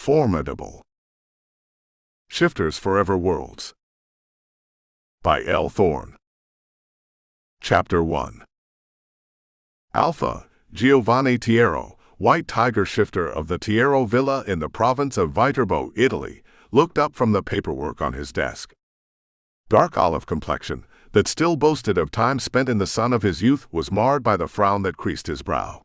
Formidable. Shifters Forever Worlds. By L. Thorne. Chapter 1. Alpha, Giovanni Tiero, white tiger shifter of the Tiero villa in the province of Viterbo, Italy, looked up from the paperwork on his desk. Dark olive complexion, that still boasted of time spent in the sun of his youth, was marred by the frown that creased his brow.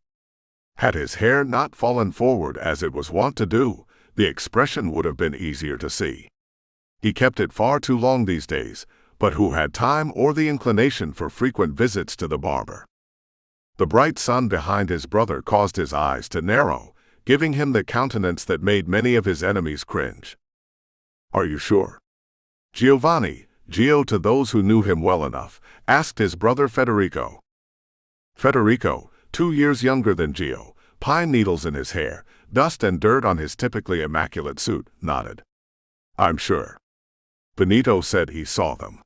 Had his hair not fallen forward as it was wont to do, the expression would have been easier to see. He kept it far too long these days, but who had time or the inclination for frequent visits to the barber? The bright sun behind his brother caused his eyes to narrow, giving him the countenance that made many of his enemies cringe. "Are you sure?" Giovanni, Gio to those who knew him well enough, asked his brother Federico. Federico, 2 years younger than Gio, pine needles in his hair, dust and dirt on his typically immaculate suit, nodded. "I'm sure." Benito said he saw them.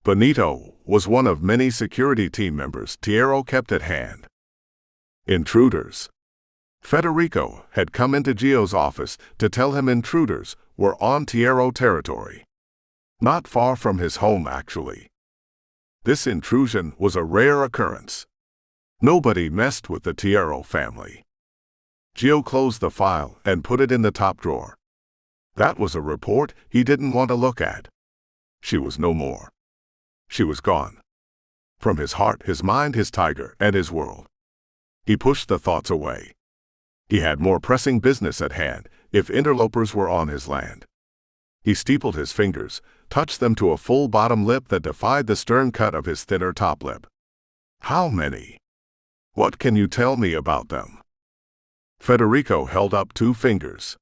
Benito was one of many security team members Tiero kept at hand. Intruders. Federico had come into Gio's office to tell him intruders were on Tiero territory. Not far from his home, actually. This intrusion was a rare occurrence. Nobody messed with the Tiero family. Gio closed the file and put it in the top drawer. That was a report he didn't want to look at. She was no more. She was gone. From his heart, his mind, his tiger, and his world. He pushed the thoughts away. He had more pressing business at hand if interlopers were on his land. He steepled his fingers, touched them to a full bottom lip that defied the stern cut of his thinner top lip. "How many? What can you tell me about them?" Federico held up 2 fingers.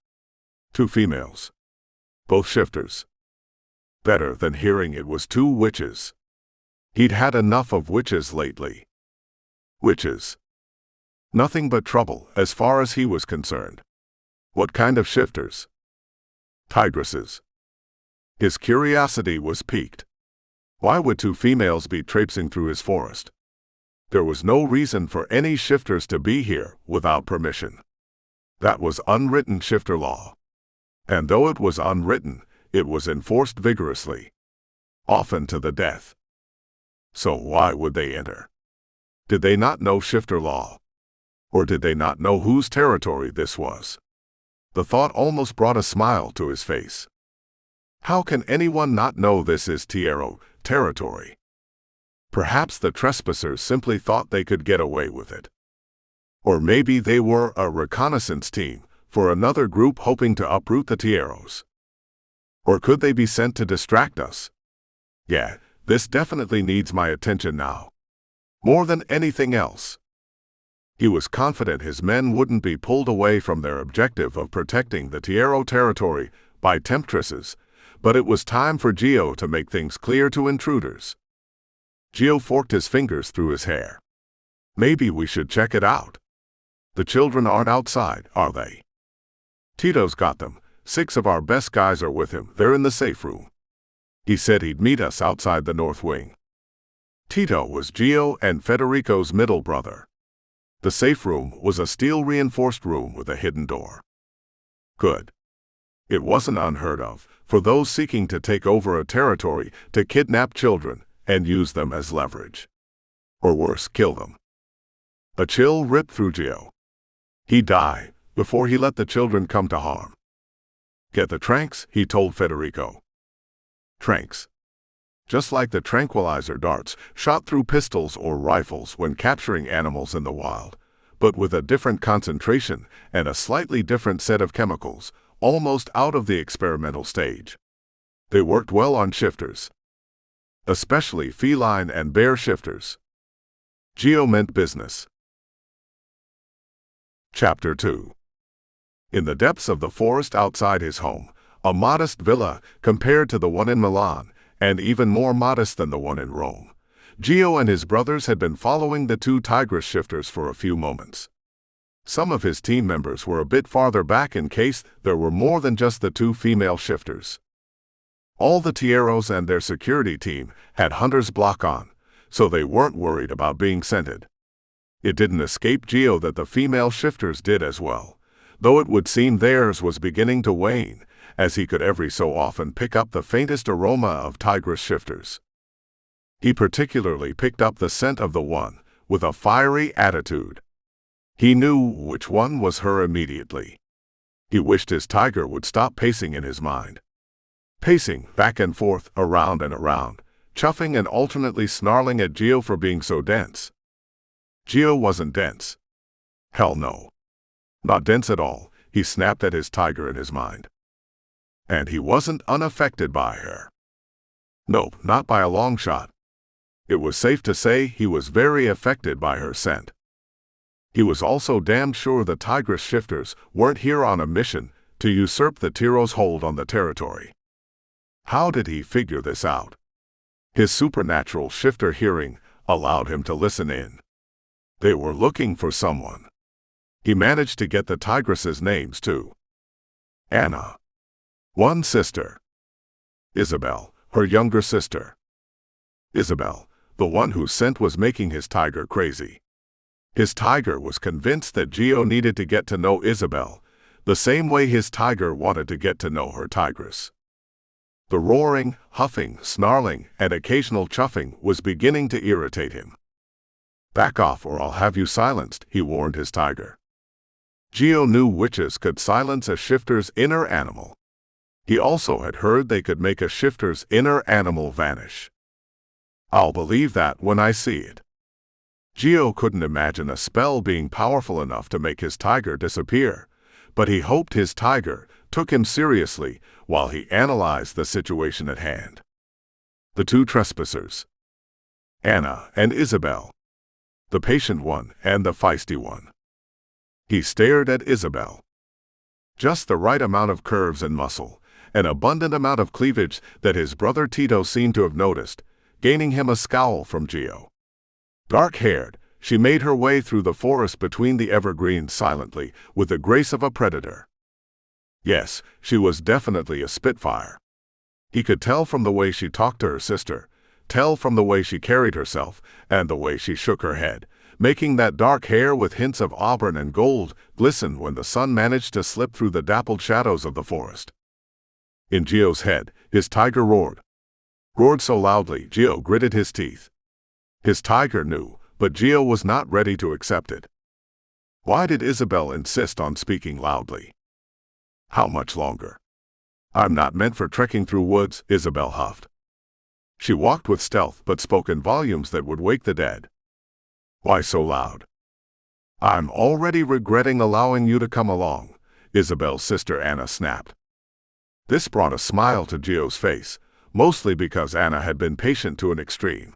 2 females. Both shifters. Better than hearing it was 2 witches. He'd had enough of witches lately. Witches. Nothing but trouble as far as he was concerned. What kind of shifters? Tigresses. His curiosity was piqued. Why would 2 females be traipsing through his forest? There was no reason for any shifters to be here without permission. That was unwritten shifter law. And though it was unwritten, it was enforced vigorously. Often to the death. So why would they enter? Did they not know shifter law? Or did they not know whose territory this was? The thought almost brought a smile to his face. How can anyone not know this is Tiero territory? Perhaps the trespassers simply thought they could get away with it. Or maybe they were a reconnaissance team for another group hoping to uproot the Tieros. Or could they be sent to distract us? Yeah, this definitely needs my attention now. More than anything else. He was confident his men wouldn't be pulled away from their objective of protecting the Tiero territory by temptresses, but it was time for Gio to make things clear to intruders. Gio forked his fingers through his hair. "Maybe we should check it out. The children aren't outside, are they?" "Tito's got them. 6 of our best guys are with him. They're in the safe room. He said he'd meet us outside the north wing." Tito was Gio and Federico's middle brother. The safe room was a steel-reinforced room with a hidden door. Good. It wasn't unheard of for those seeking to take over a territory to kidnap children and use them as leverage. Or worse, kill them. A chill ripped through Gio. He'd die before he let the children come to harm. "Get the tranks," he told Federico. Tranks. Just like the tranquilizer darts shot through pistols or rifles when capturing animals in the wild, but with a different concentration and a slightly different set of chemicals, almost out of the experimental stage. They worked well on shifters. Especially feline and bear shifters. Gio meant business. Chapter 2. In the depths of the forest outside his home, a modest villa compared to the one in Milan, and even more modest than the one in Rome, Gio and his brothers had been following the 2 tigress shifters for a few moments. Some of his team members were a bit farther back in case there were more than just the 2 female shifters. All the Tieros and their security team had hunter's block on, so they weren't worried about being scented. It didn't escape Gio that the female shifters did as well, though it would seem theirs was beginning to wane, as he could every so often pick up the faintest aroma of tigress shifters. He particularly picked up the scent of the one with a fiery attitude. He knew which one was her immediately. He wished his tiger would stop pacing in his mind. Pacing back and forth, around and around, chuffing and alternately snarling at Gio for being so dense. Gio wasn't dense. Hell no. Not dense at all, he snapped at his tiger in his mind. And he wasn't unaffected by her. Nope, not by a long shot. It was safe to say he was very affected by her scent. He was also damned sure the tigress shifters weren't here on a mission to usurp the Tiero's hold on the territory. How did he figure this out? His supernatural shifter hearing allowed him to listen in. They were looking for someone. He managed to get the tigresses' names too. Anna. One sister. Isabel, her younger sister. Isabel, the one whose scent was making his tiger crazy. His tiger was convinced that Gio needed to get to know Isabel, the same way his tiger wanted to get to know her tigress. The roaring, huffing, snarling, and occasional chuffing was beginning to irritate him. Back off or I'll have you silenced, he warned his tiger. Gio knew witches could silence a shifter's inner animal. He also had heard they could make a shifter's inner animal vanish. I'll believe that when I see it. Gio couldn't imagine a spell being powerful enough to make his tiger disappear, but he hoped his tiger took him seriously while he analyzed the situation at hand. The two trespassers. Anna and Isabel. The patient one and the feisty one. He stared at Isabel. Just the right amount of curves and muscle, an abundant amount of cleavage that his brother Tito seemed to have noticed, gaining him a scowl from Gio. Dark-haired, she made her way through the forest between the evergreens silently, with the grace of a predator. Yes, she was definitely a spitfire. He could tell from the way she talked to her sister, tell from the way she carried herself, and the way she shook her head, making that dark hair with hints of auburn and gold glisten when the sun managed to slip through the dappled shadows of the forest. In Gio's head, his tiger roared. Roared so loudly, Gio gritted his teeth. His tiger knew, but Gio was not ready to accept it. Why did Isabel insist on speaking loudly? How much longer? I'm not meant for trekking through woods, Isabel huffed. She walked with stealth but spoke in volumes that would wake the dead. Why so loud? I'm already regretting allowing you to come along, Isabel's sister Anna snapped. This brought a smile to Gio's face, mostly because Anna had been patient to an extreme.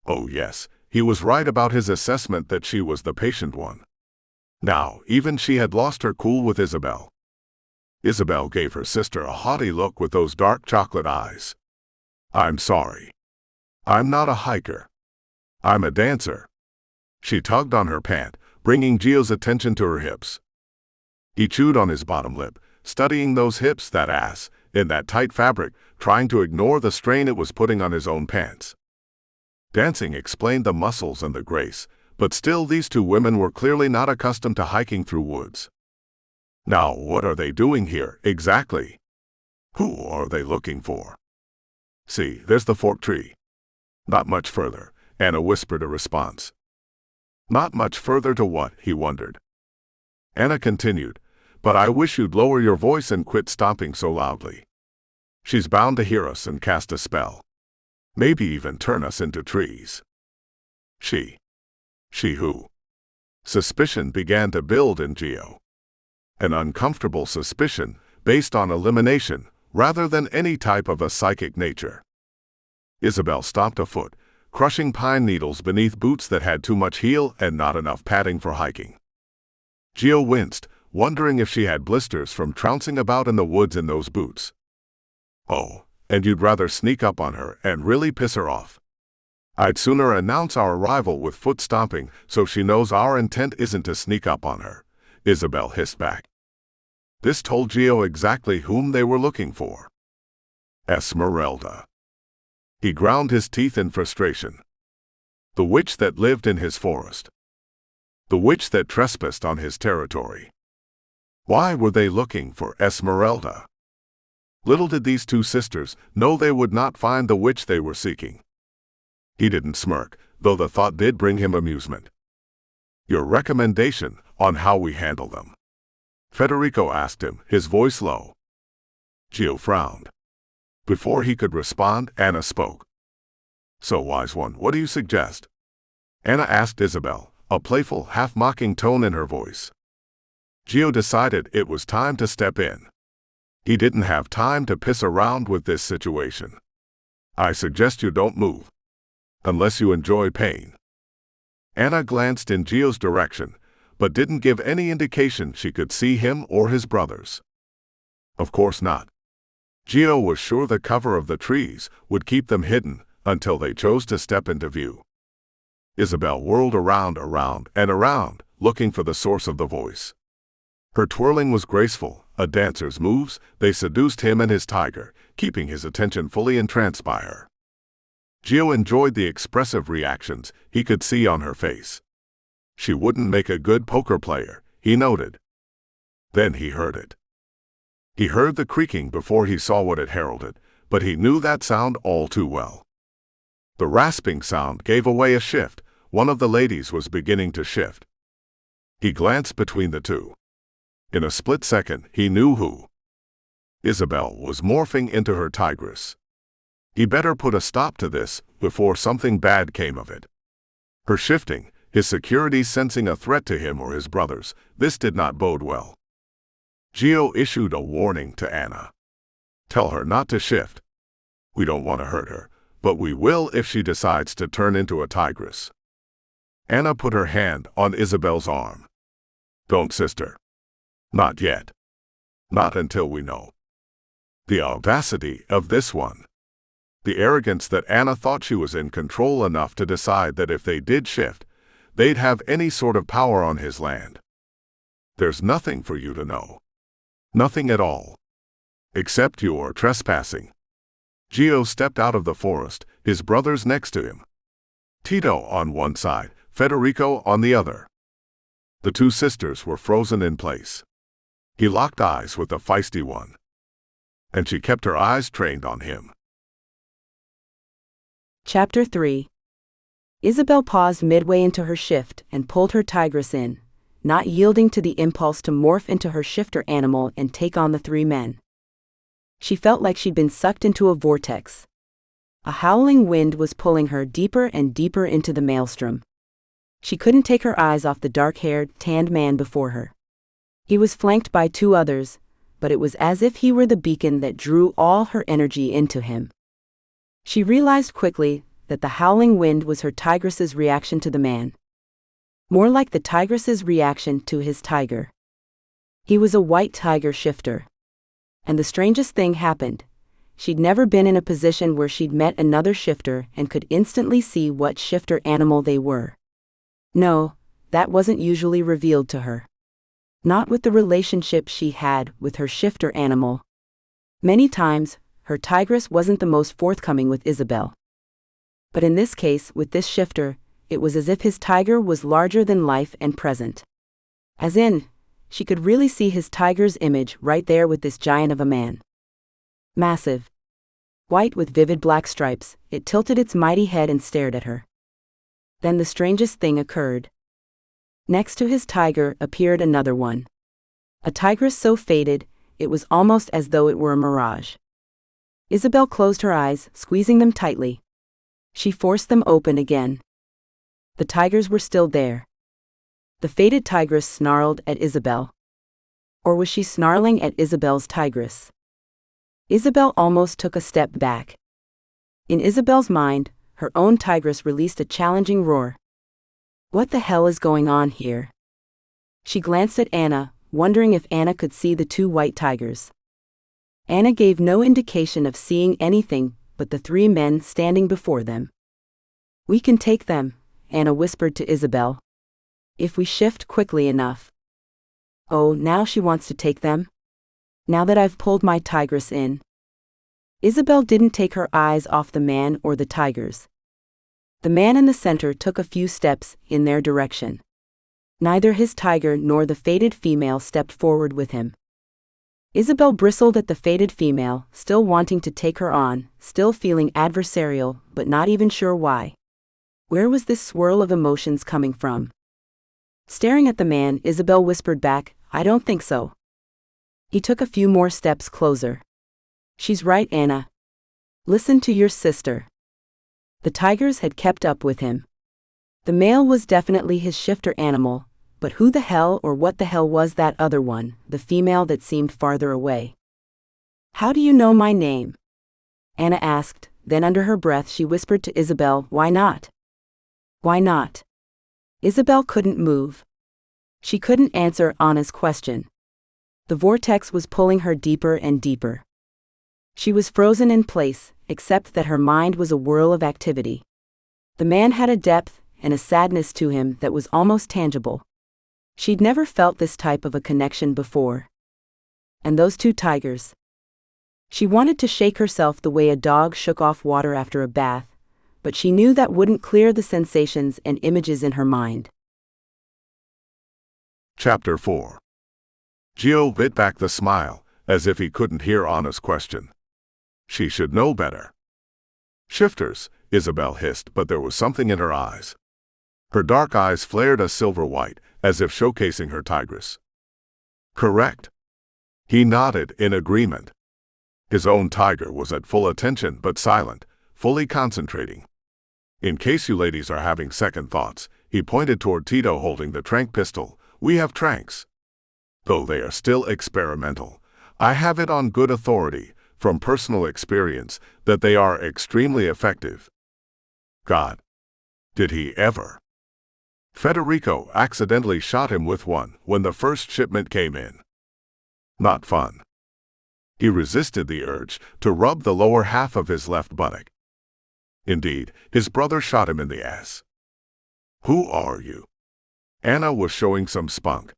Oh yes, he was right about his assessment that she was the patient one. Now, even she had lost her cool with Isabel. Isabel gave her sister a haughty look with those dark chocolate eyes. I'm sorry. I'm not a hiker. I'm a dancer. She tugged on her pant, bringing Gio's attention to her hips. He chewed on his bottom lip, studying those hips, that ass, in that tight fabric, trying to ignore the strain it was putting on his own pants. Dancing explained the muscles and the grace, but still these two women were clearly not accustomed to hiking through woods. Now what are they doing here, exactly? Who are they looking for? See, there's the forked tree. Not much further, Anna whispered a response. Not much further to what, he wondered. Anna continued, but I wish you'd lower your voice and quit stomping so loudly. She's bound to hear us and cast a spell. Maybe even turn us into trees. She who? Suspicion began to build in Gio. An uncomfortable suspicion, based on elimination, rather than any type of a psychic nature. Isabel stomped a foot, crushing pine needles beneath boots that had too much heel and not enough padding for hiking. Gio winced, wondering if she had blisters from trouncing about in the woods in those boots. Oh, and you'd rather sneak up on her and really piss her off. I'd sooner announce our arrival with foot stomping so she knows our intent isn't to sneak up on her, Isabel hissed back. This told Gio exactly whom they were looking for. Esmeralda. He ground his teeth in frustration. The witch that lived in his forest. The witch that trespassed on his territory. Why were they looking for Esmeralda? Little did these two sisters know they would not find the witch they were seeking. He didn't smirk, though the thought did bring him amusement. Your recommendation on how we handle them? Federico asked him, his voice low. Gio frowned. Before he could respond, Anna spoke. So, wise one, what do you suggest? Anna asked Isabel, a playful, half-mocking tone in her voice. Gio decided it was time to step in. He didn't have time to piss around with this situation. I suggest you don't move. Unless you enjoy pain. Anna glanced in Gio's direction, but didn't give any indication she could see him or his brothers. Of course not. Gio was sure the cover of the trees would keep them hidden until they chose to step into view. Isabel whirled around, looking for the source of the voice. Her twirling was graceful, a dancer's moves. They seduced him and his tiger, keeping his attention fully entranced by her. Gio enjoyed the expressive reactions he could see on her face. She wouldn't make a good poker player, he noted. Then he heard it. He heard the creaking before he saw what it heralded, but he knew that sound all too well. The rasping sound gave away a shift. One of the ladies was beginning to shift. He glanced between the two. In a split second, he knew who. Isabel was morphing into her tigress. He better put a stop to this before something bad came of it. Her shifting, his security sensing a threat to him or his brothers, this did not bode well. Gio issued a warning to Anna. Tell her not to shift. We don't want to hurt her, but we will if she decides to turn into a tigress. Anna put her hand on Isabel's arm. Don't, sister. Not yet. Not until we know. The audacity of this one. The arrogance that Anna thought she was in control enough to decide that if they did shift, they'd have any sort of power on his land. There's nothing for you to know. Nothing at all. Except you're trespassing. Gio stepped out of the forest, his brothers next to him. Tito on one side, Federico on the other. The two sisters were frozen in place. He locked eyes with the feisty one. And she kept her eyes trained on him. Chapter 3. Isabel paused midway into her shift and pulled her tigress in, not yielding to the impulse to morph into her shifter animal and take on the three men. She felt like she'd been sucked into a vortex. A howling wind was pulling her deeper and deeper into the maelstrom. She couldn't take her eyes off the dark-haired, tanned man before her. He was flanked by two others, but it was as if he were the beacon that drew all her energy into him. She realized quickly that the howling wind was her tigress's reaction to the man. More like the tigress's reaction to his tiger. He was a white tiger shifter. And the strangest thing happened. She'd never been in a position where she'd met another shifter and could instantly see what shifter animal they were. No, that wasn't usually revealed to her. Not with the relationship she had with her shifter animal. Many times, her tigress wasn't the most forthcoming with Isabel. But in this case, with this shifter, it was as if his tiger was larger than life and present. As in, she could really see his tiger's image right there with this giant of a man. Massive. White with vivid black stripes, it tilted its mighty head and stared at her. Then the strangest thing occurred. Next to his tiger appeared another one. A tigress so faded, it was almost as though it were a mirage. Isabel closed her eyes, squeezing them tightly. She forced them open again. The tigers were still there. The faded tigress snarled at Isabel. Or was she snarling at Isabel's tigress? Isabel almost took a step back. In Isabel's mind, her own tigress released a challenging roar. What the hell is going on here? She glanced at Anna, wondering if Anna could see the two white tigers. Anna gave no indication of seeing anything but the three men standing before them. We can take them, Anna whispered to Isabel. If we shift quickly enough. Oh, now she wants to take them? Now that I've pulled my tigress in. Isabel didn't take her eyes off the man or the tigers. The man in the center took a few steps in their direction. Neither his tiger nor the fated female stepped forward with him. Isabel bristled at the fated female, still wanting to take her on, still feeling adversarial, but not even sure why. Where was this swirl of emotions coming from? Staring at the man, Isabel whispered back, "I don't think so." He took a few more steps closer. "She's right, Anna. Listen to your sister." The tigers had kept up with him. The male was definitely his shifter animal, but who the hell or what the hell was that other one, the female that seemed farther away? "How do you know my name?" Anna asked, then under her breath she whispered to Isabel, "Why not? Why not?" Isabel couldn't move. She couldn't answer Anna's question. The vortex was pulling her deeper and deeper. She was frozen in place, except that her mind was a whirl of activity. The man had a depth and a sadness to him that was almost tangible. She'd never felt this type of a connection before. And those two tigers. She wanted to shake herself the way a dog shook off water after a bath, but she knew that wouldn't clear the sensations and images in her mind. Chapter 4. Gio bit back the smile, as if he couldn't hear Anna's question. She should know better. "Shifters," Isabel hissed, but there was something in her eyes. Her dark eyes flared a silver white, as if showcasing her tigress. "Correct." He nodded in agreement. His own tiger was at full attention but silent, fully concentrating. "In case you ladies are having second thoughts," he pointed toward Tito holding the trank pistol, "we have tranks. Though they are still experimental, I have it on good authority, from personal experience, that they are extremely effective." God. Did he ever? Federico accidentally shot him with one when the first shipment came in. Not fun. He resisted the urge to rub the lower half of his left buttock. Indeed, his brother shot him in the ass. "Who are you?" Anna was showing some spunk.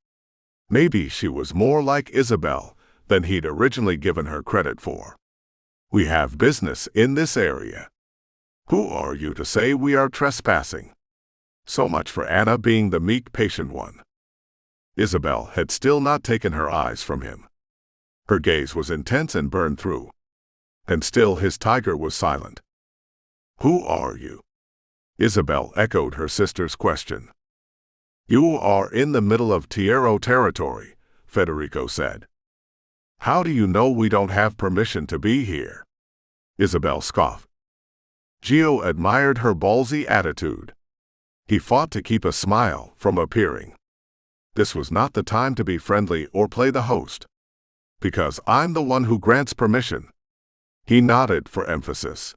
Maybe she was more like Isabel than he'd originally given her credit for. "We have business in this area. Who are you to say we are trespassing?" So much for Anna being the meek, patient one. Isabel had still not taken her eyes from him. Her gaze was intense and burned through. And still his tiger was silent. "Who are you?" Isabel echoed her sister's question. "You are in the middle of Tiero territory," Federico said. "How do you know we don't have permission to be here?" Isabel scoffed. Gio admired her ballsy attitude. He fought to keep a smile from appearing. This was not the time to be friendly or play the host. "Because I'm the one who grants permission." He nodded for emphasis.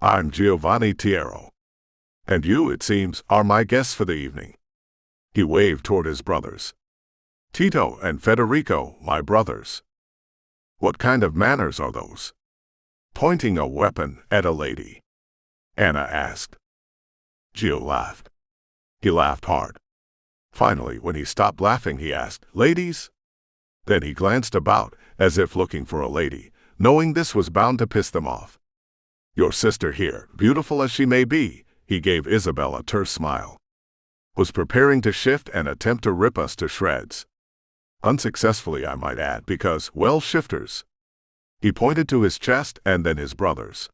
"I'm Giovanni Tiero. And you, it seems, are my guests for the evening." He waved toward his brothers. "Tito and Federico, my brothers." "What kind of manners are those?" Pointing a weapon at a lady, Anna asked. Gio laughed. He laughed hard. Finally, when he stopped laughing, he asked, "Ladies?" Then he glanced about, as if looking for a lady, knowing this was bound to piss them off. "Your sister here, beautiful as she may be," he gave Isabel a terse smile, "was preparing to shift and attempt to rip us to shreds. Unsuccessfully, I might add, because, well, shifters." He pointed to his chest and then his brothers.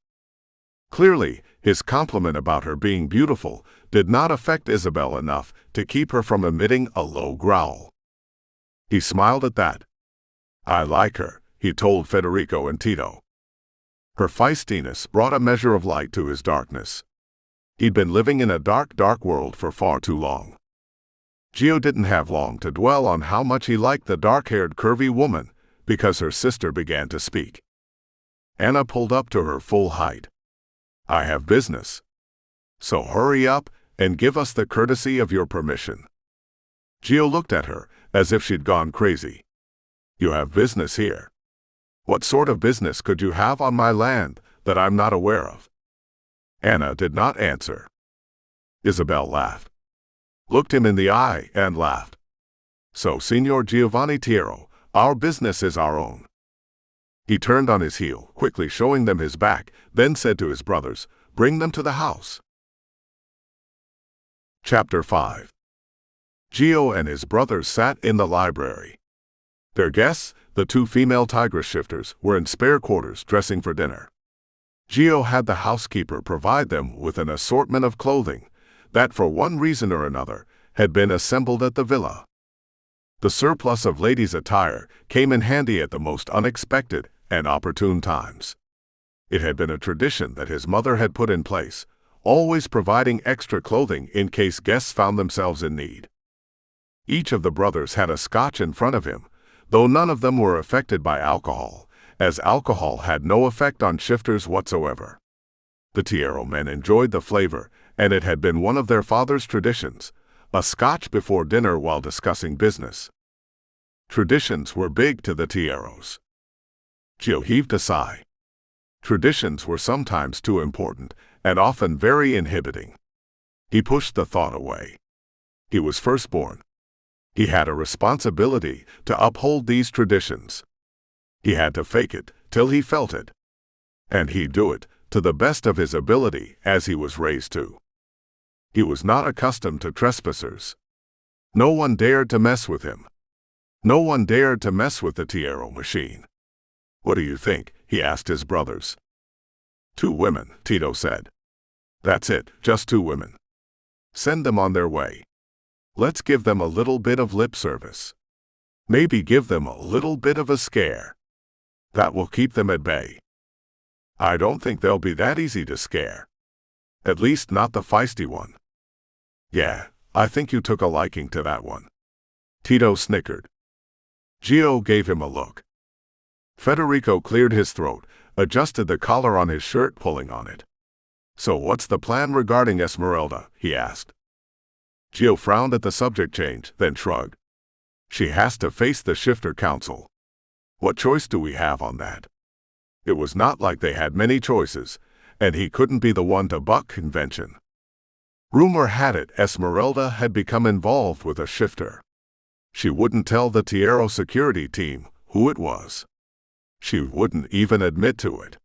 Clearly, his compliment about her being beautiful did not affect Isabel enough to keep her from emitting a low growl. He smiled at that. "I like her," he told Federico and Tito. Her feistiness brought a measure of light to his darkness. He'd been living in a dark, dark world for far too long. Gio didn't have long to dwell on how much he liked the dark-haired, curvy woman, because her sister began to speak. Anna pulled up to her full height. "I have business. So hurry up and give us the courtesy of your permission." Gio looked at her as if she'd gone crazy. "You have business here? What sort of business could you have on my land that I'm not aware of?" Anna did not answer. Isabel laughed, looked him in the eye, and laughed. "So, Signor Giovanni Tiero, our business is our own." He turned on his heel, quickly showing them his back, then said to his brothers, "Bring them to the house." Chapter 5. Gio and his brothers sat in the library. Their guests, the two female tigress shifters, were in spare quarters dressing for dinner. Gio had the housekeeper provide them with an assortment of clothing that, for one reason or another, had been assembled at the villa. The surplus of ladies' attire came in handy at the most unexpected and opportune times. It had been a tradition that his mother had put in place, always providing extra clothing in case guests found themselves in need. Each of the brothers had a scotch in front of him, though none of them were affected by alcohol, as alcohol had no effect on shifters whatsoever. The Tiero men enjoyed the flavor, and it had been one of their father's traditions, a scotch before dinner while discussing business. Traditions were big to the Tieros. Gio heaved a sigh. Traditions were sometimes too important, and often very inhibiting. He pushed the thought away. He was firstborn. He had a responsibility to uphold these traditions. He had to fake it till he felt it. And he'd do it to the best of his ability as he was raised to. He was not accustomed to trespassers. No one dared to mess with him. No one dared to mess with the Tiero machine. "What do you think?" he asked his brothers. "2 women," Tito said. "That's it, just 2 women. Send them on their way. Let's give them a little bit of lip service. Maybe give them a little bit of a scare. That will keep them at bay." "I don't think they'll be that easy to scare. At least not the feisty one." "Yeah, I think you took a liking to that one." Tito snickered. Gio gave him a look. Federico cleared his throat, adjusted the collar on his shirt, pulling on it. "So what's the plan regarding Esmeralda?" he asked. Gio frowned at the subject change, then shrugged. "She has to face the Shifter Council. What choice do we have on that?" It was not like they had many choices, and he couldn't be the one to buck convention. Rumor had it Esmeralda had become involved with a shifter. She wouldn't tell the Tiero security team who it was. She wouldn't even admit to it.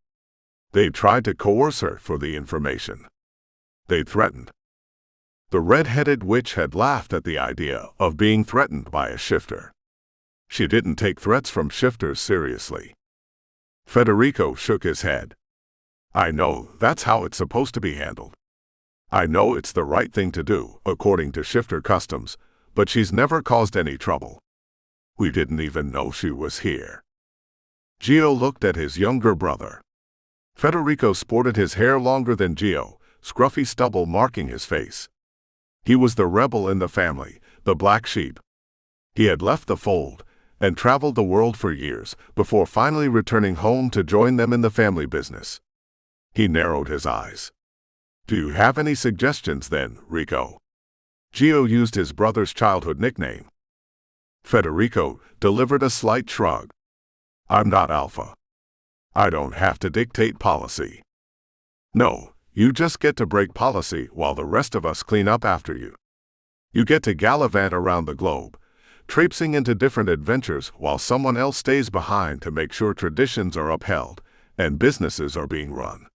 They tried to coerce her for the information. They threatened. The red-headed witch had laughed at the idea of being threatened by a shifter. She didn't take threats from shifters seriously. Federico shook his head. "I know that's how it's supposed to be handled. I know it's the right thing to do, according to shifter customs, but she's never caused any trouble. We didn't even know she was here." Gio looked at his younger brother. Federico sported his hair longer than Gio, scruffy stubble marking his face. He was the rebel in the family, the black sheep. He had left the fold and traveled the world for years before finally returning home to join them in the family business. He narrowed his eyes. "Do you have any suggestions then, Rico?" Gio used his brother's childhood nickname. Federico delivered a slight shrug. "I'm not Alpha. I don't have to dictate policy." "No, you just get to break policy while the rest of us clean up after you. You get to gallivant around the globe, traipsing into different adventures while someone else stays behind to make sure traditions are upheld and businesses are being run.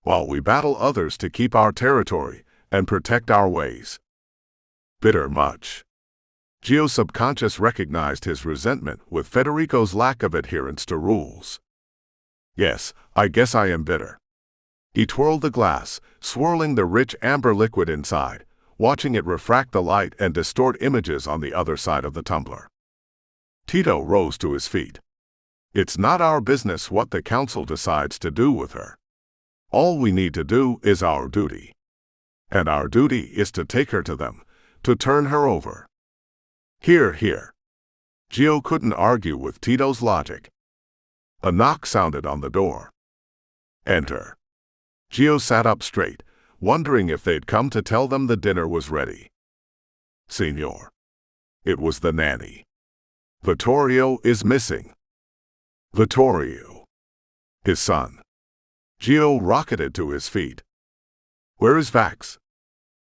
While we battle others to keep our territory and protect our ways." Bitter much. Gio subconscious recognized his resentment with Federico's lack of adherence to rules. "Yes, I guess I am bitter." He twirled the glass, swirling the rich amber liquid inside, watching it refract the light and distort images on the other side of the tumbler. Tito rose to his feet. "It's not our business what the council decides to do with her. All we need to do is our duty. And our duty is to take her to them, to turn her over." "Hear, hear." Gio couldn't argue with Tito's logic. A knock sounded on the door. "Enter." Gio sat up straight, wondering if they'd come to tell them the dinner was ready. "Signor." It was the nanny. "Vittorio is missing." "Vittorio?" "His son." Gio rocketed to his feet. "Where is Vax?"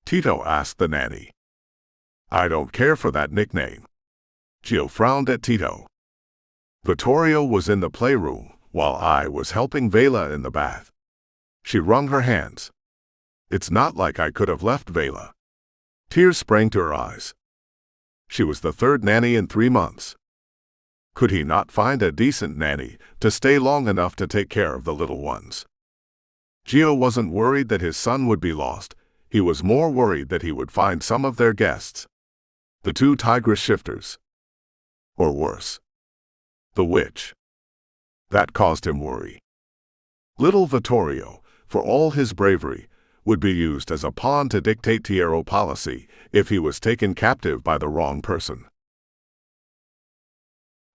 Tito asked the nanny. "I don't care for that nickname." Gio frowned at Tito. "Vittorio was in the playroom while I was helping Vela in the bath." She wrung her hands. "It's not like I could have left Vela." Tears sprang to her eyes. She was the third nanny in 3 months. Could he not find a decent nanny to stay long enough to take care of the little ones? Gio wasn't worried that his son would be lost. He was more worried that he would find some of their guests. The 2 tigress shifters. Or worse. The witch. That caused him worry. Little Vittorio, for all his bravery, would be used as a pawn to dictate Tiero policy if he was taken captive by the wrong person.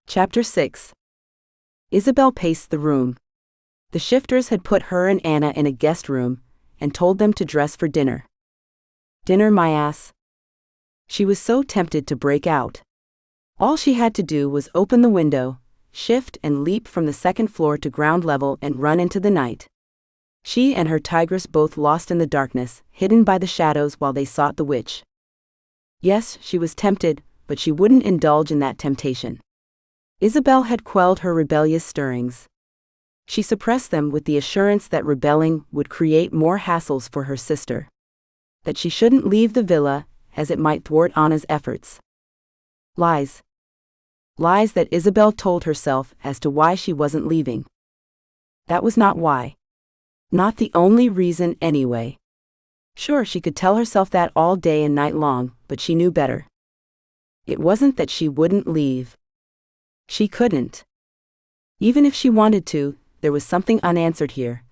Chapter 6. Isabel paced the room. The shifters had put her and Anna in a guest room and told them to dress for dinner. Dinner, my ass. She was so tempted to break out. All she had to do was open the window, shift and leap from the second floor to ground level and run into the night. She and her tigress both lost in the darkness, hidden by the shadows while they sought the witch. Yes, she was tempted, but she wouldn't indulge in that temptation. Isabel had quelled her rebellious stirrings. She suppressed them with the assurance that rebelling would create more hassles for her sister. That she shouldn't leave the villa, as it might thwart Anna's efforts. Lies. Lies that Isabel told herself as to why she wasn't leaving. That was not why. Not the only reason anyway. Sure, she could tell herself that all day and night long, but she knew better. It wasn't that she wouldn't leave. She couldn't. Even if she wanted to, there was something unanswered here.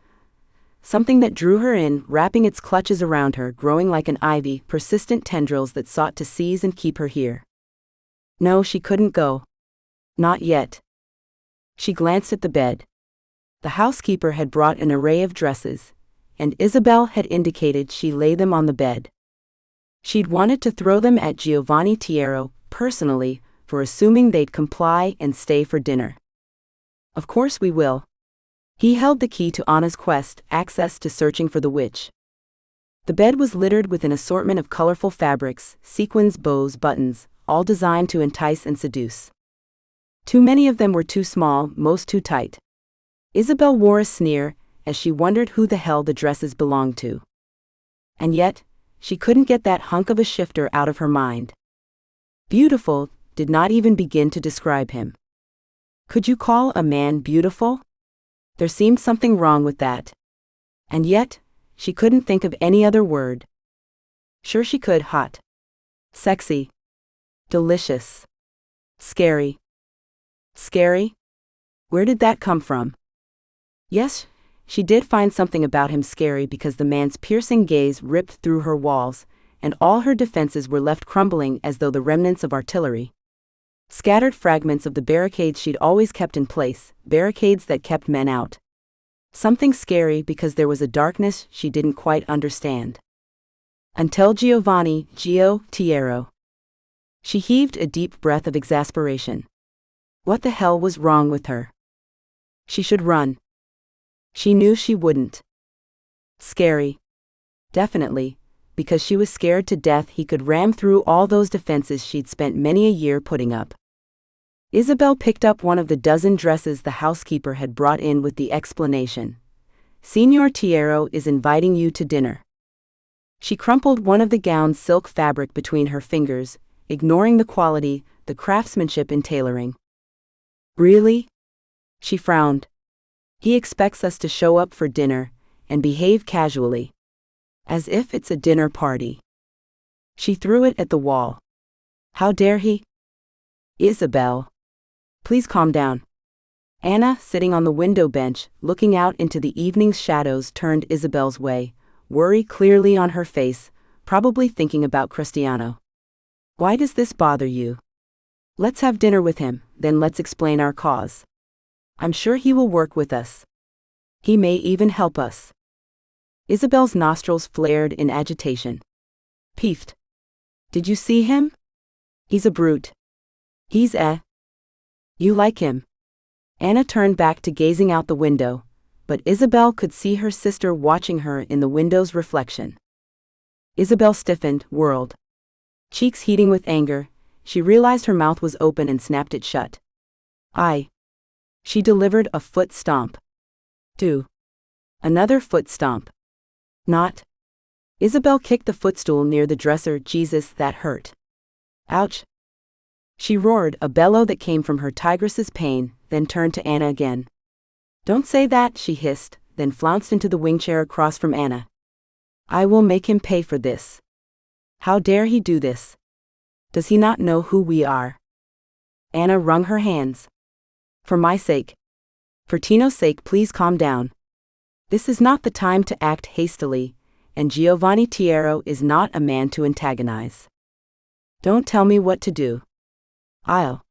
Something that drew her in, wrapping its clutches around her, growing like an ivy, persistent tendrils that sought to seize and keep her here. No, she couldn't go. Not yet. She glanced at the bed. The housekeeper had brought an array of dresses, and Isabel had indicated she lay them on the bed. She'd wanted to throw them at Giovanni Tiero, personally, for assuming they'd comply and stay for dinner. Of course we will. He held the key to Anna's quest, access to searching for the witch. The bed was littered with an assortment of colorful fabrics, sequins, bows, buttons, all designed to entice and seduce. Too many of them were too small, most too tight. Isabel wore a sneer as she wondered who the hell the dresses belonged to. And yet, she couldn't get that hunk of a shifter out of her mind. Beautiful did not even begin to describe him. Could you call a man beautiful? There seemed something wrong with that. And yet, she couldn't think of any other word. Sure she could. Hot. Sexy. Delicious. Scary. Scary? Where did that come from? Yes, she did find something about him scary because the man's piercing gaze ripped through her walls, and all her defenses were left crumbling as though the remnants of artillery. Scattered fragments of the barricades she'd always kept in place, barricades that kept men out. Something scary because there was a darkness she didn't quite understand. Until Giovanni Gio Tiero. She heaved a deep breath of exasperation. What the hell was wrong with her? She should run. She knew she wouldn't. Scary. Definitely, because she was scared to death he could ram through all those defenses she'd spent many a year putting up. Isabel picked up one of the dozen dresses the housekeeper had brought in with the explanation. Signor Tiero is inviting you to dinner. She crumpled one of the gown's silk fabric between her fingers, ignoring the quality, the craftsmanship in tailoring. Really? She frowned. He expects us to show up for dinner and behave casually. As if it's a dinner party. She threw it at the wall. How dare he? Isabel. Please calm down. Anna, sitting on the window bench, looking out into the evening's shadows, turned Isabel's way, worry clearly on her face, probably thinking about Cristiano. Why does this bother you? Let's have dinner with him, then let's explain our cause. I'm sure he will work with us. He may even help us. Isabel's nostrils flared in agitation. Peeved. Did you see him? He's a brute. He's You like him. Anna turned back to gazing out the window, but Isabel could see her sister watching her in the window's reflection. Isabel stiffened, whirled. Cheeks heating with anger, she realized her mouth was open and snapped it shut. She delivered a foot stomp. 2. Another foot stomp. Not. Isabel kicked the footstool near the dresser. Jesus, that hurt. Ouch. She roared, a bellow that came from her tigress's pain, then turned to Anna again. Don't say that, she hissed, then flounced into the wing chair across from Anna. I will make him pay for this. How dare he do this? Does he not know who we are? Anna wrung her hands. For my sake. For Tino's sake, please calm down. This is not the time to act hastily, and Giovanni Tiero is not a man to antagonize. Don't tell me what to do. I'll.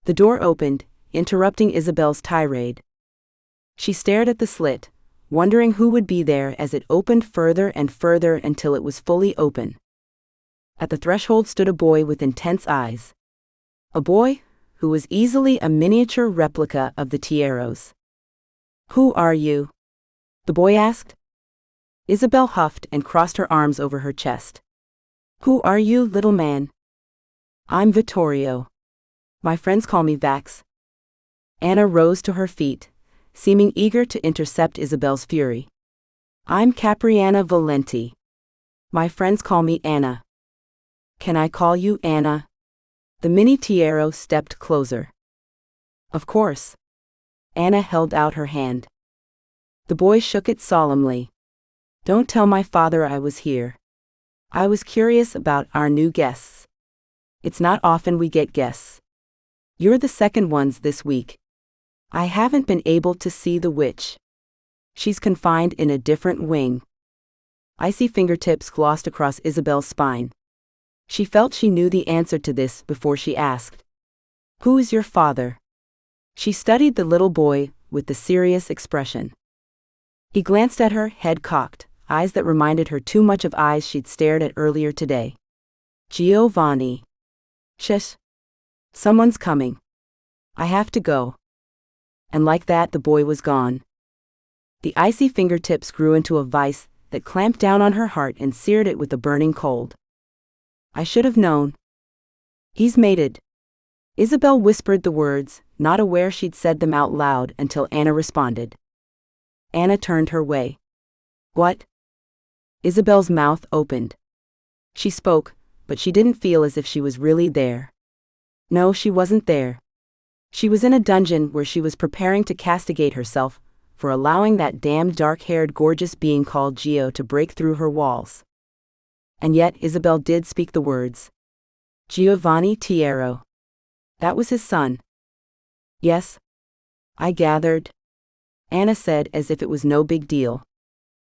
The door opened, interrupting Isabel's tirade. She stared at the slit, wondering who would be there as it opened further and further until it was fully open. At the threshold stood a boy with intense eyes. A boy who was easily a miniature replica of the Tieros. Who are you? The boy asked. Isabel huffed and crossed her arms over her chest. Who are you, little man? I'm Vittorio. My friends call me Vax. Anna rose to her feet, seeming eager to intercept Isabel's fury. I'm Capriana Valenti. My friends call me Anna. Can I call you Anna? The mini Tiero stepped closer. Of course. Anna held out her hand. The boy shook it solemnly. Don't tell my father I was here. I was curious about our new guests. It's not often we get guests. You're the second ones this week. I haven't been able to see the witch. She's confined in a different wing. Icy fingertips glossed across Isabel's spine. She felt she knew the answer to this before she asked. Who is your father? She studied the little boy with the serious expression. He glanced at her, head cocked, eyes that reminded her too much of eyes she'd stared at earlier today. Giovanni. Shush. Someone's coming. I have to go. And like that, the boy was gone. The icy fingertips grew into a vice that clamped down on her heart and seared it with a burning cold. I should have known. He's mated. Isabel whispered the words, not aware she'd said them out loud until Anna responded. Anna turned her way. What? Isabel's mouth opened. She spoke, but she didn't feel as if she was really there. No, she wasn't there. She was in a dungeon where she was preparing to castigate herself for allowing that damned dark-haired gorgeous being called Gio to break through her walls. And yet Isabel did speak the words. Giovanni Tiero. That was his son. Yes. I gathered. Anna said as if it was no big deal.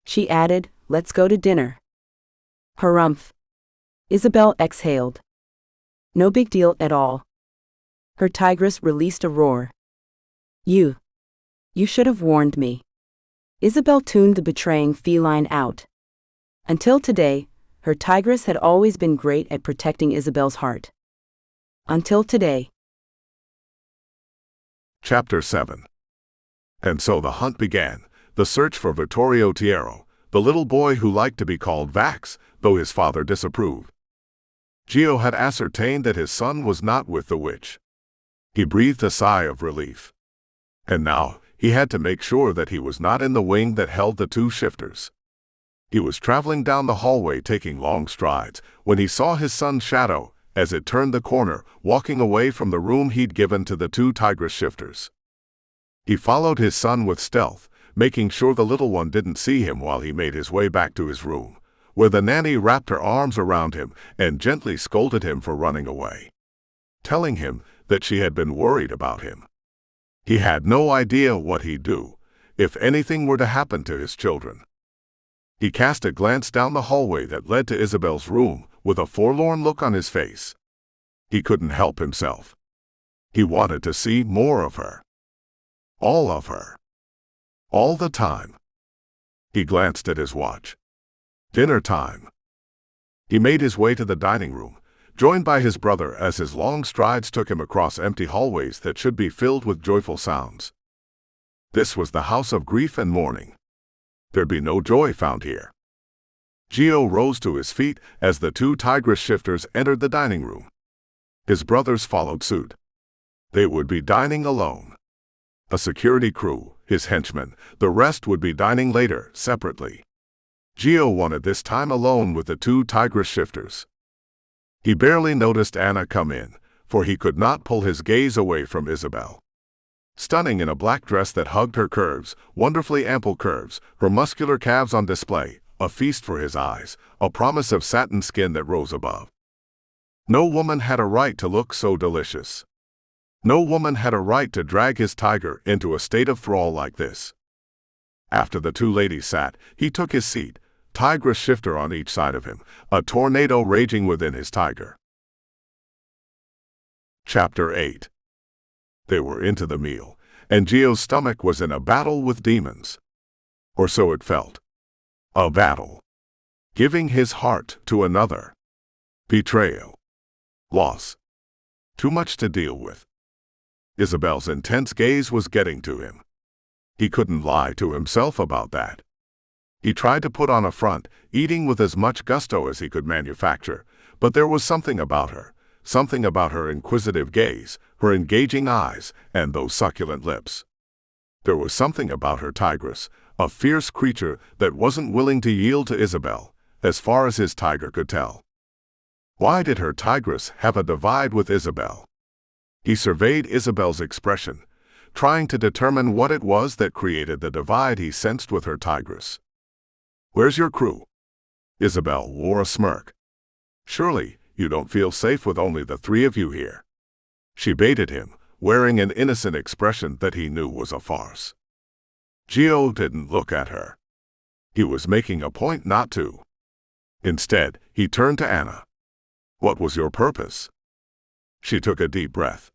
She added, let's go to dinner. Harumph. Isabel exhaled. No big deal at all. Her tigress released a roar. You should have warned me. Isabel tuned the betraying feline out. Until today, her tigress had always been great at protecting Isabel's heart. Until today. Chapter 7. And so the hunt began, the search for Vittorio Tiero, the little boy who liked to be called Vax, though his father disapproved. Gio had ascertained that his son was not with the witch. He breathed a sigh of relief. And now, he had to make sure that he was not in the wing that held the two shifters. He was traveling down the hallway taking long strides when he saw his son's shadow as it turned the corner, walking away from the room he'd given to the two tigress shifters. He followed his son with stealth, making sure the little one didn't see him while he made his way back to his room, where the nanny wrapped her arms around him and gently scolded him for running away, telling him that she had been worried about him. He had no idea what he'd do if anything were to happen to his children. He cast a glance down the hallway that led to Isabel's room with a forlorn look on his face. He couldn't help himself. He wanted to see more of her. All of her. All the time. He glanced at his watch. Dinner time. He made his way to the dining room, joined by his brother as his long strides took him across empty hallways that should be filled with joyful sounds. This was the house of grief and mourning. There'd be no joy found here. Gio rose to his feet as the two tigress shifters entered the dining room. His brothers followed suit. They would be dining alone. A security crew, his henchmen, the rest would be dining later, separately. Gio wanted this time alone with the two tigress shifters. He barely noticed Anna come in, for he could not pull his gaze away from Isabel. Stunning in a black dress that hugged her curves, wonderfully ample curves, her muscular calves on display, a feast for his eyes, a promise of satin skin that rose above. No woman had a right to look so delicious. No woman had a right to drag his tiger into a state of thrall like this. After the two ladies sat, he took his seat, tigress shifter on each side of him, a tornado raging within his tiger. Chapter 8. They were into the meal, and Gio's stomach was in a battle with demons. Or so it felt. A battle. Giving his heart to another. Betrayal. Loss. Too much to deal with. Isabel's intense gaze was getting to him. He couldn't lie to himself about that. He tried to put on a front, eating with as much gusto as he could manufacture, but there was something about her inquisitive gaze, her engaging eyes, and those succulent lips. There was something about her tigress, a fierce creature that wasn't willing to yield to Isabel, as far as his tiger could tell. Why did her tigress have a divide with Isabel? He surveyed Isabel's expression, trying to determine what it was that created the divide he sensed with her tigress. "Where's your crew?" Isabel wore a smirk. "Surely, you don't feel safe with only the three of you here." She baited him, wearing an innocent expression that he knew was a farce. Gio didn't look at her. He was making a point not to. Instead, he turned to Anna. "What was your purpose?" She took a deep breath.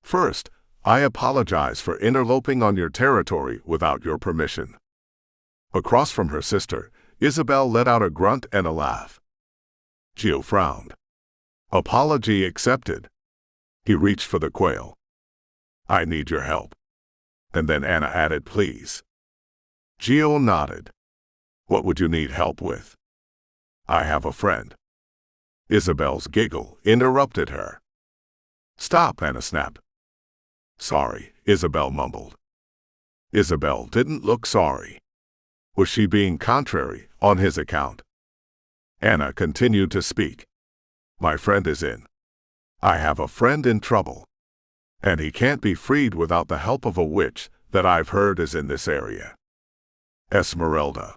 "First, I apologize for interloping on your territory without your permission." Across from her sister, Isabel let out a grunt and a laugh. Gio frowned. Apology accepted. He reached for the quail. "I need your help." And then Anna added, "Please." Gio nodded. "What would you need help with?" "I have a friend." Isabel's giggle interrupted her. "Stop," Anna snapped. "Sorry," Isabel mumbled. Isabel didn't look sorry. Was she being contrary on his account? Anna continued to speak. "My friend is in. I have a friend in trouble. And he can't be freed without the help of a witch that I've heard is in this area." "Esmeralda?"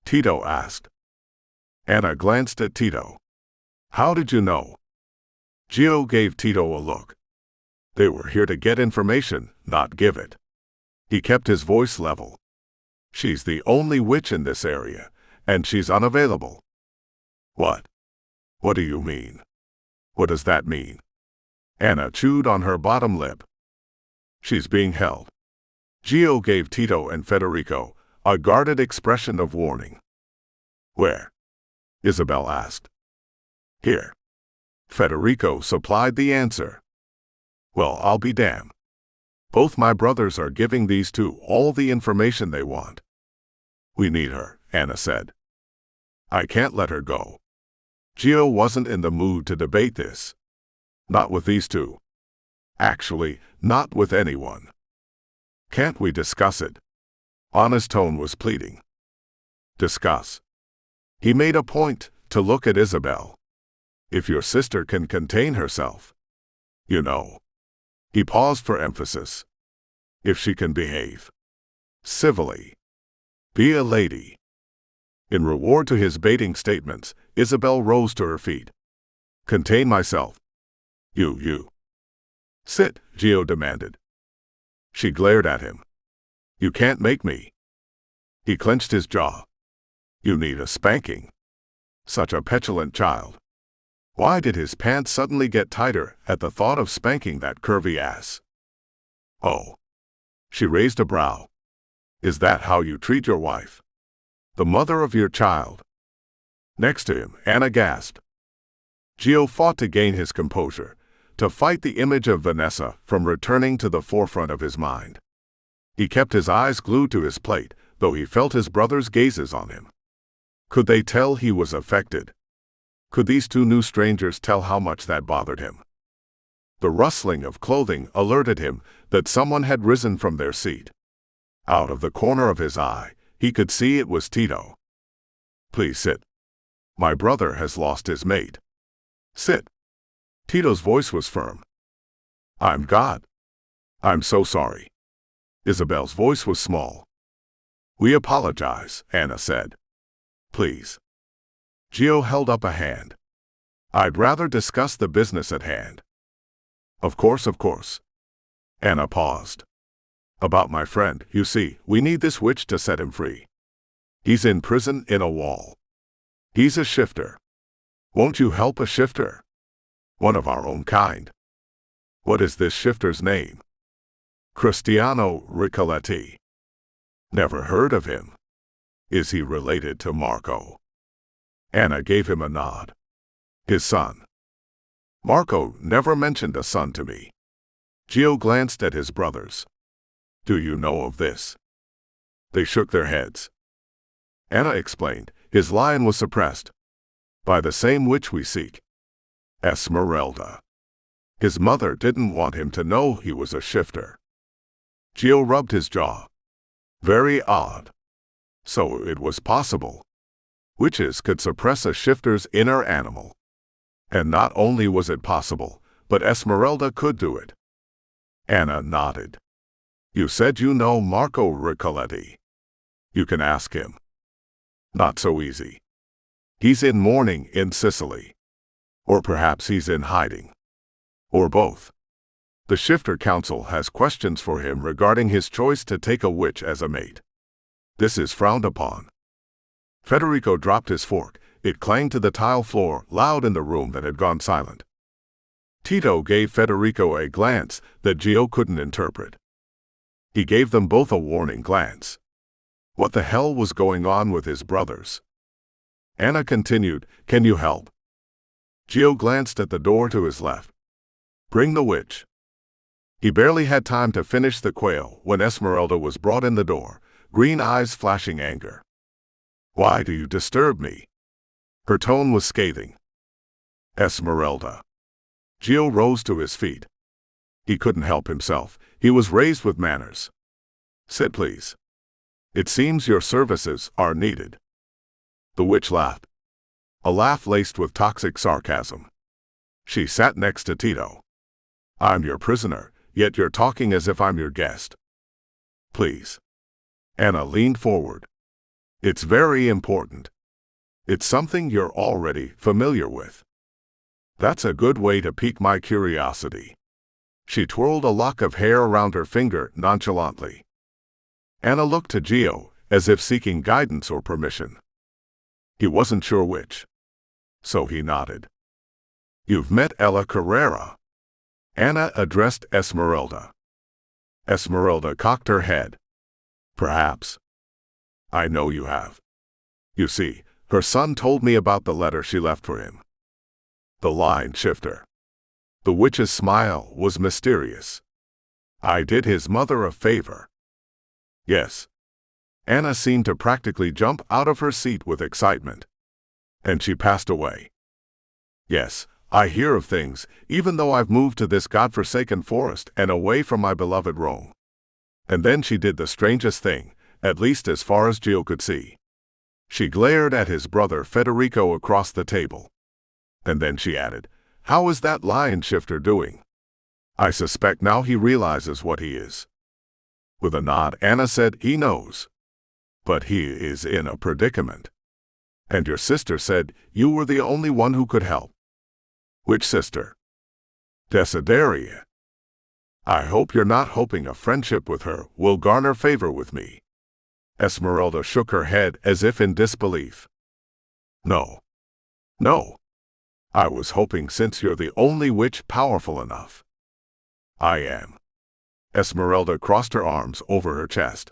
Tito asked. Anna glanced at Tito. "How did you know?" Gio gave Tito a look. They were here to get information, not give it. He kept his voice level. "She's the only witch in this area, and she's unavailable." "What? What do you mean? What does that mean?" Anna chewed on her bottom lip. "She's being held." Gio gave Tito and Federico a guarded expression of warning. "Where?" Isabel asked. "Here." Federico supplied the answer. "Well, I'll be damned. Both my brothers are giving these two all the information they want." "We need her," Anna said. "I can't let her go." Gio wasn't in the mood to debate this. Not with these two. Actually, not with anyone. "Can't we discuss it?" Anna's tone was pleading. "Discuss." He made a point to look at Isabel. "If your sister can contain herself. You know." He paused for emphasis. "If she can behave civilly. Be a lady." In reward to his baiting statements, Isabel rose to her feet. "Contain myself." You. "Sit," Gio demanded. She glared at him. "You can't make me." He clenched his jaw. "You need a spanking." Such a petulant child. Why did his pants suddenly get tighter at the thought of spanking that curvy ass? "Oh." She raised a brow. "Is that how you treat your wife? The mother of your child?" Next to him, Anna gasped. Gio fought to gain his composure, to fight the image of Vanessa from returning to the forefront of his mind. He kept his eyes glued to his plate, though he felt his brothers' gazes on him. Could they tell he was affected? Could these two new strangers tell how much that bothered him? The rustling of clothing alerted him that someone had risen from their seat. Out of the corner of his eye, he could see it was Tito. "Please sit. My brother has lost his mate." "Sit." Tito's voice was firm. I'm God. I'm so sorry. Isabel's voice was small. We apologize, Anna said. Please. Gio held up a hand. I'd rather discuss the business at hand. Of course, of course. Anna paused. About my friend, you see, we need this witch to set him free. He's in prison in a wall. He's a shifter. Won't you help a shifter? One of our own kind. What is this shifter's name? Cristiano Ricoletti. Never heard of him. Is he related to Marco? Anna gave him a nod. His son. Marco never mentioned a son to me. Gio glanced at his brothers. Do you know of this? They shook their heads. Anna explained, his lion was suppressed. By the same witch we seek. Esmeralda. His mother didn't want him to know he was a shifter. Gio rubbed his jaw. Very odd. So it was possible. Witches could suppress a shifter's inner animal. And not only was it possible, but Esmeralda could do it. Anna nodded. You said you know Marco Ricoletti. You can ask him. Not so easy. He's in mourning in Sicily. Or perhaps he's in hiding. Or both. The Shifter Council has questions for him regarding his choice to take a witch as a mate. This is frowned upon. Federico dropped his fork. It clanged to the tile floor, loud in the room that had gone silent. Tito gave Federico a glance that Gio couldn't interpret. He gave them both a warning glance. What the hell was going on with his brothers? Anna continued, Can you help? Gio glanced at the door to his left. Bring the witch. He barely had time to finish the quail when Esmeralda was brought in the door, green eyes flashing anger. Why do you disturb me? Her tone was scathing. Esmeralda. Gio rose to his feet. He couldn't help himself. He was raised with manners. Sit, please. It seems your services are needed. The witch laughed. A laugh laced with toxic sarcasm. She sat next to Tito. I'm your prisoner, yet you're talking as if I'm your guest. Please. Anna leaned forward. It's very important. It's something you're already familiar with. That's a good way to pique my curiosity. She twirled a lock of hair around her finger nonchalantly. Anna looked to Gio, as if seeking guidance or permission. He wasn't sure which. So he nodded. You've met Ella Carrera. Anna addressed Esmeralda. Esmeralda cocked her head. Perhaps. I know you have. You see, her son told me about the letter she left for him. The line shifter. The witch's smile was mysterious. I did his mother a favor. Yes. Anna seemed to practically jump out of her seat with excitement. And she passed away. Yes, I hear of things, even though I've moved to this godforsaken forest and away from my beloved Rome. And then she did the strangest thing, at least as far as Gio could see. She glared at his brother Federico across the table. And then she added, How is that lion shifter doing? I suspect now he realizes what he is. With a nod, Anna said, He knows. But he is in a predicament. And your sister said you were the only one who could help. Which sister? Desideria. I hope you're not hoping a friendship with her will garner favor with me. Esmeralda shook her head as if in disbelief. No. No. I was hoping since you're the only witch powerful enough. I am. Esmeralda crossed her arms over her chest.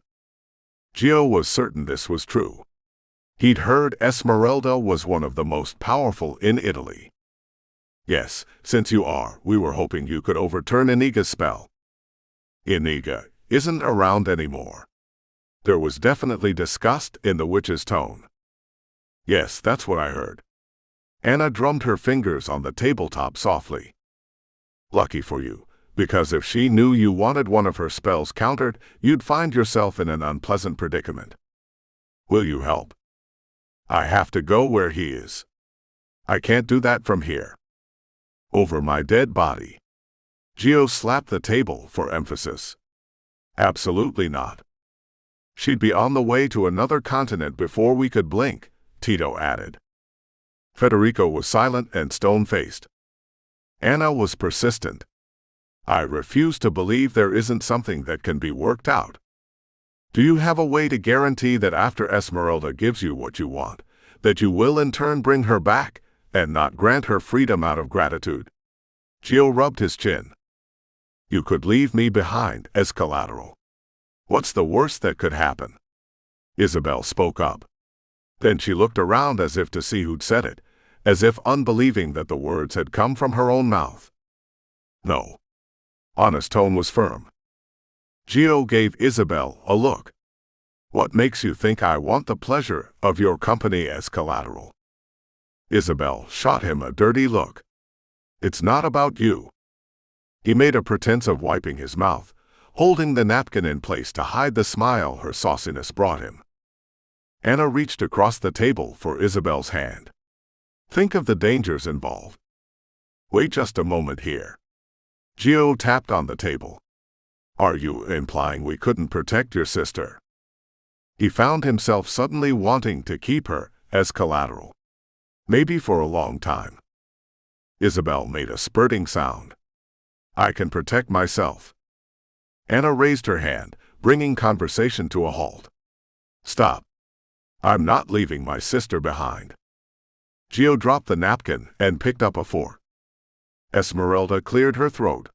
Gio was certain this was true. He'd heard Esmeralda was one of the most powerful in Italy. Yes, since you are, we were hoping you could overturn Iniga's spell. Iniga isn't around anymore. There was definitely disgust in the witch's tone. Yes, that's what I heard. Anna drummed her fingers on the tabletop softly. Lucky for you, because if she knew you wanted one of her spells countered, you'd find yourself in an unpleasant predicament. Will you help? I have to go where he is. I can't do that from here. Over my dead body. Gio slapped the table for emphasis. Absolutely not. She'd be on the way to another continent before we could blink, Tito added. Federico was silent and stone-faced. Anna was persistent. I refuse to believe there isn't something that can be worked out. Do you have a way to guarantee that after Esmeralda gives you what you want, that you will in turn bring her back, and not grant her freedom out of gratitude? Gio rubbed his chin. You could leave me behind as collateral. What's the worst that could happen? Isabel spoke up. Then she looked around as if to see who'd said it, as if unbelieving that the words had come from her own mouth. No. Anna's tone was firm. Gio gave Isabel a look. What makes you think I want the pleasure of your company as collateral? Isabel shot him a dirty look. It's not about you. He made a pretense of wiping his mouth, holding the napkin in place to hide the smile her sauciness brought him. Anna reached across the table for Isabel's hand. Think of the dangers involved. Wait just a moment here. Gio tapped on the table. Are you implying we couldn't protect your sister? He found himself suddenly wanting to keep her as collateral. Maybe for a long time. Isabel made a spurting sound. I can protect myself. Anna raised her hand, bringing conversation to a halt. Stop. I'm not leaving my sister behind. Gio dropped the napkin and picked up a fork. Esmeralda cleared her throat.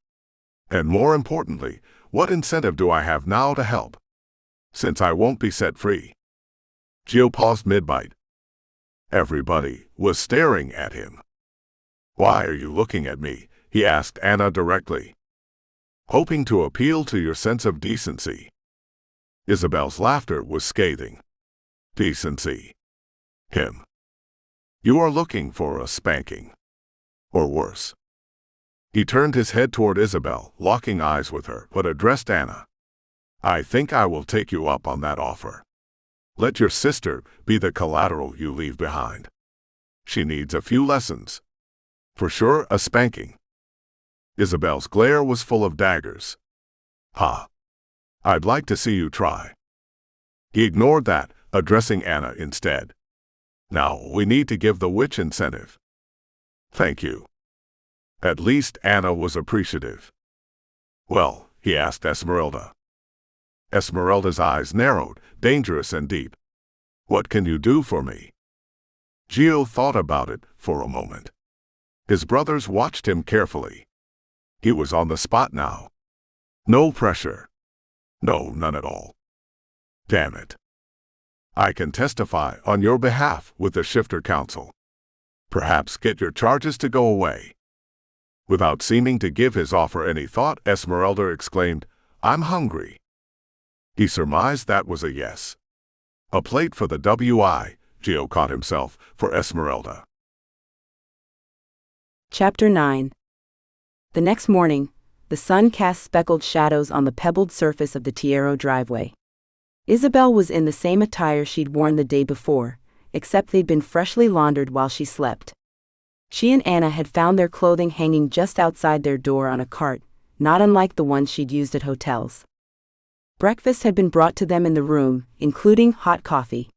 And more importantly, what incentive do I have now to help? Since I won't be set free. Gio paused mid-bite. Everybody was staring at him. Why are you looking at me? He asked Anna directly. Hoping to appeal to your sense of decency. Isabel's laughter was scathing. Decency. Him. You are looking for a spanking. Or worse. He turned his head toward Isabel, locking eyes with her, but addressed Anna. I think I will take you up on that offer. Let your sister be the collateral you leave behind. She needs a few lessons. For sure, a spanking. Isabel's glare was full of daggers. Ha! I'd like to see you try. He ignored that, addressing Anna instead. Now we need to give the witch incentive. Thank you. At least Anna was appreciative. Well, he asked Esmeralda. Esmeralda's eyes narrowed, dangerous and deep. What can you do for me? Gio thought about it for a moment. His brothers watched him carefully. He was on the spot now. No pressure. No, none at all. Damn it. I can testify on your behalf with the Shifter Council. Perhaps get your charges to go away. Without seeming to give his offer any thought, Esmeralda exclaimed, I'm hungry. He surmised that was a yes. A plate for the WI, Gio caught himself, for Esmeralda. Chapter 9. The next morning, the sun cast speckled shadows on the pebbled surface of the Tiero driveway. Isabel was in the same attire she'd worn the day before, except they'd been freshly laundered while she slept. She and Anna had found their clothing hanging just outside their door on a cart, not unlike the ones she'd used at hotels. Breakfast had been brought to them in the room, including hot coffee.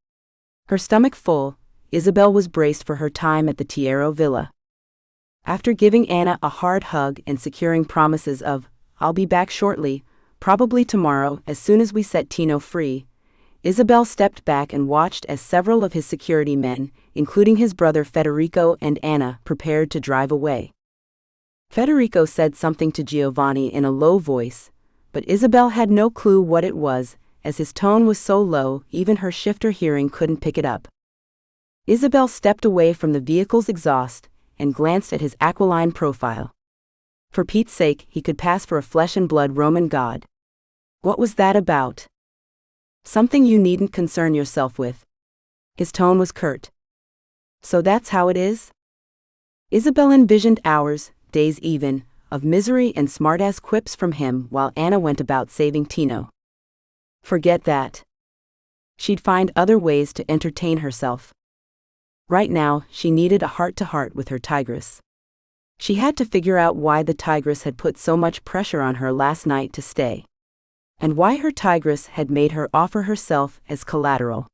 Her stomach full, Isabel was braced for her time at the Tiero villa. After giving Anna a hard hug and securing promises of, I'll be back shortly, probably tomorrow as soon as we set Tino free, Isabel stepped back and watched as several of his security men, including his brother Federico and Anna, prepared to drive away. Federico said something to Giovanni in a low voice, but Isabel had no clue what it was, as his tone was so low even her shifter hearing couldn't pick it up. Isabel stepped away from the vehicle's exhaust and glanced at his aquiline profile. For Pete's sake, he could pass for a flesh-and-blood Roman god. What was that about? Something you needn't concern yourself with. His tone was curt. So that's how it is? Isabel envisioned hours, days even, of misery and smart-ass quips from him while Anna went about saving Tino. Forget that. She'd find other ways to entertain herself. Right now, she needed a heart-to-heart with her tigress. She had to figure out why the tigress had put so much pressure on her last night to stay. And why her tigress had made her offer herself as collateral.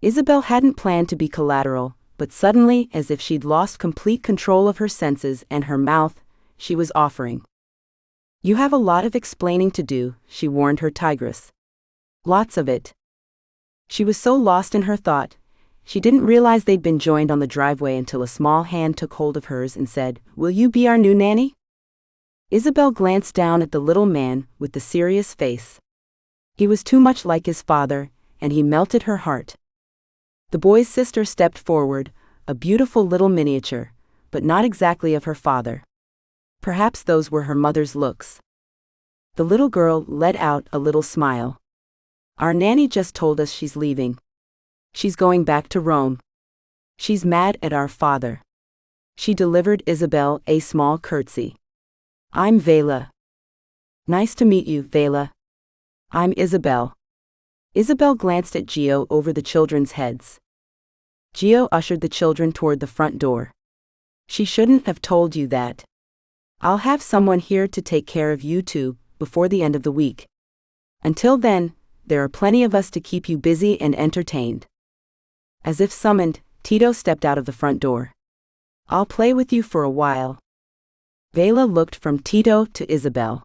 Isabel hadn't planned to be collateral, but suddenly, as if she'd lost complete control of her senses and her mouth, she was offering. "You have a lot of explaining to do," she warned her tigress. "Lots of it." She was so lost in her thought, she didn't realize they'd been joined on the driveway until a small hand took hold of hers and said, "Will you be our new nanny?" Isabel glanced down at the little man with the serious face. He was too much like his father, and he melted her heart. The boy's sister stepped forward, a beautiful little miniature, but not exactly of her father. Perhaps those were her mother's looks. The little girl let out a little smile. "Our nanny just told us she's leaving. She's going back to Rome. She's mad at our father." She delivered Isabel a small curtsy. "I'm Vela." "Nice to meet you, Vela." "I'm Isabel." Isabel glanced at Gio over the children's heads. Gio ushered the children toward the front door. "She shouldn't have told you that. I'll have someone here to take care of you two before the end of the week. Until then, there are plenty of us to keep you busy and entertained." As if summoned, Tito stepped out of the front door. "I'll play with you for a while." Vela looked from Tito to Isabel.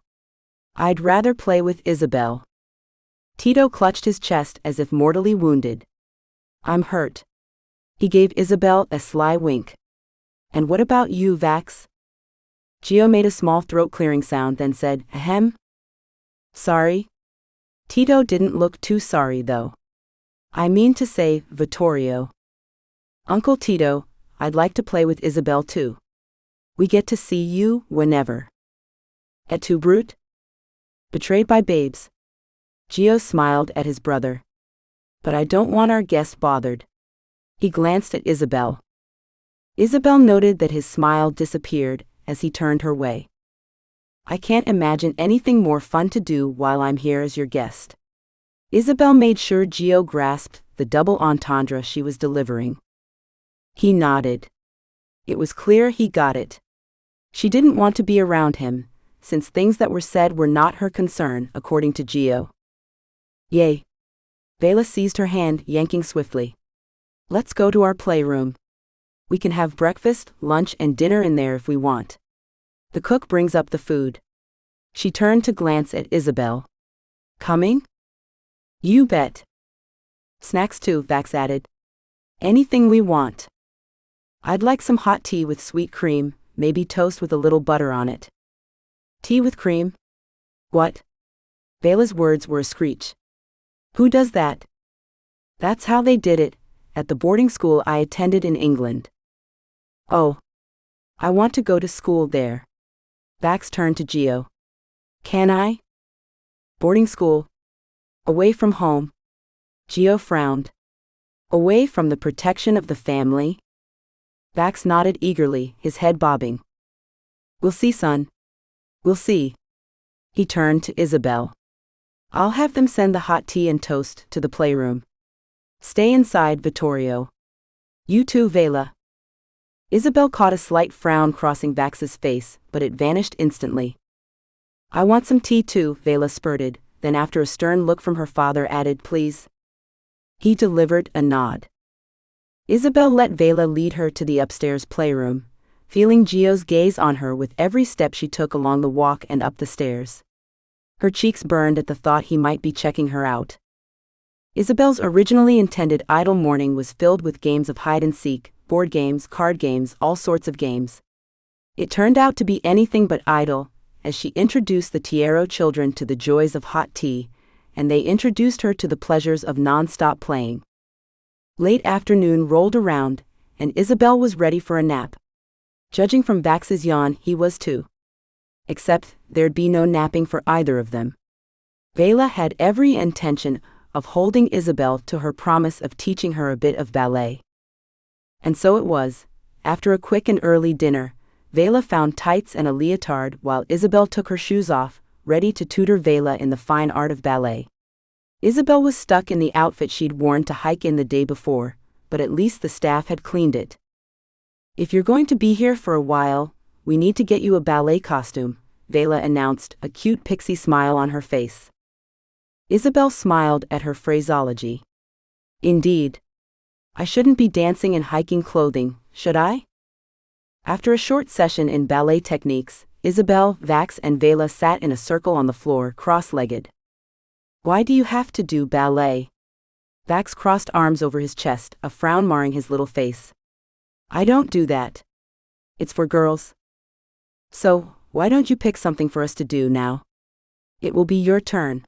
"I'd rather play with Isabel." Tito clutched his chest as if mortally wounded. "I'm hurt." He gave Isabel a sly wink. "And what about you, Vax?" Gio made a small throat-clearing sound, then said, "Ahem." "Sorry?" Tito didn't look too sorry, though. "I mean to say, Vittorio." "Uncle Tito, I'd like to play with Isabel too. We get to see you whenever." "Et tu, brute?" Betrayed by babes. Gio smiled at his brother. "But I don't want our guest bothered." He glanced at Isabel. Isabel noted that his smile disappeared as he turned her way. "I can't imagine anything more fun to do while I'm here as your guest." Isabel made sure Gio grasped the double entendre she was delivering. He nodded. It was clear he got it. She didn't want to be around him, since things that were said were not her concern, according to Gio. "Yay." Vela seized her hand, yanking swiftly. "Let's go to our playroom. We can have breakfast, lunch, and dinner in there if we want. The cook brings up the food." She turned to glance at Isabel. "Coming?" "You bet." "Snacks too," Vax added. "Anything we want. I'd like some hot tea with sweet cream, maybe toast with a little butter on it." "Tea with cream? What?" Vela's words were a screech. "Who does that?" "That's how they did it, at the boarding school I attended in England." "Oh. I want to go to school there." Vax turned to Gio. "Can I?" "Boarding school. Away from home." Gio frowned. "Away from the protection of the family?" Vax nodded eagerly, his head bobbing. "We'll see, son. We'll see." He turned to Isabel. "I'll have them send the hot tea and toast to the playroom. Stay inside, Vittorio. You too, Vela." Isabel caught a slight frown crossing Vax's face, but it vanished instantly. "I want some tea too," Vela spurted, then after a stern look from her father added, "Please." He delivered a nod. Isabel let Vela lead her to the upstairs playroom, feeling Gio's gaze on her with every step she took along the walk and up the stairs. Her cheeks burned at the thought he might be checking her out. Isabel's originally intended idle morning was filled with games of hide-and-seek, board games, card games, all sorts of games. It turned out to be anything but idle, as she introduced the Tiero children to the joys of hot tea, and they introduced her to the pleasures of non-stop playing. Late afternoon rolled around, and Isabel was ready for a nap. Judging from Vax's yawn, he was too. Except, there'd be no napping for either of them. Vela had every intention of holding Isabel to her promise of teaching her a bit of ballet. And so it was. After a quick and early dinner, Vela found tights and a leotard while Isabel took her shoes off, ready to tutor Vela in the fine art of ballet. Isabel was stuck in the outfit she'd worn to hike in the day before, but at least the staff had cleaned it. "If you're going to be here for a while, We need to get you a ballet costume, Vela announced, a cute pixie smile on her face. Isabel smiled at her phraseology. Indeed. I shouldn't be dancing in hiking clothing, should I? After a short session in ballet techniques, Isabel, Vax and Vela sat in a circle on the floor, cross-legged. Why do you have to do ballet? Vax crossed arms over his chest, a frown marring his little face. I don't do that. It's for girls. So, why don't you pick something for us to do now? It will be your turn.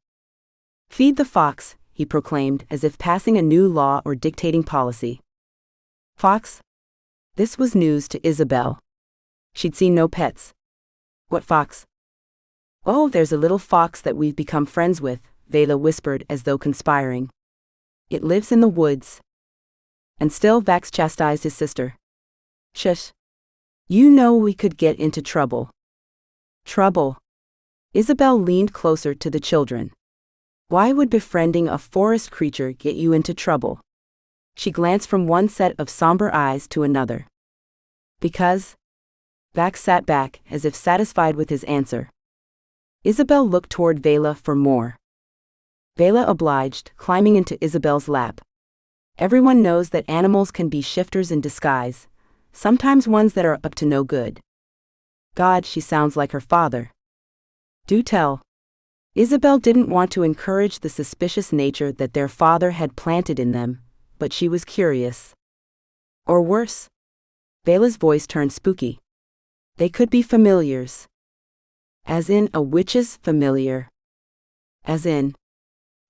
Feed the fox, he proclaimed, as if passing a new law or dictating policy. Fox? This was news to Isabel. She'd seen no pets. What fox? Oh, there's a little fox that we've become friends with, Vela whispered as though conspiring. It lives in the woods. And still Vax chastised his sister. Shush. You know we could get into trouble. Trouble? Isabel leaned closer to the children. Why would befriending a forest creature get you into trouble? She glanced from one set of somber eyes to another. Because? Vax sat back, as if satisfied with his answer. Isabel looked toward Vela for more. Vela obliged, climbing into Isabel's lap. Everyone knows that animals can be shifters in disguise, sometimes ones that are up to no good. God, she sounds like her father. Do tell. Isabel didn't want to encourage the suspicious nature that their father had planted in them, but she was curious. Or worse. Vela's voice turned spooky. They could be familiars. As in a witch's familiar. As in.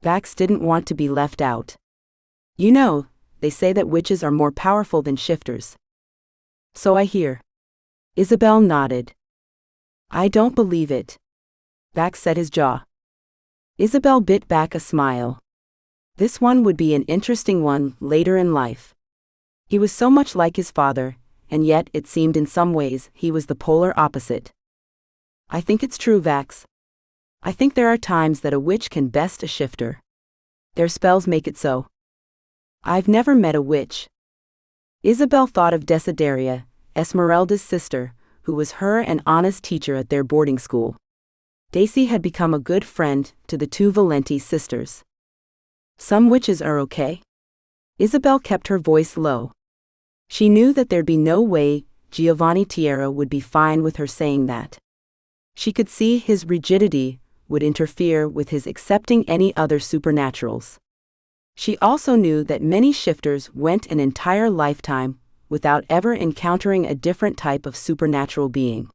Vax didn't want to be left out. You know, they say that witches are more powerful than shifters. So I hear. Isabel nodded. I don't believe it. Vax set his jaw. Isabel bit back a smile. This one would be an interesting one later in life. He was so much like his father, and yet it seemed in some ways he was the polar opposite. I think it's true, Vax. I think there are times that a witch can best a shifter. Their spells make it so. I've never met a witch. Isabel thought of Desideria, Esmeralda's sister, who was her an honest teacher at their boarding school. Daisy had become a good friend to the two Valenti sisters. Some witches are okay. Isabel kept her voice low. She knew that there'd be no way Giovanni Tiero would be fine with her saying that. She could see his rigidity would interfere with his accepting any other supernaturals. She also knew that many shifters went an entire lifetime without ever encountering a different type of supernatural being.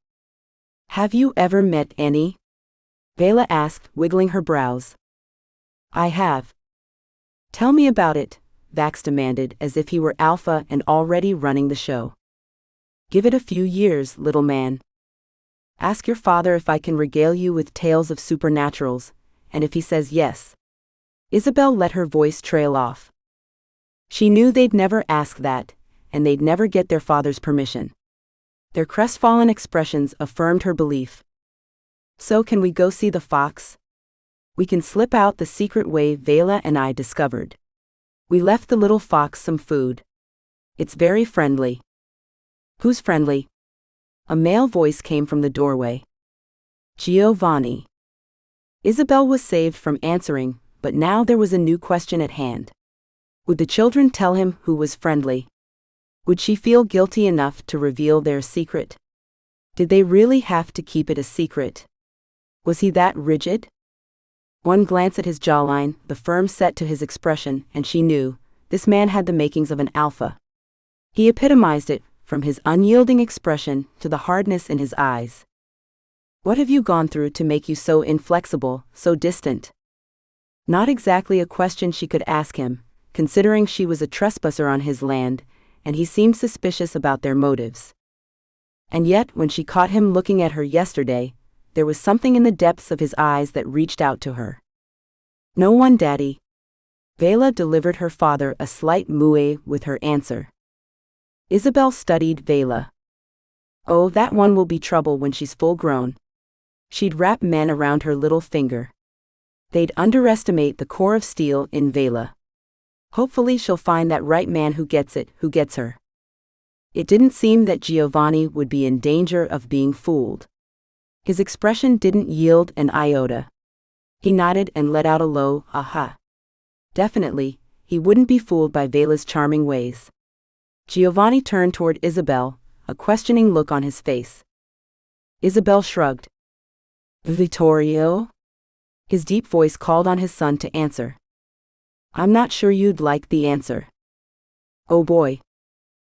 Have you ever met any? Vela asked, wiggling her brows. I have. Tell me about it, Vax demanded, as if he were alpha and already running the show. Give it a few years, little man. Ask your father if I can regale you with tales of supernaturals, and if he says yes. Isabel let her voice trail off. She knew they'd never ask that, and they'd never get their father's permission. Their crestfallen expressions affirmed her belief. So can we go see the fox? We can slip out the secret way Vela and I discovered. We left the little fox some food. It's very friendly. Who's friendly? A male voice came from the doorway. Giovanni. Isabel was saved from answering, but now there was a new question at hand. Would the children tell him who was friendly? Would she feel guilty enough to reveal their secret? Did they really have to keep it a secret? Was he that rigid? One glance at his jawline, the firm set to his expression, and she knew, this man had the makings of an alpha. He epitomized it, from his unyielding expression to the hardness in his eyes. What have you gone through to make you so inflexible, so distant? Not exactly a question she could ask him, considering she was a trespasser on his land, and he seemed suspicious about their motives. And yet, when she caught him looking at her yesterday, there was something in the depths of his eyes that reached out to her. No one, Daddy. Vela delivered her father a slight moue with her answer. Isabel studied Vela. Oh, that one will be trouble when she's full grown. She'd wrap men around her little finger. They'd underestimate the core of steel in Vela. Hopefully she'll find that right man who gets it, who gets her. It didn't seem that Giovanni would be in danger of being fooled. His expression didn't yield an iota. He nodded and let out a low, aha. Definitely, he wouldn't be fooled by Vela's charming ways. Giovanni turned toward Isabel, a questioning look on his face. Isabel shrugged. Vittorio? His deep voice called on his son to answer. I'm not sure you'd like the answer. Oh boy.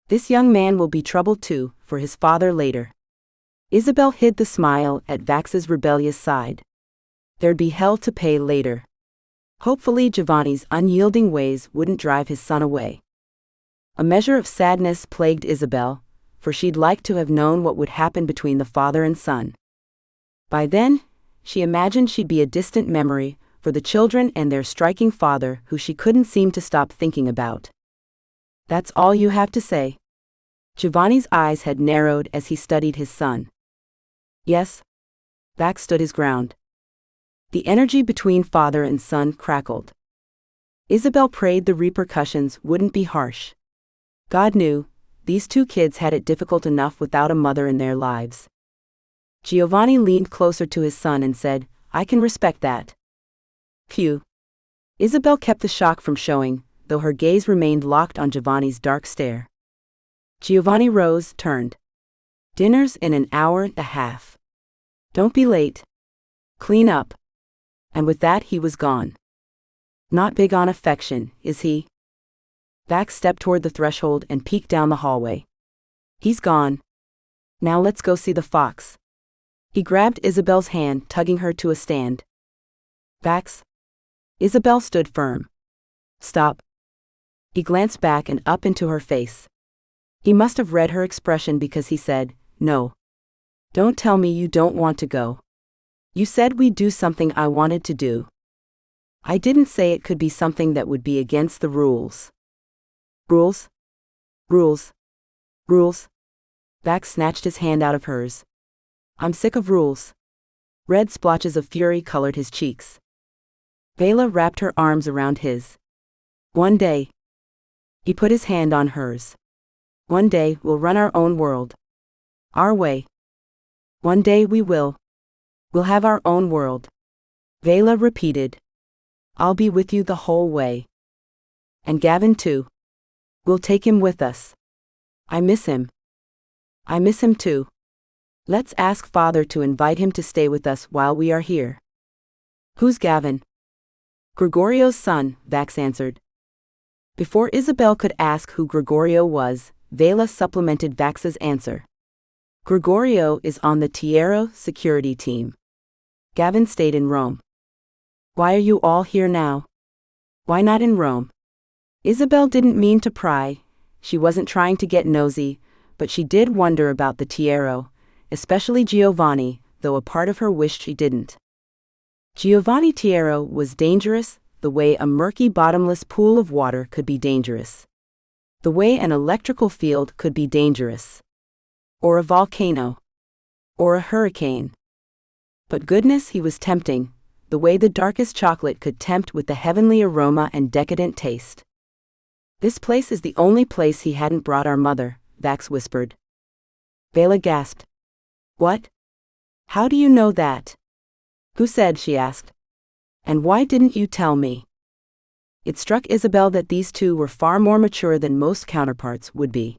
This young man will be trouble too, for his father later. Isabel hid the smile at Vax's rebellious side. There'd be hell to pay later. Hopefully Giovanni's unyielding ways wouldn't drive his son away. A measure of sadness plagued Isabel, for she'd like to have known what would happen between the father and son. By then, she imagined she'd be a distant memory for the children and their striking father who she couldn't seem to stop thinking about. That's all you have to say? Giovanni's eyes had narrowed as he studied his son. Yes. Vax stood his ground. The energy between father and son crackled. Isabel prayed the repercussions wouldn't be harsh. God knew, these two kids had it difficult enough without a mother in their lives. Giovanni leaned closer to his son and said, I can respect that. Phew. Isabel kept the shock from showing, though her gaze remained locked on Giovanni's dark stare. Giovanni rose, turned. Dinner's in an hour and a half. Don't be late. Clean up. And with that he was gone. Not big on affection, is he? Vax stepped toward the threshold and peeked down the hallway. He's gone. Now let's go see the fox. He grabbed Isabel's hand, tugging her to a stand. Vax. Isabel stood firm. Stop. He glanced back and up into her face. He must have read her expression because he said, No. Don't tell me you don't want to go. You said we'd do something I wanted to do. I didn't say it could be something that would be against the rules. Rules? Rules. Rules. Vax snatched his hand out of hers. I'm sick of rules. Red splotches of fury colored his cheeks. Vela wrapped her arms around his. One day. He put his hand on hers. One day we'll run our own world. Our way. One day we will. We'll have our own world. Vela repeated. I'll be with you the whole way. And Gavin too. We'll take him with us. I miss him. I miss him too. Let's ask Father to invite him to stay with us while we are here. Who's Gavin? Gregorio's son, Vax answered. Before Isabel could ask who Gregorio was, Vela supplemented Vax's answer. Gregorio is on the Tiero security team. Gavin stayed in Rome. Why are you all here now? Why not in Rome? Isabel didn't mean to pry, she wasn't trying to get nosy, but she did wonder about the Tiero, especially Giovanni, though a part of her wished she didn't. Giovanni Tiero was dangerous, the way a murky bottomless pool of water could be dangerous. The way an electrical field could be dangerous. Or a volcano. Or a hurricane. But goodness, he was tempting, the way the darkest chocolate could tempt with the heavenly aroma and decadent taste. This place is the only place he hadn't brought our mother, Vax whispered. Vela gasped. What? How do you know that? Who said? She asked. And why didn't you tell me? It struck Isabel that these two were far more mature than most counterparts would be.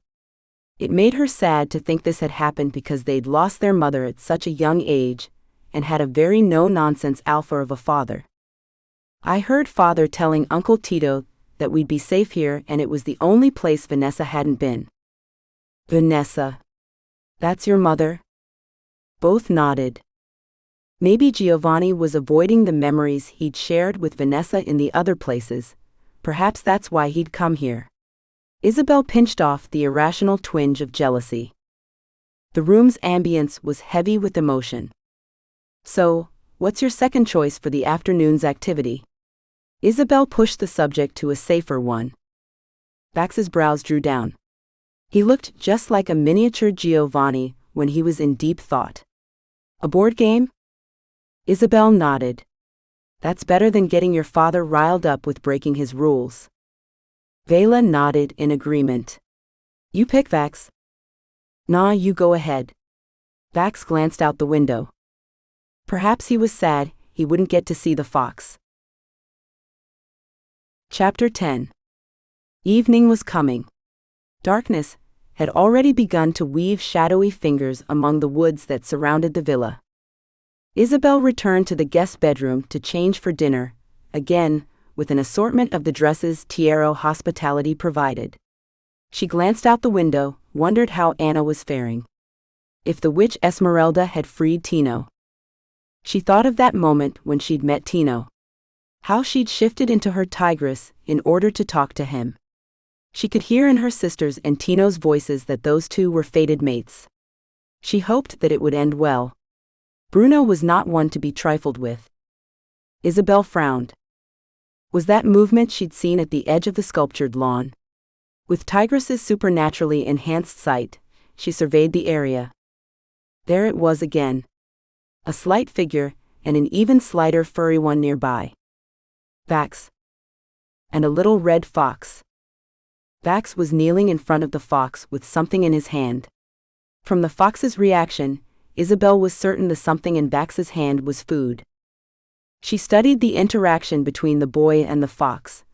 It made her sad to think this had happened because they'd lost their mother at such a young age, and had a very no-nonsense alpha of a father. I heard Father telling Uncle Tito that we'd be safe here and it was the only place Vanessa hadn't been. Vanessa. That's your mother? Both nodded. Maybe Giovanni was avoiding the memories he'd shared with Vanessa in the other places. Perhaps that's why he'd come here. Isabel pinched off the irrational twinge of jealousy. The room's ambience was heavy with emotion. So, what's your second choice for the afternoon's activity? Isabel pushed the subject to a safer one. Vax's brows drew down. He looked just like a miniature Giovanni when he was in deep thought. A board game? Isabel nodded. That's better than getting your father riled up with breaking his rules. Vela nodded in agreement. You pick, Vax. Nah, you go ahead. Vax glanced out the window. Perhaps he was sad he wouldn't get to see the fox. Chapter 10. Evening was coming. Darkness had already begun to weave shadowy fingers among the woods that surrounded the villa. Isabel returned to the guest bedroom to change for dinner, again, with an assortment of the dresses Tiero hospitality provided. She glanced out the window, wondered how Anna was faring. If the witch Esmeralda had freed Tino. She thought of that moment when she'd met Tino. How she'd shifted into her tigress in order to talk to him. She could hear in her sister's and Tino's voices that those two were fated mates. She hoped that it would end well. Bruno was not one to be trifled with. Isabel frowned. Was that movement she'd seen at the edge of the sculptured lawn? With Tigress's supernaturally enhanced sight, she surveyed the area. There it was again. A slight figure, and an even slighter furry one nearby. Vax. And a little red fox. Vax was kneeling in front of the fox with something in his hand. From the fox's reaction, Isabel was certain the something in Vax's hand was food. She studied the interaction between the boy and the fox,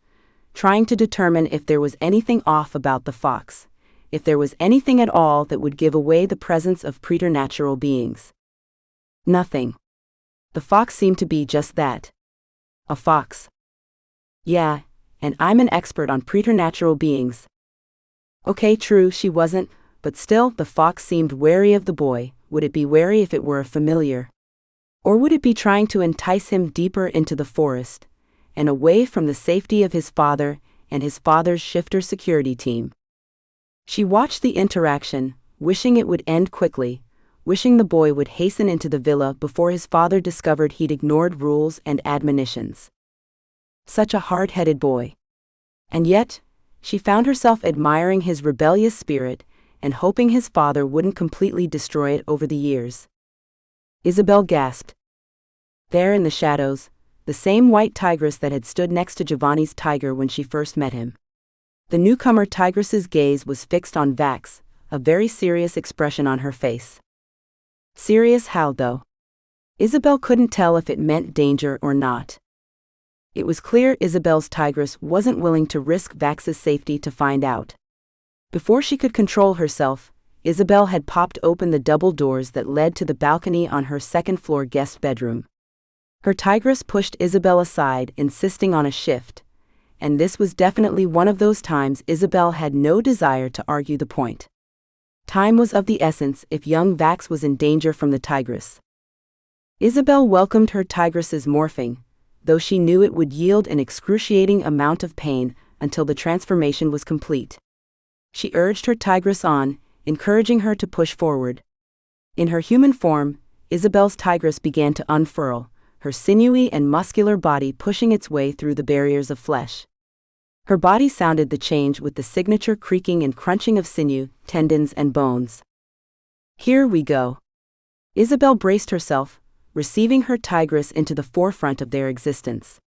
trying to determine if there was anything off about the fox, if there was anything at all that would give away the presence of preternatural beings. Nothing. The fox seemed to be just that. A fox. Yeah, and I'm an expert on preternatural beings. Okay, true, she wasn't, but still, the fox seemed wary of the boy. Would it be wary if it were a familiar? Or would it be trying to entice him deeper into the forest, and away from the safety of his father and his father's shifter security team? She watched the interaction, wishing it would end quickly, wishing the boy would hasten into the villa before his father discovered he'd ignored rules and admonitions. Such a hard-headed boy. And yet, she found herself admiring his rebellious spirit and hoping his father wouldn't completely destroy it over the years. Isabel gasped. There in the shadows, the same white tigress that had stood next to Giovanni's tiger when she first met him. The newcomer tigress's gaze was fixed on Vax, a very serious expression on her face. Serious how, though? Isabel couldn't tell if it meant danger or not. It was clear Isabel's tigress wasn't willing to risk Vax's safety to find out. Before she could control herself, Isabel had popped open the double doors that led to the balcony on her second-floor guest bedroom. Her tigress pushed Isabel aside, insisting on a shift, and this was definitely one of those times Isabel had no desire to argue the point. Time was of the essence if young Vax was in danger from the tigress. Isabel welcomed her tigress's morphing, though she knew it would yield an excruciating amount of pain until the transformation was complete. She urged her tigress on, encouraging her to push forward. In her human form, Isabel's tigress began to unfurl, her sinewy and muscular body pushing its way through the barriers of flesh. Her body sounded the change with the signature creaking and crunching of sinew, tendons, and bones. Here we go. Isabel braced herself, receiving her tigress into the forefront of their existence.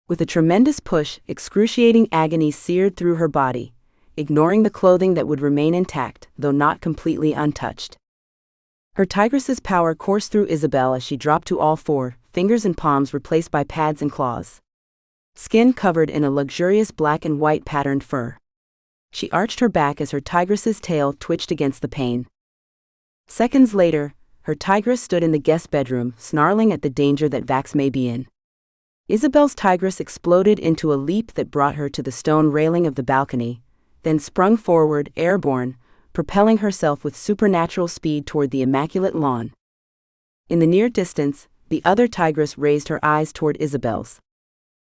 With a tremendous push, excruciating agony seared through her body, ignoring the clothing that would remain intact, though not completely untouched. Her tigress's power coursed through Isabel as she dropped to all four, fingers and palms replaced by pads and claws. Skin covered in a luxurious black and white patterned fur. She arched her back as her tigress's tail twitched against the pane. Seconds later, her tigress stood in the guest bedroom, snarling at the danger that Vax may be in. Isabel's tigress exploded into a leap that brought her to the stone railing of the balcony, then sprung forward, airborne, propelling herself with supernatural speed toward the immaculate lawn. In the near distance, the other tigress raised her eyes toward Isabel's.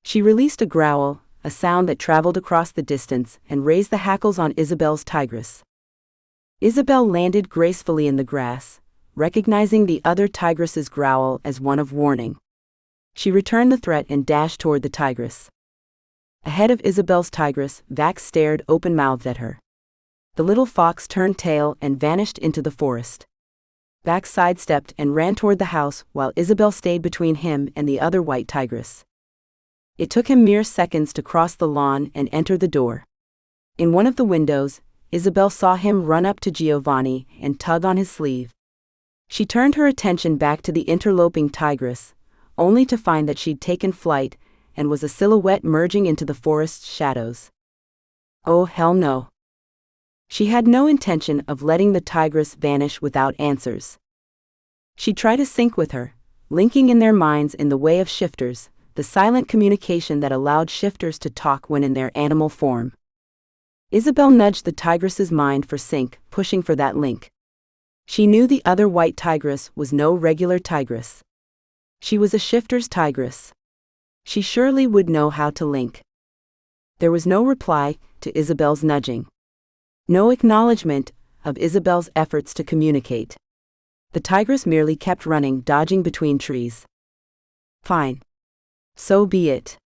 She released a growl, a sound that traveled across the distance and raised the hackles on Isabel's tigress. Isabel landed gracefully in the grass, recognizing the other tigress's growl as one of warning. She returned the threat and dashed toward the tigress. Ahead of Isabel's tigress, Vax stared open-mouthed at her. The little fox turned tail and vanished into the forest. Vax sidestepped and ran toward the house while Isabel stayed between him and the other white tigress. It took him mere seconds to cross the lawn and enter the door. In one of the windows, Isabel saw him run up to Giovanni and tug on his sleeve. She turned her attention back to the interloping tigress, only to find that she'd taken flight and was a silhouette merging into the forest's shadows. Oh, hell no. She had no intention of letting the tigress vanish without answers. She'd try to sync with her, linking in their minds in the way of shifters, the silent communication that allowed shifters to talk when in their animal form. Isabel nudged the tigress's mind for sync, pushing for that link. She knew the other white tigress was no regular tigress. She was a shifter's tigress. She surely would know how to link. There was no reply to Isabel's nudging. No acknowledgement of Isabel's efforts to communicate. The tigress merely kept running, dodging between trees. Fine. So be it.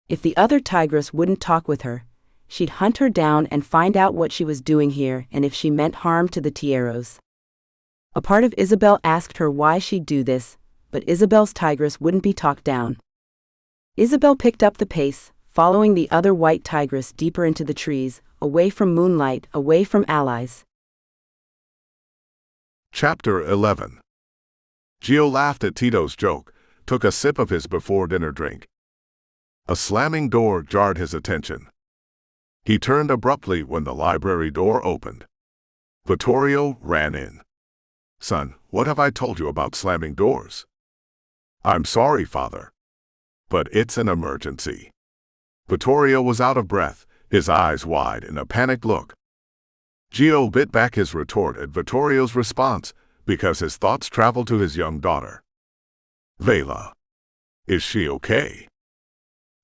If the other tigress wouldn't talk with her, she'd hunt her down and find out what she was doing here and if she meant harm to the Tieros. A part of Isabel asked her why she'd do this, but Isabel's tigress wouldn't be talked down. Isabel picked up the pace, following the other white tigress deeper into the trees, away from moonlight, away from allies. Chapter 11. Gio laughed at Tito's joke, took a sip of his before-dinner drink. A slamming door jarred his attention. He turned abruptly when the library door opened. Vittorio ran in. "Son, what have I told you about slamming doors?" "I'm sorry, father. But it's an emergency." Vittorio was out of breath, his eyes wide in a panicked look. Gio bit back his retort at Vittorio's response because his thoughts traveled to his young daughter. Vela. Is she okay?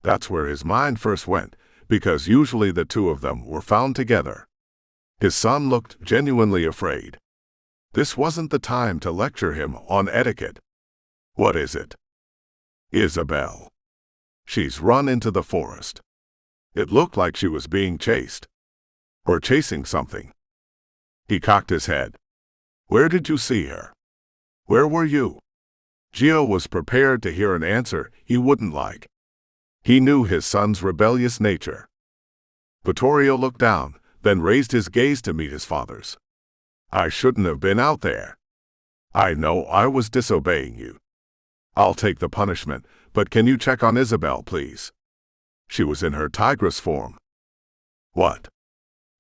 That's where his mind first went, because usually the two of them were found together. His son looked genuinely afraid. This wasn't the time to lecture him on etiquette. "What is it?" "Isabel. She's run into the forest. It looked like she was being chased. Or chasing something." He cocked his head. "Where did you see her? Where were you?" Gio was prepared to hear an answer he wouldn't like. He knew his son's rebellious nature. Vittorio looked down, then raised his gaze to meet his father's. "I shouldn't have been out there. I know I was disobeying you. I'll take the punishment, but can you check on Isabel, please? She was in her tigress form." "What?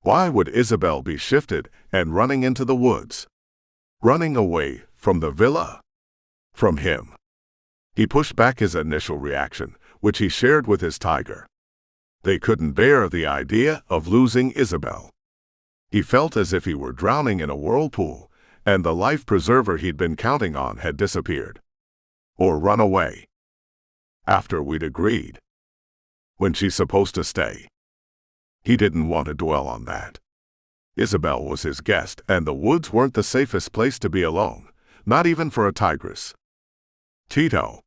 Why would Isabel be shifted and running into the woods? Running away from the villa? From him?" He pushed back his initial reaction, which he shared with his tiger. They couldn't bear the idea of losing Isabel. He felt as if he were drowning in a whirlpool, and the life preserver he'd been counting on had disappeared. Or run away. After we'd agreed. When she's supposed to stay. He didn't want to dwell on that. Isabel was his guest, and the woods weren't the safest place to be alone, not even for a tigress. "Tito,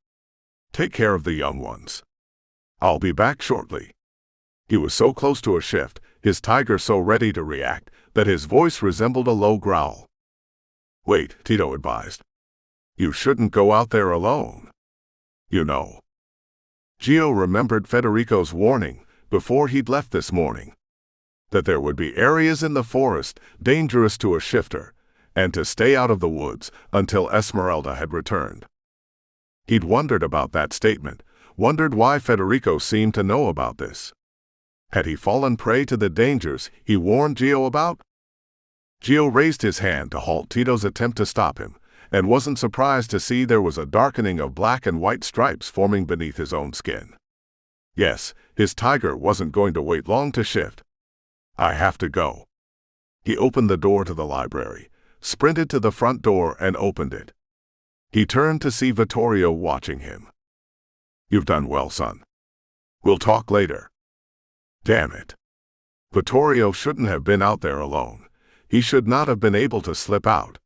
take care of the young ones. I'll be back shortly." He was so close to a shift, his tiger so ready to react, that his voice resembled a low growl. "Wait," Tito advised. "You shouldn't go out there alone. You know." Gio remembered Federico's warning before he'd left this morning. That there would be areas in the forest dangerous to a shifter, and to stay out of the woods until Esmeralda had returned. He'd wondered about that statement, wondered why Federico seemed to know about this. Had he fallen prey to the dangers he warned Gio about? Gio raised his hand to halt Tito's attempt to stop him, and wasn't surprised to see there was a darkening of black and white stripes forming beneath his own skin. Yes, his tiger wasn't going to wait long to shift. "I have to go." He opened the door to the library, sprinted to the front door and opened it. He turned to see Vittorio watching him. "You've done well, son. We'll talk later." Damn it. Vittorio shouldn't have been out there alone. He should not have been able to slip out.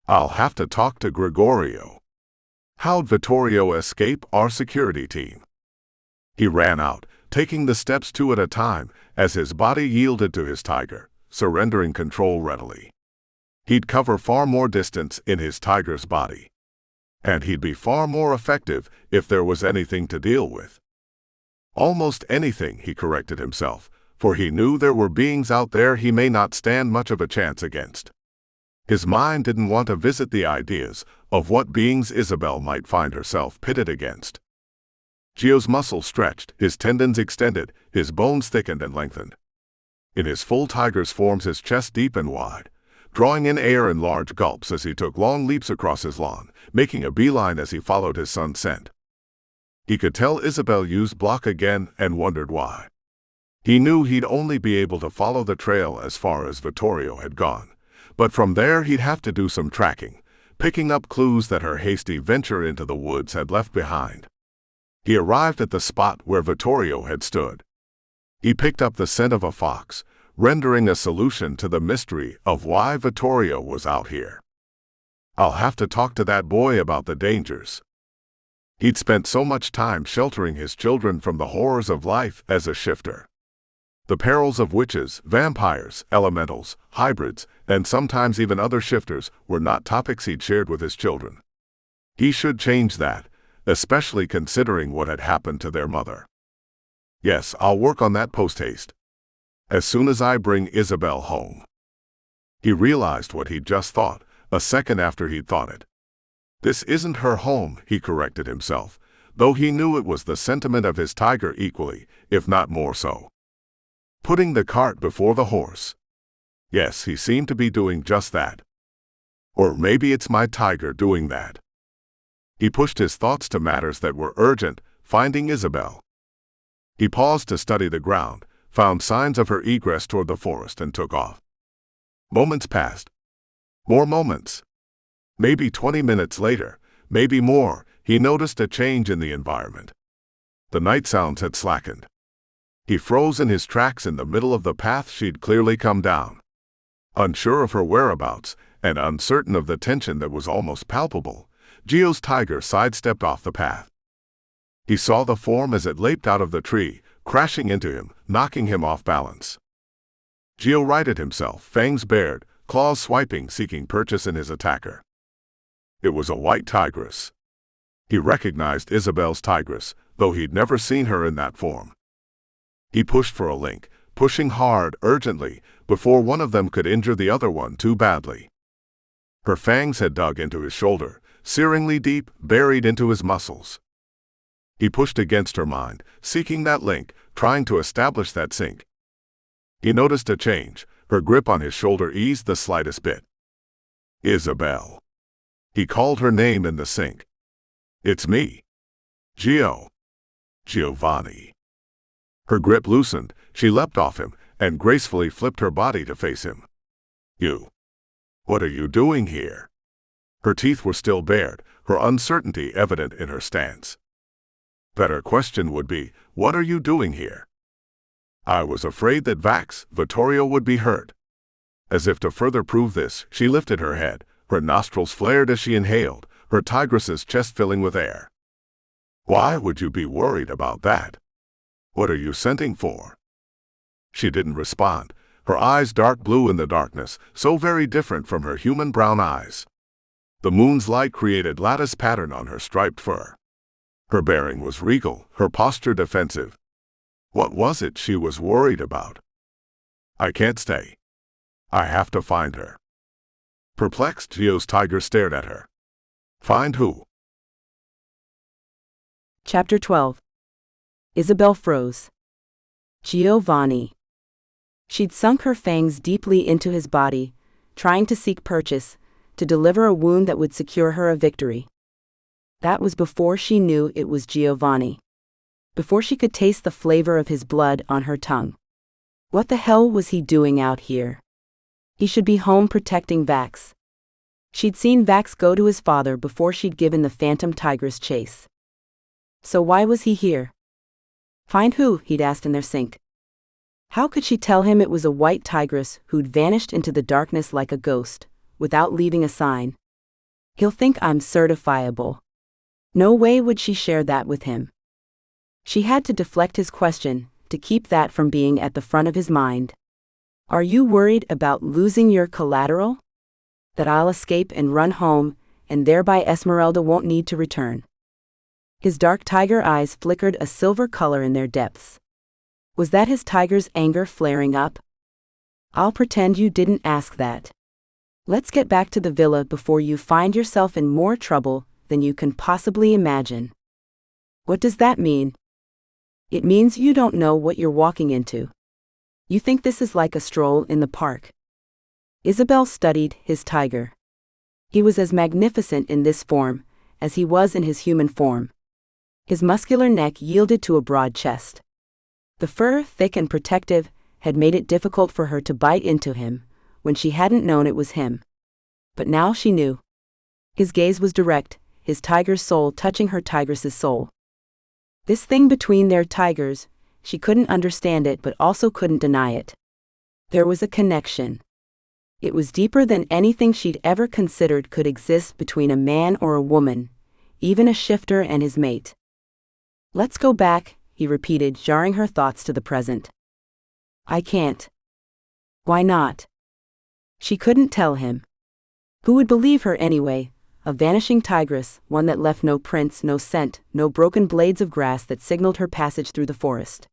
I'll have to talk to Gregorio. How'd Vittorio escape our security team? He ran out, taking the steps two at a time as his body yielded to his tiger, surrendering control readily. He'd cover far more distance in his tiger's body. And he'd be far more effective if there was anything to deal with. Almost anything, he corrected himself, for he knew there were beings out there he may not stand much of a chance against. His mind didn't want to visit the ideas of what beings Isabel might find herself pitted against. Gio's muscles stretched, his tendons extended, his bones thickened and lengthened. In his full tiger's forms, his chest deep and wide, drawing in air in large gulps as he took long leaps across his lawn, making a beeline as he followed his son's scent. He could tell Isabel used block again and wondered why. He knew he'd only be able to follow the trail as far as Vittorio had gone, but from there he'd have to do some tracking, picking up clues that her hasty venture into the woods had left behind. He arrived at the spot where Vittorio had stood. He picked up the scent of a fox, rendering a solution to the mystery of why Vittorio was out here. I'll have to talk to that boy about the dangers. He'd spent so much time sheltering his children from the horrors of life as a shifter. The perils of witches, vampires, elementals, hybrids, and sometimes even other shifters were not topics he'd shared with his children. He should change that, especially considering what had happened to their mother. Yes, I'll work on that post-haste. As soon as I bring Isabel home. He realized what he'd just thought, a second after he'd thought it. This isn't her home, he corrected himself, though he knew it was the sentiment of his tiger equally, if not more so. Putting the cart before the horse. Yes, he seemed to be doing just that. Or maybe it's my tiger doing that. He pushed his thoughts to matters that were urgent, finding Isabel. He paused to study the ground, found signs of her egress toward the forest and took off. Moments passed. More moments. Maybe 20 minutes later, maybe more, he noticed a change in the environment. The night sounds had slackened. He froze in his tracks in the middle of the path she'd clearly come down. Unsure of her whereabouts, and uncertain of the tension that was almost palpable, Gio's tiger sidestepped off the path. He saw the form as it leaped out of the tree, crashing into him, knocking him off balance. Gio righted himself, fangs bared, claws swiping, seeking purchase in his attacker. It was a white tigress. He recognized Isabel's tigress, though he'd never seen her in that form. He pushed for a link, pushing hard, urgently, before one of them could injure the other one too badly. Her fangs had dug into his shoulder, searingly deep, buried into his muscles. He pushed against her mind, seeking that link, trying to establish that sync. He noticed a change. Her grip on his shoulder eased the slightest bit. Isabel. He called her name in the sync. It's me. Gio. Giovanni. Her grip loosened, she leapt off him, and gracefully flipped her body to face him. You. What are you doing here? Her teeth were still bared, her uncertainty evident in her stance. Better question would be, what are you doing here? I was afraid that Vittorio would be hurt. As if to further prove this, she lifted her head, her nostrils flared as she inhaled, her tigress's chest filling with air. Why would you be worried about that? What are you scenting for? She didn't respond, her eyes dark blue in the darkness, so very different from her human brown eyes. The moon's light created lattice pattern on her striped fur. Her bearing was regal, her posture defensive. What was it she was worried about? I can't stay. I have to find her. Perplexed, Gio's tiger stared at her. Find who? Chapter 12. Isabel froze. Giovanni. She'd sunk her fangs deeply into his body, trying to seek purchase, to deliver a wound that would secure her a victory. That was before she knew it was Giovanni. Before she could taste the flavor of his blood on her tongue. What the hell was he doing out here? He should be home protecting Vax. She'd seen Vax go to his father before she'd given the phantom tigress chase. So why was he here? Find who? He'd asked in their sync. How could she tell him it was a white tigress who'd vanished into the darkness like a ghost, without leaving a sign? He'll think I'm certifiable. No way would she share that with him. She had to deflect his question, to keep that from being at the front of his mind. Are you worried about losing your collateral? That I'll escape and run home, and thereby Esmeralda won't need to return? His dark tiger eyes flickered a silver color in their depths. Was that his tiger's anger flaring up? I'll pretend you didn't ask that. Let's get back to the villa before you find yourself in more trouble than you can possibly imagine. What does that mean? It means you don't know what you're walking into. You think this is like a stroll in the park. Isabel studied his tiger. He was as magnificent in this form as he was in his human form. His muscular neck yielded to a broad chest. The fur, thick and protective, had made it difficult for her to bite into him when she hadn't known it was him. But now she knew. His gaze was direct, his tiger's soul touching her tigress's soul. This thing between their tigers, she couldn't understand it but also couldn't deny it. There was a connection. It was deeper than anything she'd ever considered could exist between a man or a woman, even a shifter and his mate. Let's go back, he repeated, jarring her thoughts to the present. I can't. Why not? She couldn't tell him. Who would believe her anyway? A vanishing tigress, one that left no prints, no scent, no broken blades of grass that signaled her passage through the forest.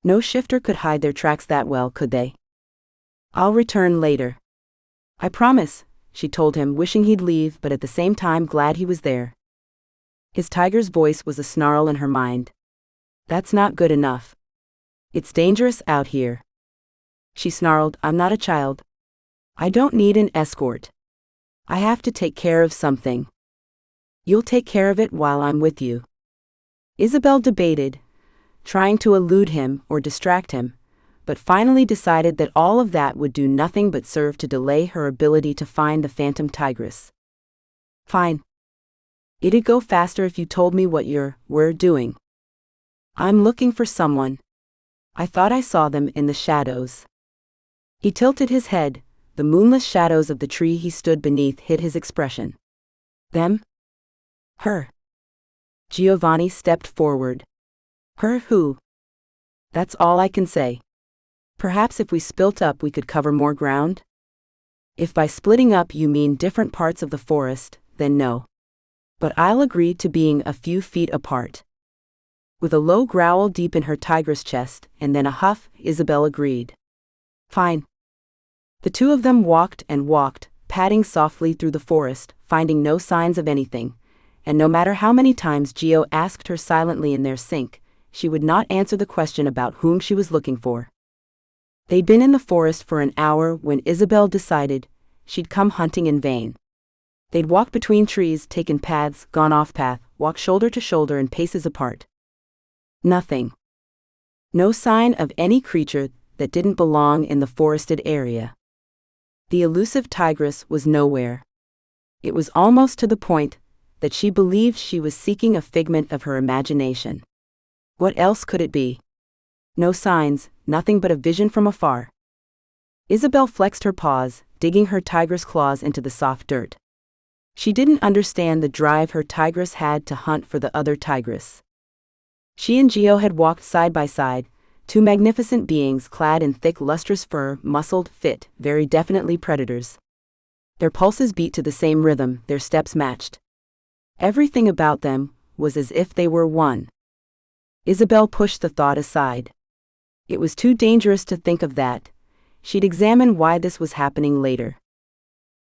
No shifter could hide their tracks that well, could they? I'll return later. I promise, she told him, wishing he'd leave but at the same time glad he was there. His tiger's voice was a snarl in her mind. That's not good enough. It's dangerous out here. She snarled, I'm not a child. I don't need an escort. I have to take care of something. You'll take care of it while I'm with you. Isabel debated, trying to elude him or distract him, but finally decided that all of that would do nothing but serve to delay her ability to find the phantom tigress. Fine. It'd go faster if you told me what we're doing. I'm looking for someone. I thought I saw them in the shadows. He tilted his head. The moonless shadows of the tree he stood beneath hid his expression. Them? Her. Giovanni stepped forward. Her who? That's all I can say. Perhaps if we split up we could cover more ground? If by splitting up you mean different parts of the forest, then no. But I'll agree to being a few feet apart. With a low growl deep in her tigress chest, and then a huff, Isabel agreed. Fine. The two of them walked and walked, padding softly through the forest, finding no signs of anything, and no matter how many times Gio asked her silently in their sync, she would not answer the question about whom she was looking for. They'd been in the forest for an hour when Isabel decided she'd come hunting in vain. They'd walked between trees, taken paths, gone off path, walked shoulder to shoulder and paces apart. Nothing. No sign of any creature that didn't belong in the forested area. The elusive tigress was nowhere. It was almost to the point that she believed she was seeking a figment of her imagination. What else could it be? No signs, nothing but a vision from afar. Isabel flexed her paws, digging her tigress claws into the soft dirt. She didn't understand the drive her tigress had to hunt for the other tigress. She and Gio had walked side by side, two magnificent beings clad in thick lustrous fur, muscled, fit, very definitely predators. Their pulses beat to the same rhythm, their steps matched. Everything about them was as if they were one. Isabel pushed the thought aside. It was too dangerous to think of that. She'd examine why this was happening later.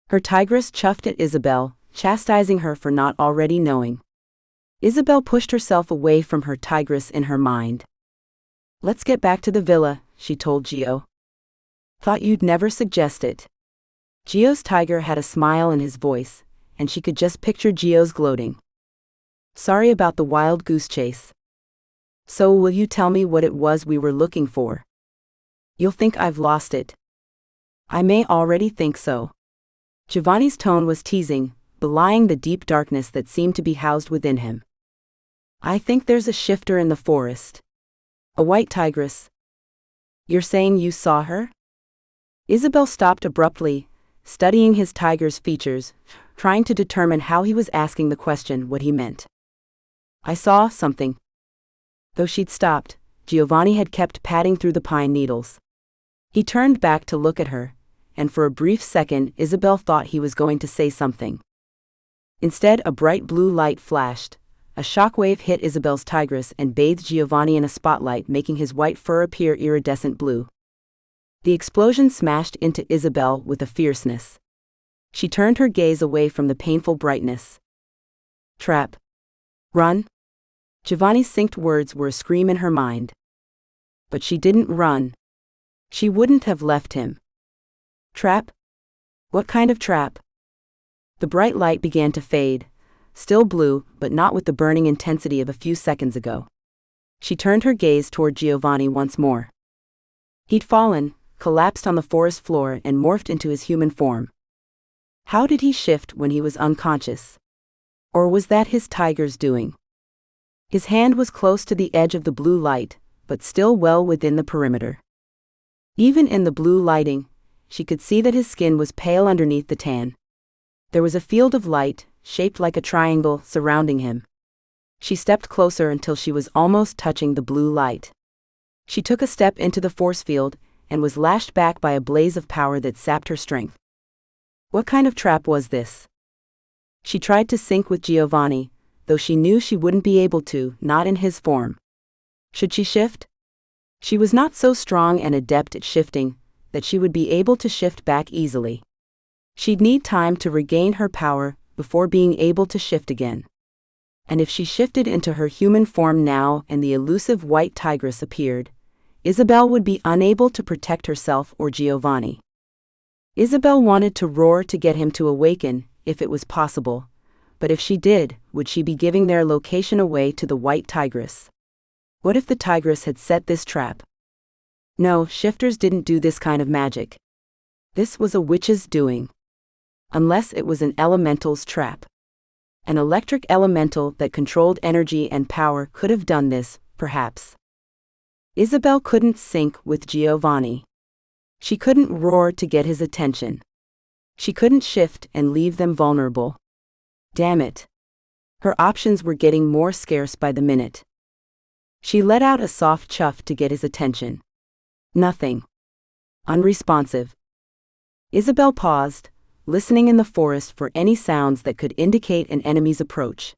Her tigress chuffed at Isabel, chastising her for not already knowing. Isabel pushed herself away from her tigress in her mind. Let's get back to the villa, she told Gio. Thought you'd never suggest it. Gio's tiger had a smile in his voice, and she could just picture Gio's gloating. Sorry about the wild goose chase. So will you tell me what it was we were looking for? You'll think I've lost it. I may already think so. Giovanni's tone was teasing, belying the deep darkness that seemed to be housed within him. I think there's a shifter in the forest. A white tigress. You're saying you saw her? Isabel stopped abruptly, studying his tiger's features, trying to determine how he was asking the question, what he meant. I saw something. Though she'd stopped, Giovanni had kept padding through the pine needles. He turned back to look at her, and for a brief second Isabel thought he was going to say something. Instead, a bright blue light flashed, A shockwave hit Isabel's tigress and bathed Giovanni in a spotlight, making his white fur appear iridescent blue. The explosion smashed into Isabel with a fierceness. She turned her gaze away from the painful brightness. Trap. Run? Giovanni's synced words were a scream in her mind. But she didn't run. She wouldn't have left him. Trap? What kind of trap? The bright light began to fade, still blue, but not with the burning intensity of a few seconds ago. She turned her gaze toward Giovanni once more. He'd fallen, collapsed on the forest floor, and morphed into his human form. How did he shift when he was unconscious? Or was that his tiger's doing? His hand was close to the edge of the blue light, but still well within the perimeter. Even in the blue lighting, she could see that his skin was pale underneath the tan. There was a field of light, shaped like a triangle, surrounding him. She stepped closer until she was almost touching the blue light. She took a step into the force field, and was lashed back by a blaze of power that sapped her strength. What kind of trap was this? She tried to sync with Giovanni, though she knew she wouldn't be able to, not in his form. Should she shift? She was not so strong and adept at shifting that she would be able to shift back easily. She'd need time to regain her power before being able to shift again. And if she shifted into her human form now and the elusive white tigress appeared, Isabel would be unable to protect herself or Giovanni. Isabel wanted to roar to get him to awaken, if it was possible, but if she did, would she be giving their location away to the white tigress? What if the tigress had set this trap? No, shifters didn't do this kind of magic. This was a witch's doing. Unless it was an elemental's trap. An electric elemental that controlled energy and power could have done this, perhaps. Isabel couldn't sync with Giovanni. She couldn't roar to get his attention. She couldn't shift and leave them vulnerable. Damn it. Her options were getting more scarce by the minute. She let out a soft chuff to get his attention. Nothing. Unresponsive. Isabel paused, listening in the forest for any sounds that could indicate an enemy's approach.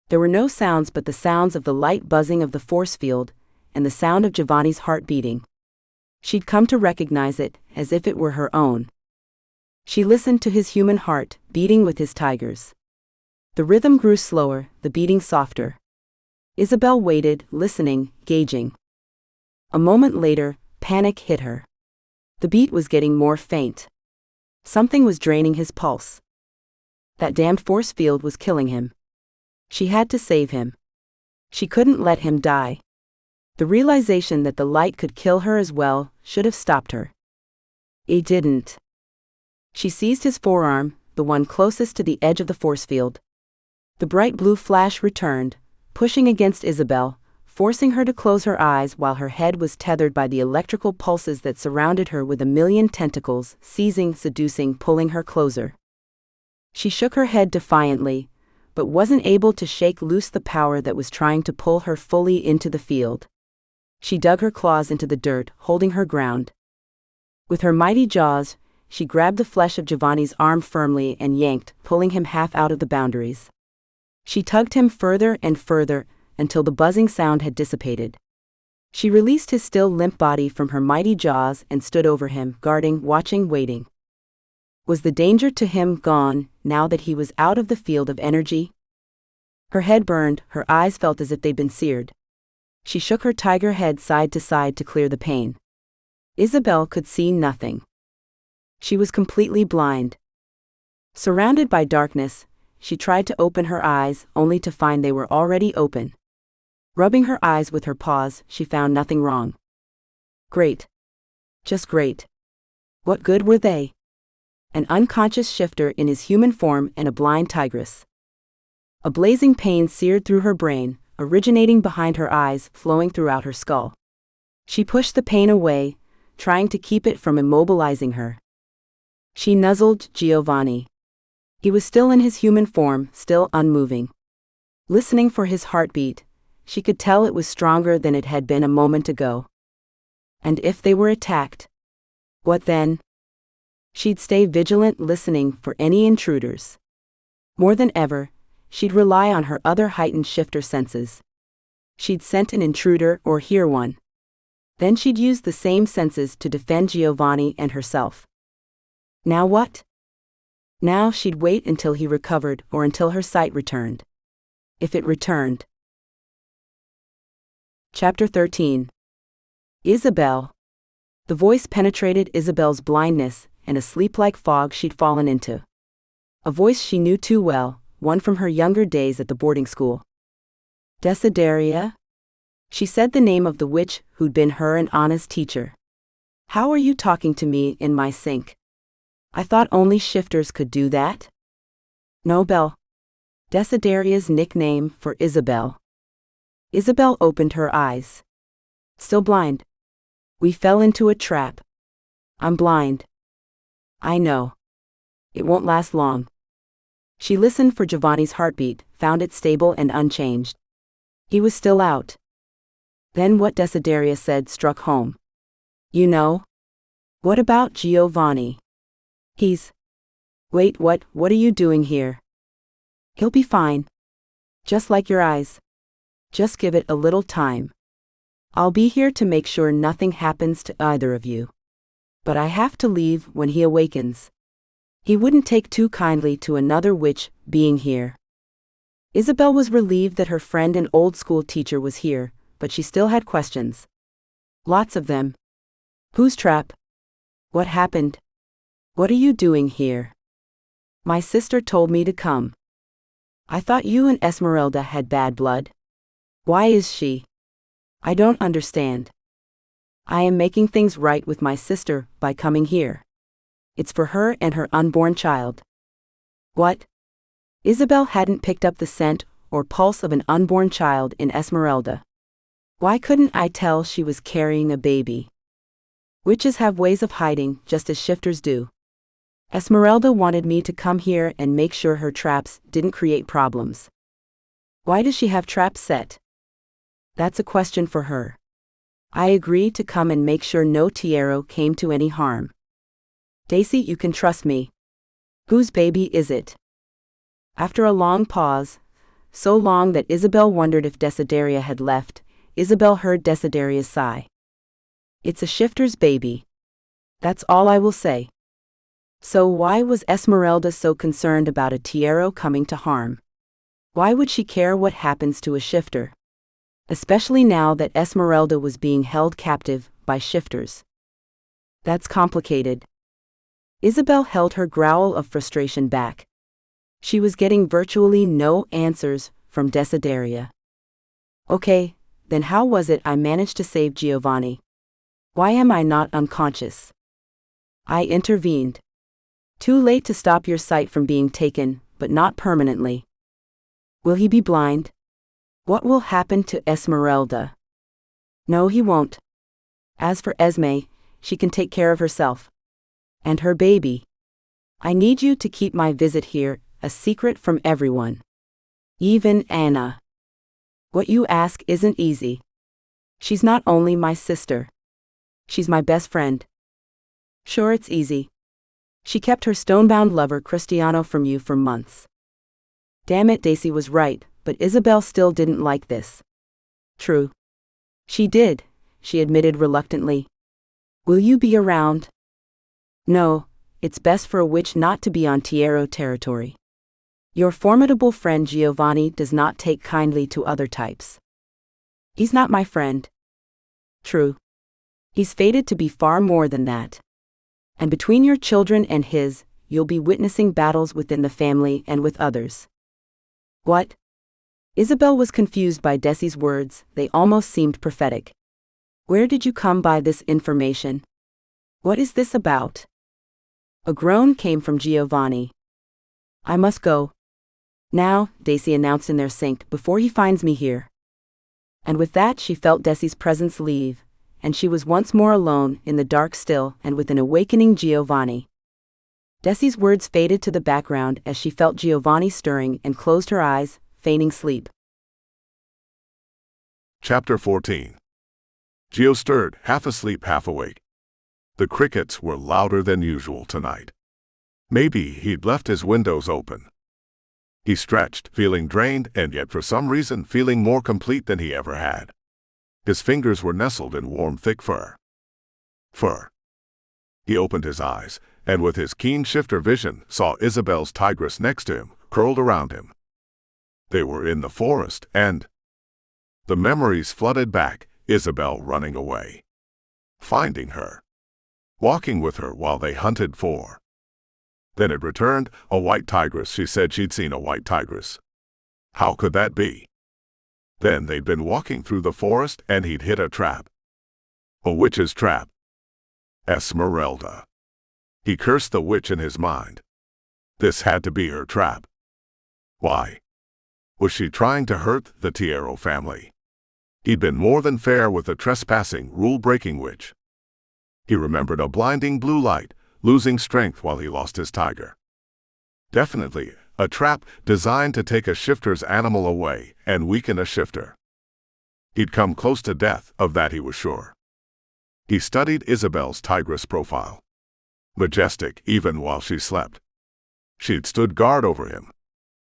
There were no sounds but the sounds of the light buzzing of the force field, and the sound of Giovanni's heart beating. She'd come to recognize it, as if it were her own. She listened to his human heart, beating with his tiger's. The rhythm grew slower, the beating softer. Isabel waited, listening, gauging. A moment later, panic hit her. The beat was getting more faint. Something was draining his pulse. That damned force field was killing him. She had to save him. She couldn't let him die. The realization that the light could kill her as well should have stopped her. It didn't. She seized his forearm, the one closest to the edge of the force field. The bright blue flash returned, pushing against Isabel, forcing her to close her eyes while her head was tethered by the electrical pulses that surrounded her with a million tentacles, seizing, seducing, pulling her closer. She shook her head defiantly, but wasn't able to shake loose the power that was trying to pull her fully into the field. She dug her claws into the dirt, holding her ground. With her mighty jaws, she grabbed the flesh of Giovanni's arm firmly and yanked, pulling him half out of the boundaries. She tugged him further and further, until the buzzing sound had dissipated. She released his still limp body from her mighty jaws and stood over him, guarding, watching, waiting. Was the danger to him gone, now that he was out of the field of energy? Her head burned, her eyes felt as if they'd been seared. She shook her tiger head side to side to clear the pain. Isabel could see nothing. She was completely blind. Surrounded by darkness, she tried to open her eyes, only to find they were already open. Rubbing her eyes with her paws, she found nothing wrong. Great. Just great. What good were they? An unconscious shifter in his human form and a blind tigress. A blazing pain seared through her brain, originating behind her eyes, flowing throughout her skull. She pushed the pain away, trying to keep it from immobilizing her. She nuzzled Giovanni. He was still in his human form, still unmoving. Listening for his heartbeat, she could tell it was stronger than it had been a moment ago. And if they were attacked? What then? She'd stay vigilant, listening for any intruders. More than ever, she'd rely on her other heightened shifter senses. She'd scent an intruder or hear one. Then she'd use the same senses to defend Giovanni and herself. Now what? Now she'd wait until he recovered or until her sight returned. If it returned. Chapter 13. Isabel. The voice penetrated Isabel's blindness and a sleep-like fog she'd fallen into. A voice she knew too well, one from her younger days at the boarding school. Desideria? She said the name of the witch who'd been her and Anna's teacher. How are you talking to me in my sink? I thought only shifters could do that? No, Belle. Desideria's nickname for Isabel. Isabel opened her eyes. Still blind. We fell into a trap. I'm blind. I know. It won't last long. She listened for Giovanni's heartbeat, found it stable and unchanged. He was still out. Then what Desideria said struck home. You know? What about Giovanni? Wait, what are you doing here? He'll be fine. Just like your eyes. Just give it a little time. I'll be here to make sure nothing happens to either of you. But I have to leave when he awakens. He wouldn't take too kindly to another witch being here. Isabel was relieved that her friend and old school teacher was here, but she still had questions. Lots of them. Whose trap? What happened? What are you doing here? My sister told me to come. I thought you and Esmeralda had bad blood. Why is she? I don't understand. I am making things right with my sister by coming here. It's for her and her unborn child. What? Isabel hadn't picked up the scent or pulse of an unborn child in Esmeralda. Why couldn't I tell she was carrying a baby? Witches have ways of hiding, just as shifters do. Esmeralda wanted me to come here and make sure her traps didn't create problems. Why does she have traps set? That's a question for her. I agreed to come and make sure no Tiero came to any harm. Daisy, you can trust me. Whose baby is it? After a long pause, so long that Isabel wondered if Desideria had left, Isabel heard Desideria's sigh. It's a shifter's baby. That's all I will say. So why was Esmeralda so concerned about a Tiero coming to harm? Why would she care what happens to a shifter? Especially now that Esmeralda was being held captive by shifters. That's complicated. Isabel held her growl of frustration back. She was getting virtually no answers from Desideria. Okay, then how was it I managed to save Giovanni? Why am I not unconscious? I intervened. Too late to stop your sight from being taken, but not permanently. Will he be blind? What will happen to Esmeralda? No, he won't. As for Esme, she can take care of herself. And her baby. I need you to keep my visit here a secret from everyone. Even Anna. What you ask isn't easy. She's not only my sister. She's my best friend. Sure, it's easy. She kept her stonebound lover Cristiano from you for months. Damn it, Daisy was right, but Isabel still didn't like this. True. She did, she admitted reluctantly. Will you be around? No, it's best for a witch not to be on Tiero territory. Your formidable friend Giovanni does not take kindly to other types. He's not my friend. True. He's fated to be far more than that. And between your children and his, you'll be witnessing battles within the family and with others. What? Isabel was confused by Desi's words, they almost seemed prophetic. Where did you come by this information? What is this about? A groan came from Giovanni. I must go. Now, Daisy announced in their sync, before he finds me here. And with that she felt Desi's presence leave, and she was once more alone in the dark still and with an awakening Giovanni. Desi's words faded to the background as she felt Giovanni stirring and closed her eyes, feigning sleep. Chapter 14. Gio stirred, half asleep, half awake. The crickets were louder than usual tonight. Maybe he'd left his windows open. He stretched, feeling drained and yet for some reason feeling more complete than he ever had. His fingers were nestled in warm, thick fur. Fur. He opened his eyes, and with his keen shifter vision, saw Isabel's tigress next to him, curled around him. They were in the forest, and the memories flooded back, Isabel running away. Finding her. Walking with her while they hunted for. Then it returned, a white tigress. She said she'd seen a white tigress. How could that be? Then they'd been walking through the forest and he'd hit a trap. A witch's trap. Esmeralda. He cursed the witch in his mind. This had to be her trap. Why? Was she trying to hurt the Tiero family? He'd been more than fair with the trespassing, rule-breaking witch. He remembered a blinding blue light, losing strength while he lost his tiger. Definitely, a trap designed to take a shifter's animal away and weaken a shifter. He'd come close to death, of that he was sure. He studied Isabel's tigress profile. Majestic even while she slept. She'd stood guard over him.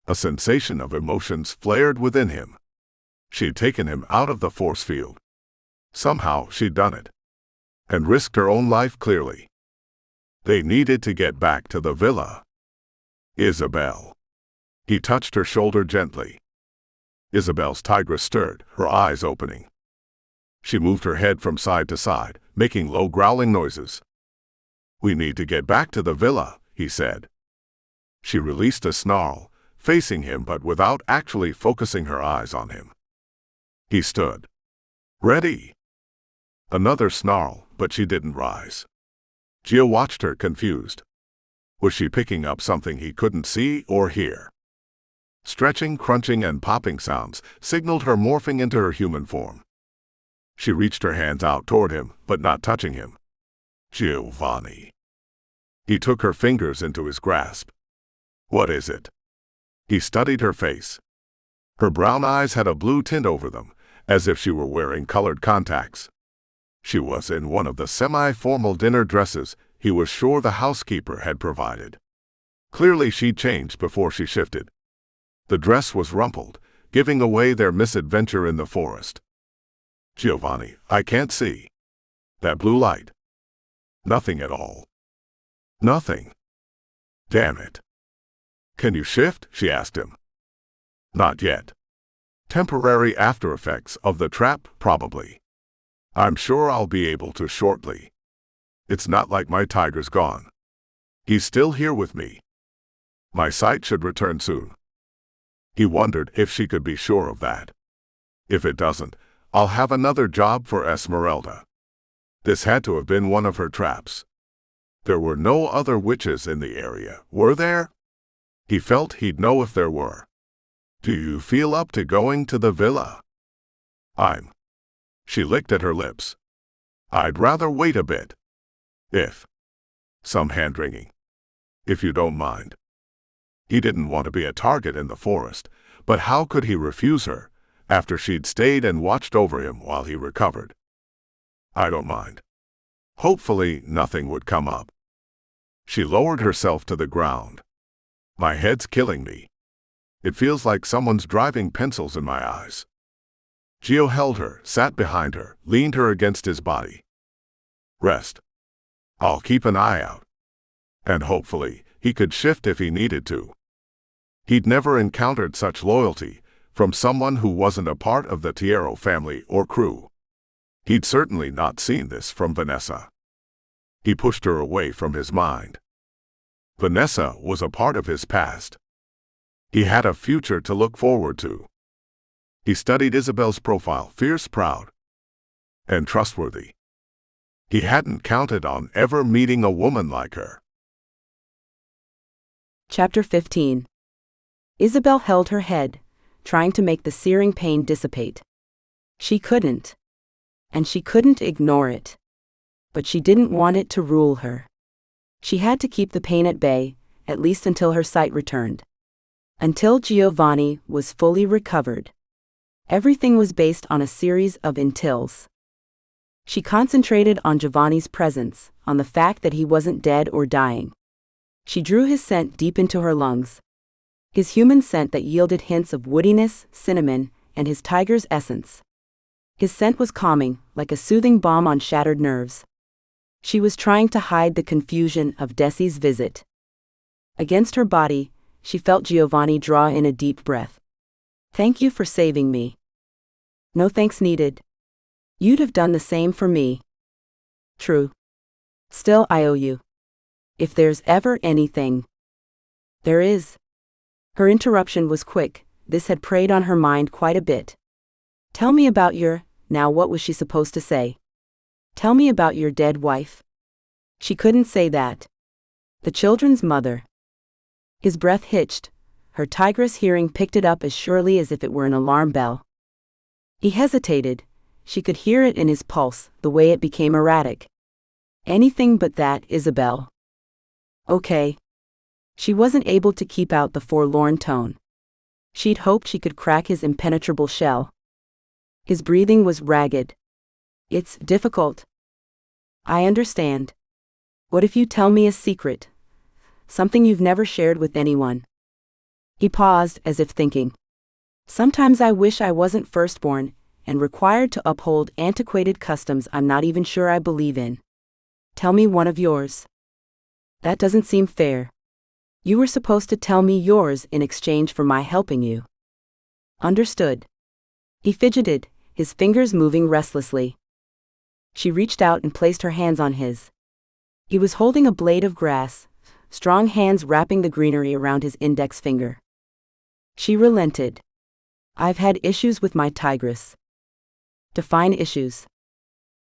A sensation of emotions flared within him. She'd taken him out of the force field. Somehow she'd done it. And risked her own life clearly. They needed to get back to the villa. Isabel. He touched her shoulder gently. Isabel's tigress stirred, her eyes opening. She moved her head from side to side, making low growling noises. We need to get back to the villa, he said. She released a snarl, facing him but without actually focusing her eyes on him. He stood. Ready. Another snarl, but she didn't rise. Gio watched her confused. Was she picking up something he couldn't see or hear? Stretching, crunching, and popping sounds signaled her morphing into her human form. She reached her hands out toward him, but not touching him. Giovanni. He took her fingers into his grasp. What is it? He studied her face. Her brown eyes had a blue tint over them, as if she were wearing colored contacts. She was in one of the semi-formal dinner dresses he was sure the housekeeper had provided. Clearly she'd changed before she shifted. The dress was rumpled, giving away their misadventure in the forest. Giovanni, I can't see. That blue light. Nothing at all. Nothing. Damn it. Can you shift? She asked him. Not yet. Temporary after effects of the trap, probably. I'm sure I'll be able to shortly. It's not like my tiger's gone. He's still here with me. My sight should return soon. He wondered if she could be sure of that. If it doesn't, I'll have another job for Esmeralda. This had to have been one of her traps. There were no other witches in the area, were there? He felt he'd know if there were. Do you feel up to going to the villa? She licked at her lips. I'd rather wait a bit. If. Some hand-wringing. If you don't mind. He didn't want to be a target in the forest, but how could he refuse her, after she'd stayed and watched over him while he recovered? I don't mind. Hopefully nothing would come up. She lowered herself to the ground. My head's killing me. It feels like someone's driving pencils in my eyes. Gio held her, sat behind her, leaned her against his body. Rest. I'll keep an eye out. And hopefully, he could shift if he needed to. He'd never encountered such loyalty from someone who wasn't a part of the Tiero family or crew. He'd certainly not seen this from Vanessa. He pushed her away from his mind. Vanessa was a part of his past. He had a future to look forward to. He studied Isabel's profile, fierce, proud, and trustworthy. He hadn't counted on ever meeting a woman like her. Chapter 15. Isabel held her head, trying to make the searing pain dissipate. She couldn't. And she couldn't ignore it. But she didn't want it to rule her. She had to keep the pain at bay, at least until her sight returned. Until Giovanni was fully recovered. Everything was based on a series of untils. She concentrated on Giovanni's presence, on the fact that he wasn't dead or dying. She drew his scent deep into her lungs. His human scent that yielded hints of woodiness, cinnamon, and his tiger's essence. His scent was calming, like a soothing balm on shattered nerves. She was trying to hide the confusion of Desi's visit. Against her body, she felt Giovanni draw in a deep breath. "Thank you for saving me." "No thanks needed. You'd have done the same for me." "True. Still, I owe you. If there's ever anything." "There is." Her interruption was quick. This had preyed on her mind quite a bit. "Tell me about your..." Now what was she supposed to say? "Tell me about your dead wife." She couldn't say that. The children's mother. His breath hitched. Her tigress hearing picked it up as surely as if it were an alarm bell. He hesitated. She could hear it in his pulse, the way it became erratic. "Anything but that, Isabel." "Okay." She wasn't able to keep out the forlorn tone. She'd hoped she could crack his impenetrable shell. His breathing was ragged. "It's difficult." "I understand. What if you tell me a secret? Something you've never shared with anyone?" He paused, as if thinking. "Sometimes I wish I wasn't firstborn, and required to uphold antiquated customs I'm not even sure I believe in. Tell me one of yours." "That doesn't seem fair. You were supposed to tell me yours in exchange for my helping you." "Understood." He fidgeted, his fingers moving restlessly. She reached out and placed her hands on his. He was holding a blade of grass, strong hands wrapping the greenery around his index finger. She relented. "I've had issues with my tigress." "Define issues."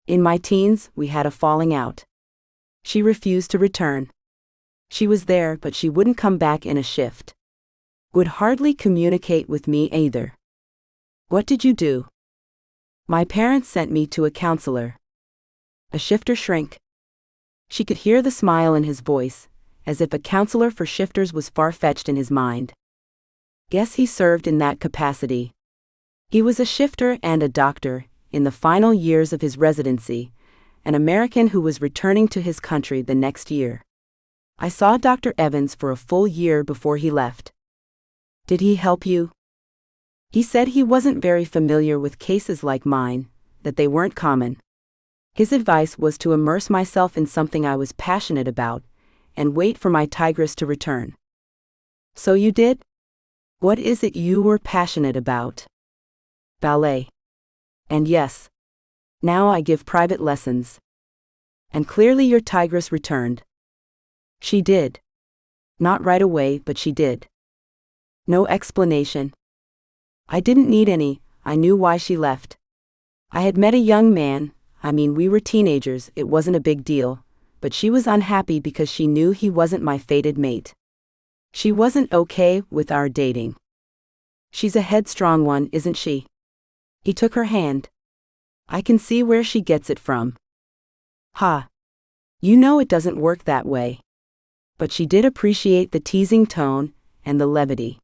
"In my teens, we had a falling out. She refused to return. She was there, but she wouldn't come back in a shift. Would hardly communicate with me either." "What did you do?" "My parents sent me to a counselor." A shifter shrank. She could hear the smile in his voice, as if a counselor for shifters was far-fetched in his mind. Guess he served in that capacity. He was a shifter and a doctor, in the final years of his residency, an American who was returning to his country the next year. "I saw Dr. Evans for a full year before he left." "Did he help you?" "He said he wasn't very familiar with cases like mine, that they weren't common. His advice was to immerse myself in something I was passionate about, and wait for my tigress to return." "So you did? What is it you were passionate about?" "Ballet. And yes. Now I give private lessons." "And clearly your tigress returned." "She did. Not right away, but she did." "No explanation?" "I didn't need any. I knew why she left. I had met a young man, we were teenagers, it wasn't a big deal, but she was unhappy because she knew he wasn't my fated mate. She wasn't okay with our dating." "She's a headstrong one, isn't she?" He took her hand. "I can see where she gets it from." "Ha. You know it doesn't work that way." But she did appreciate the teasing tone and the levity.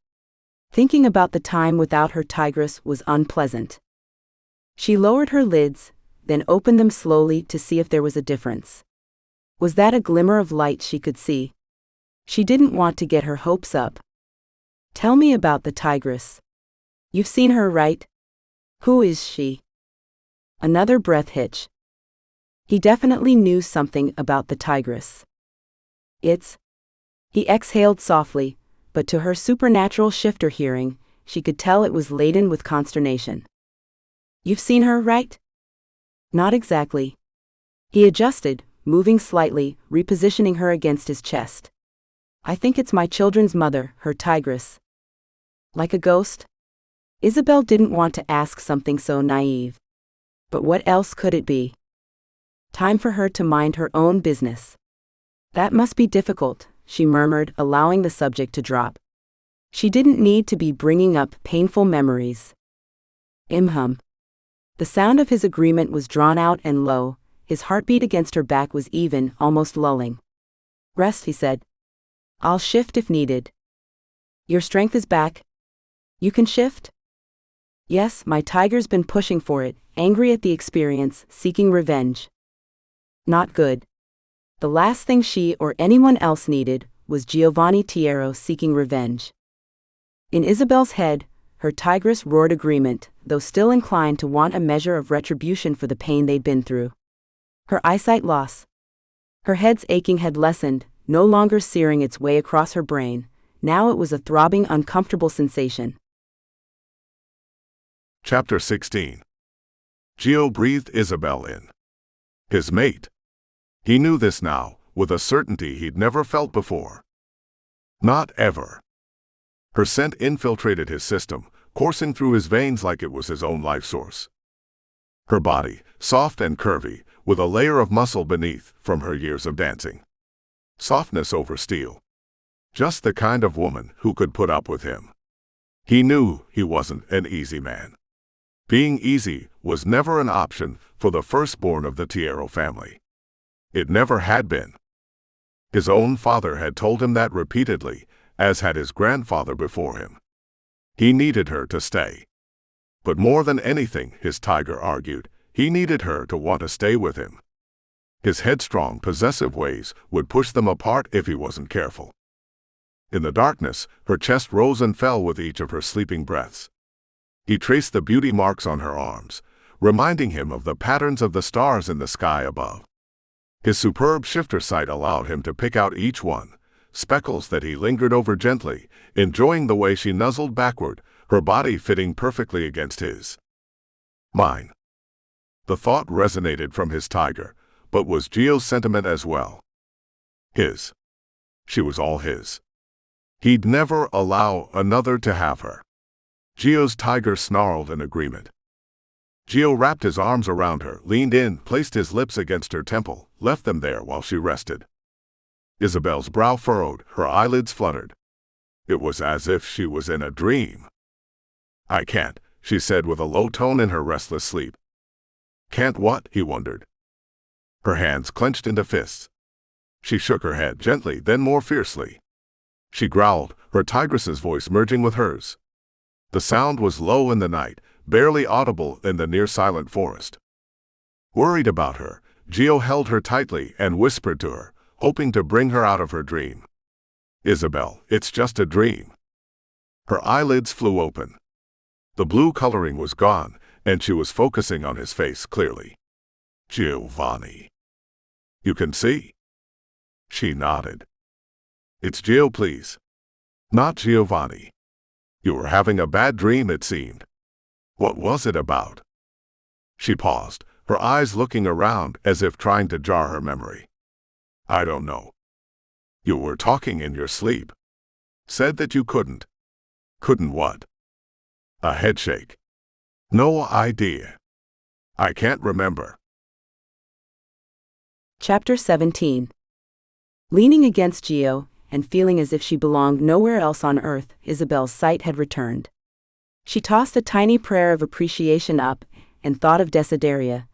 Thinking about the time without her tigress was unpleasant. She lowered her lids, then opened them slowly to see if there was a difference. Was that a glimmer of light she could see? She didn't want to get her hopes up. "Tell me about the tigress. You've seen her, right? Who is she?" Another breath hitch. He definitely knew something about the tigress. "It's..." He exhaled softly, but to her supernatural shifter hearing, she could tell it was laden with consternation. "You've seen her, right?" "Not exactly." He adjusted, moving slightly, repositioning her against his chest. "I think it's my children's mother, her tigress." "Like a ghost?" Isabel didn't want to ask something so naive. But what else could it be? Time for her to mind her own business. "That must be difficult," she murmured, allowing the subject to drop. She didn't need to be bringing up painful memories. Imhum. The sound of his agreement was drawn out and low, his heartbeat against her back was even, almost lulling. "Rest," he said. "I'll shift if needed." "Your strength is back? You can shift?" "Yes, my tiger's been pushing for it, angry at the experience, seeking revenge." Not good. The last thing she or anyone else needed was Giovanni Tiero seeking revenge. In Isabel's head, her tigress roared agreement, though still inclined to want a measure of retribution for the pain they'd been through. Her eyesight loss. Her head's aching had lessened, no longer searing its way across her brain. Now it was a throbbing, uncomfortable sensation. Chapter 16. Gio breathed Isabel in. His mate. He knew this now, with a certainty he'd never felt before. Not ever. Her scent infiltrated his system, coursing through his veins like it was his own life source. Her body, soft and curvy, with a layer of muscle beneath from her years of dancing. Softness over steel. Just the kind of woman who could put up with him. He knew he wasn't an easy man. Being easy was never an option for the firstborn of the Tiero family. It never had been. His own father had told him that repeatedly, as had his grandfather before him. He needed her to stay. But more than anything, his tiger argued, he needed her to want to stay with him. His headstrong, possessive ways would push them apart if he wasn't careful. In the darkness, her chest rose and fell with each of her sleeping breaths. He traced the beauty marks on her arms, reminding him of the patterns of the stars in the sky above. His superb shifter sight allowed him to pick out each one, speckles that he lingered over gently, enjoying the way she nuzzled backward, her body fitting perfectly against his. Mine. The thought resonated from his tiger, but was Gio's sentiment as well. His. She was all his. He'd never allow another to have her. Gio's tiger snarled in agreement. Gio wrapped his arms around her, leaned in, placed his lips against her temple, left them there while she rested. Isabel's brow furrowed, her eyelids fluttered. It was as if she was in a dream. I can't, she said with a low tone in her restless sleep. Can't what? He wondered. Her hands clenched into fists. She shook her head gently, then more fiercely. She growled, her tigress's voice merging with hers. The sound was low in the night, barely audible in the near-silent forest. Worried about her, Gio held her tightly and whispered to her, hoping to bring her out of her dream. Isabel, it's just a dream. Her eyelids flew open. The blue coloring was gone, and she was focusing on his face clearly. Giovanni. You can see? She nodded. It's Gio, please. Not Giovanni. You were having a bad dream, it seemed. What was it about? She paused, her eyes looking around as if trying to jar her memory. I don't know. You were talking in your sleep. Said that you couldn't. Couldn't what? A headshake. No idea. I can't remember. Chapter 17. Leaning against Gio, and feeling as if she belonged nowhere else on earth, Isabel's sight had returned. She tossed a tiny prayer of appreciation up, and thought of Desideria.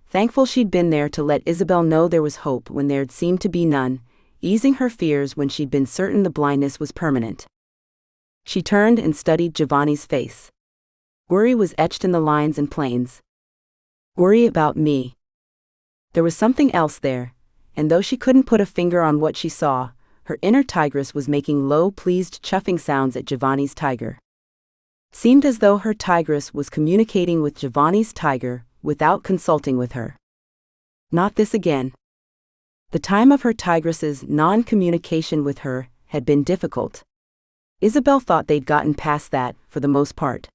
Thankful she'd been there to let Isabel know there was hope when there'd seemed to be none, easing her fears when she'd been certain the blindness was permanent. She turned and studied Giovanni's face. Worry was etched in the lines and planes. Worry about me. There was something else there, and though she couldn't put a finger on what she saw, her inner tigress was making low, pleased chuffing sounds at Giovanni's tiger. Seemed as though her tigress was communicating with Giovanni's tiger without consulting with her. Not this again. The time of her tigress's non-communication with her had been difficult. Isabel thought they'd gotten past that, for the most part.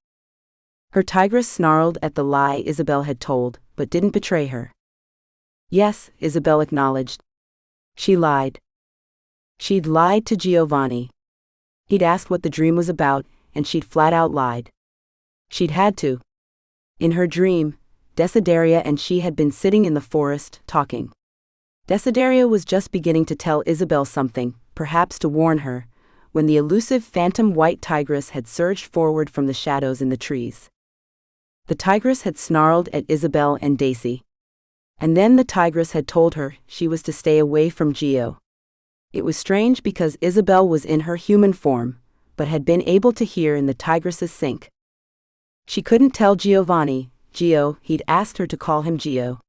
Her tigress snarled at the lie Isabel had told, but didn't betray her. Yes, Isabel acknowledged. She lied. She'd lied to Giovanni. He'd asked what the dream was about, and she'd flat out lied. She'd had to. In her dream, Desideria and she had been sitting in the forest, talking. Desideria was just beginning to tell Isabel something, perhaps to warn her, when the elusive phantom white tigress had surged forward from the shadows in the trees. The tigress had snarled at Isabel and Daisy. And then the tigress had told her she was to stay away from Gio. It was strange because Isabel was in her human form, but had been able to hear in the tigress's sync. She couldn't tell Giovanni, Gio, he'd asked her to call him Gio.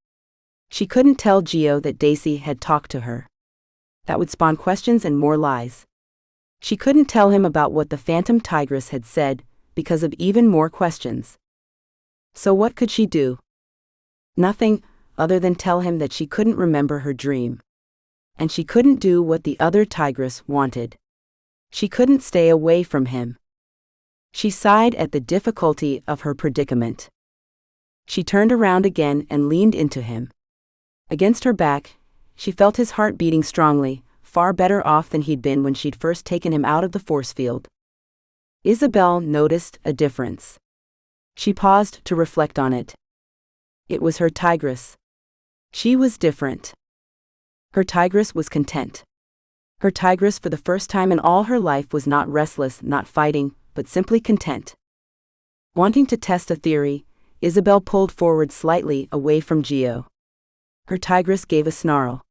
She couldn't tell Gio that Daisy had talked to her. That would spawn questions and more lies. She couldn't tell him about what the phantom tigress had said, because of even more questions. So what could she do? Nothing, other than tell him that she couldn't remember her dream. And she couldn't do what the other tigress wanted. She couldn't stay away from him. She sighed at the difficulty of her predicament. She turned around again and leaned into him. Against her back, she felt his heart beating strongly, far better off than he'd been when she'd first taken him out of the force field. Isabel noticed a difference. She paused to reflect on it. It was her tigress. She was different. Her tigress was content. Her tigress for the first time in all her life was not restless, not fighting, but simply content. Wanting to test a theory, Isabel pulled forward slightly away from Gio. Her tigress gave a snarl.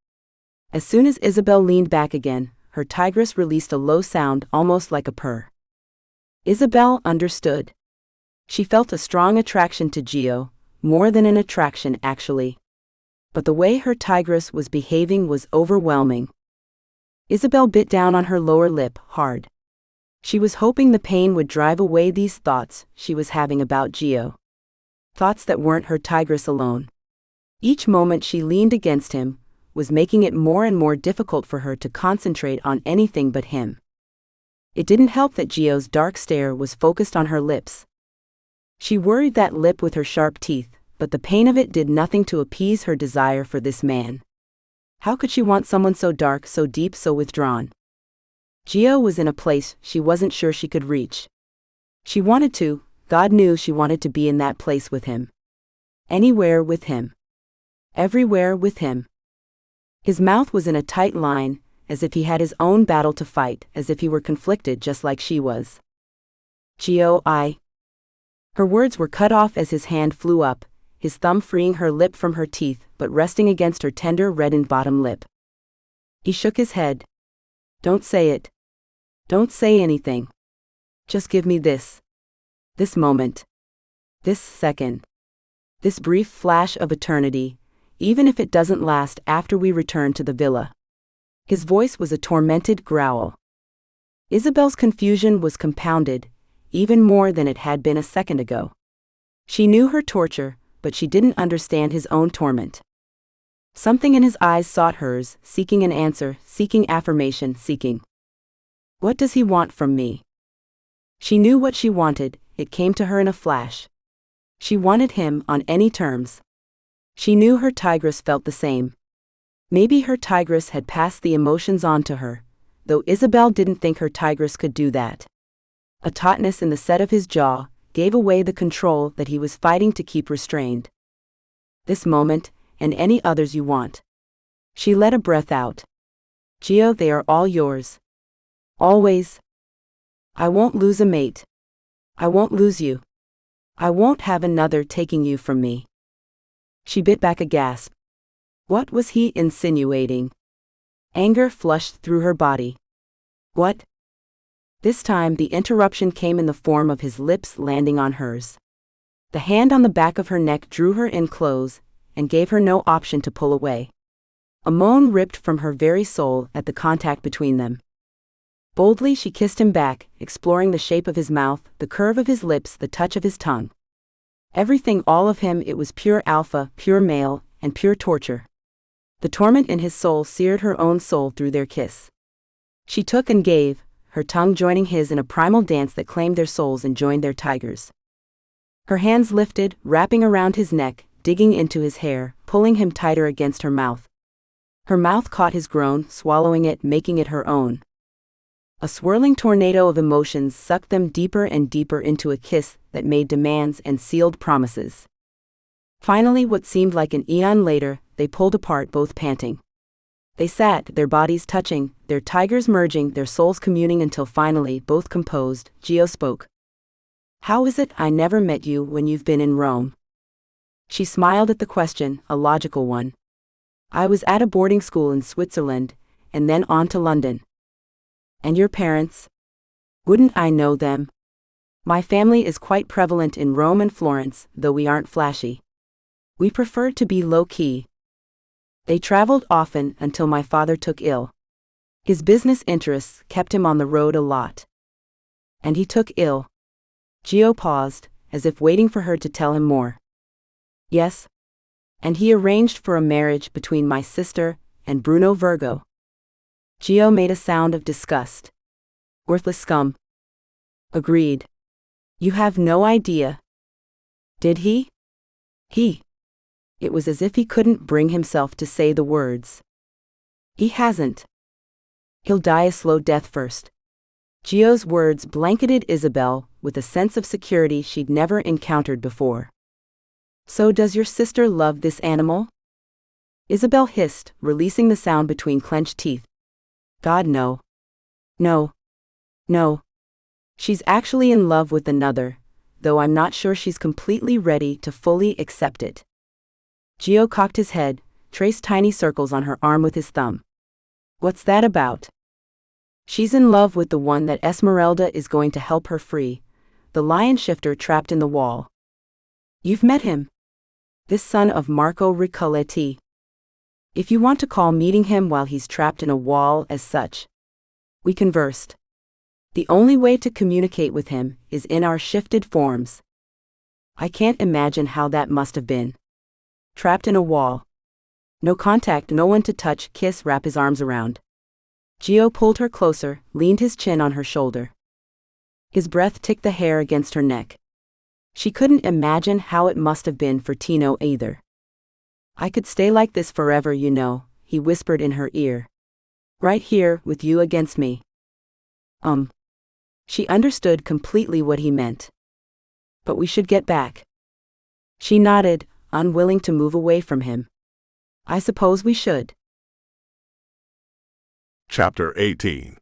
As soon as Isabel leaned back again, her tigress released a low sound almost like a purr. Isabel understood. She felt a strong attraction to Gio, more than an attraction actually. But the way her tigress was behaving was overwhelming. Isabel bit down on her lower lip, hard. She was hoping the pain would drive away these thoughts she was having about Gio. Thoughts that weren't her tigress alone. Each moment she leaned against him was making it more and more difficult for her to concentrate on anything but him. It didn't help that Gio's dark stare was focused on her lips. She worried that lip with her sharp teeth, but the pain of it did nothing to appease her desire for this man. How could she want someone so dark, so deep, so withdrawn? Gio was in a place she wasn't sure she could reach. She wanted to, God knew she wanted to be in that place with him. Anywhere with him. Everywhere with him. His mouth was in a tight line, as if he had his own battle to fight, as if he were conflicted just like she was. Gio, Her words were cut off as his hand flew up, his thumb freeing her lip from her teeth but resting against her tender reddened bottom lip. He shook his head. Don't say it. Don't say anything. Just give me this. This moment. This second. This brief flash of eternity, even if it doesn't last after we return to the villa. His voice was a tormented growl. Isabel's confusion was compounded, even more than it had been a second ago. She knew her torture, but she didn't understand his own torment. Something in his eyes sought hers, seeking an answer, seeking affirmation, seeking. What does he want from me? She knew what she wanted, it came to her in a flash. She wanted him on any terms. She knew her tigress felt the same. Maybe her tigress had passed the emotions on to her, though Isabel didn't think her tigress could do that. A tautness in the set of his jaw gave away the control that he was fighting to keep restrained. This moment, and any others you want. She let a breath out. Gio, they are all yours. Always. I won't lose a mate. I won't lose you. I won't have another taking you from me. She bit back a gasp. What was he insinuating? Anger flushed through her body. What? This time the interruption came in the form of his lips landing on hers. The hand on the back of her neck drew her in close, and gave her no option to pull away. A moan ripped from her very soul at the contact between them. Boldly she kissed him back, exploring the shape of his mouth, the curve of his lips, the touch of his tongue. Everything, all of him, it was pure alpha, pure male, and pure torture. The torment in his soul seared her own soul through their kiss. She took and gave, her tongue joining his in a primal dance that claimed their souls and joined their tigers. Her hands lifted, wrapping around his neck, digging into his hair, pulling him tighter against her mouth. Her mouth caught his groan, swallowing it, making it her own. A swirling tornado of emotions sucked them deeper and deeper into a kiss that made demands and sealed promises. Finally, what seemed like an eon later, they pulled apart, both panting. They sat, their bodies touching, their tigers merging, their souls communing until finally, both composed, Gio spoke. How is it I never met you when you've been in Rome? She smiled at the question, a logical one. I was at a boarding school in Switzerland, and then on to London. And your parents? Wouldn't I know them? My family is quite prevalent in Rome and Florence, though we aren't flashy. We prefer to be low-key. They traveled often until my father took ill. His business interests kept him on the road a lot. And he took ill. Gio paused, as if waiting for her to tell him more. Yes. And he arranged for a marriage between my sister and Bruno Virgo. Gio made a sound of disgust. Worthless scum. Agreed. You have no idea. Did he? He. It was as if he couldn't bring himself to say the words. He hasn't. He'll die a slow death first. Gio's words blanketed Isabel with a sense of security she'd never encountered before. So does your sister love this animal? Isabel hissed, releasing the sound between clenched teeth. God, no. No. No. She's actually in love with another, though I'm not sure she's completely ready to fully accept it. Gio cocked his head, traced tiny circles on her arm with his thumb. What's that about? She's in love with the one that Esmeralda is going to help her free, the lion shifter trapped in the wall. You've met him. This son of Marco Ricoletti. If you want to call meeting him while he's trapped in a wall as such. We conversed. The only way to communicate with him is in our shifted forms. I can't imagine how that must have been. Trapped in a wall. No contact, no one to touch, kiss, wrap his arms around. Gio pulled her closer, leaned his chin on her shoulder. His breath ticked the hair against her neck. She couldn't imagine how it must have been for Tino either. I could stay like this forever, you know, he whispered in her ear. Right here, with you against me. She understood completely what he meant. But we should get back. She nodded, unwilling to move away from him. I suppose we should. Chapter 18.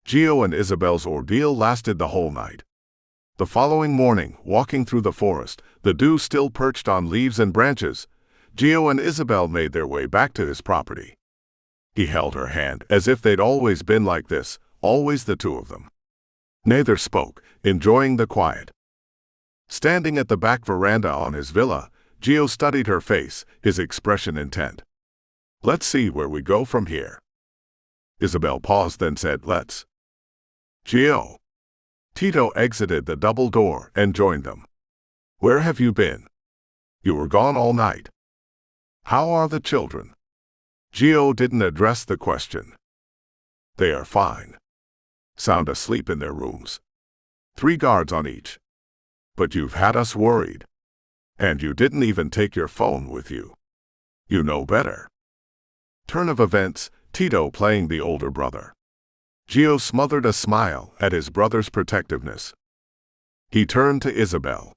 Gio and Isabel's ordeal lasted the whole night. The following morning, walking through the forest, the dew still perched on leaves and branches, Gio and Isabel made their way back to his property. He held her hand as if they'd always been like this, always the two of them. Neither spoke, enjoying the quiet. Standing at the back veranda on his villa, Gio studied her face, his expression intent. Let's see where we go from here. Isabel paused, then said, let's. Gio. Tito exited the double door and joined them. Where have you been? You were gone all night. How are the children? Gio didn't address the question. They are fine. Sound asleep in their rooms. 3 guards on each. But you've had us worried. And you didn't even take your phone with you. You know better. Turn of events, Tito playing the older brother. Gio smothered a smile at his brother's protectiveness. He turned to Isabel.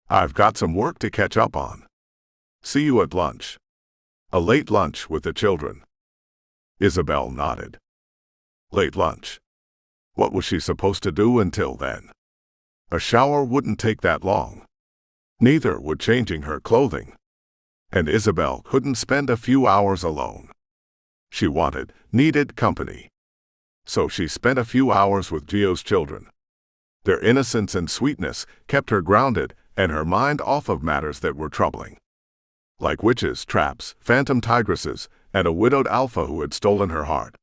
I've got some work to catch up on. See you at lunch. A late lunch with the children. Isabel nodded. Late lunch. What was she supposed to do until then? A shower wouldn't take that long. Neither would changing her clothing. And Isabel couldn't spend a few hours alone. She needed company. So she spent a few hours with Gio's children. Their innocence and sweetness kept her grounded and her mind off of matters that were troubling. Like witches, traps, phantom tigresses, and a widowed alpha who had stolen her heart.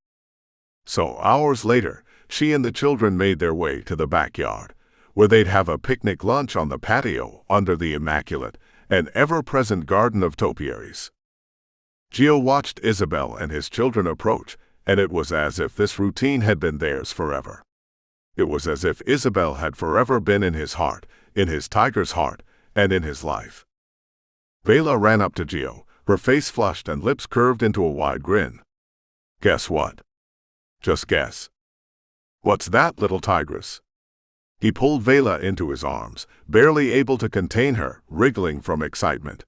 So hours later, she and the children made their way to the backyard, where they'd have a picnic lunch on the patio under the immaculate and ever-present garden of topiaries. Gio watched Isabel and his children approach, and it was as if this routine had been theirs forever. It was as if Isabel had forever been in his heart, in his tiger's heart, and in his life. Vela ran up to Gio, her face flushed and lips curved into a wide grin. Guess what? Just guess. What's that, little tigress? He pulled Vela into his arms, barely able to contain her, wriggling from excitement.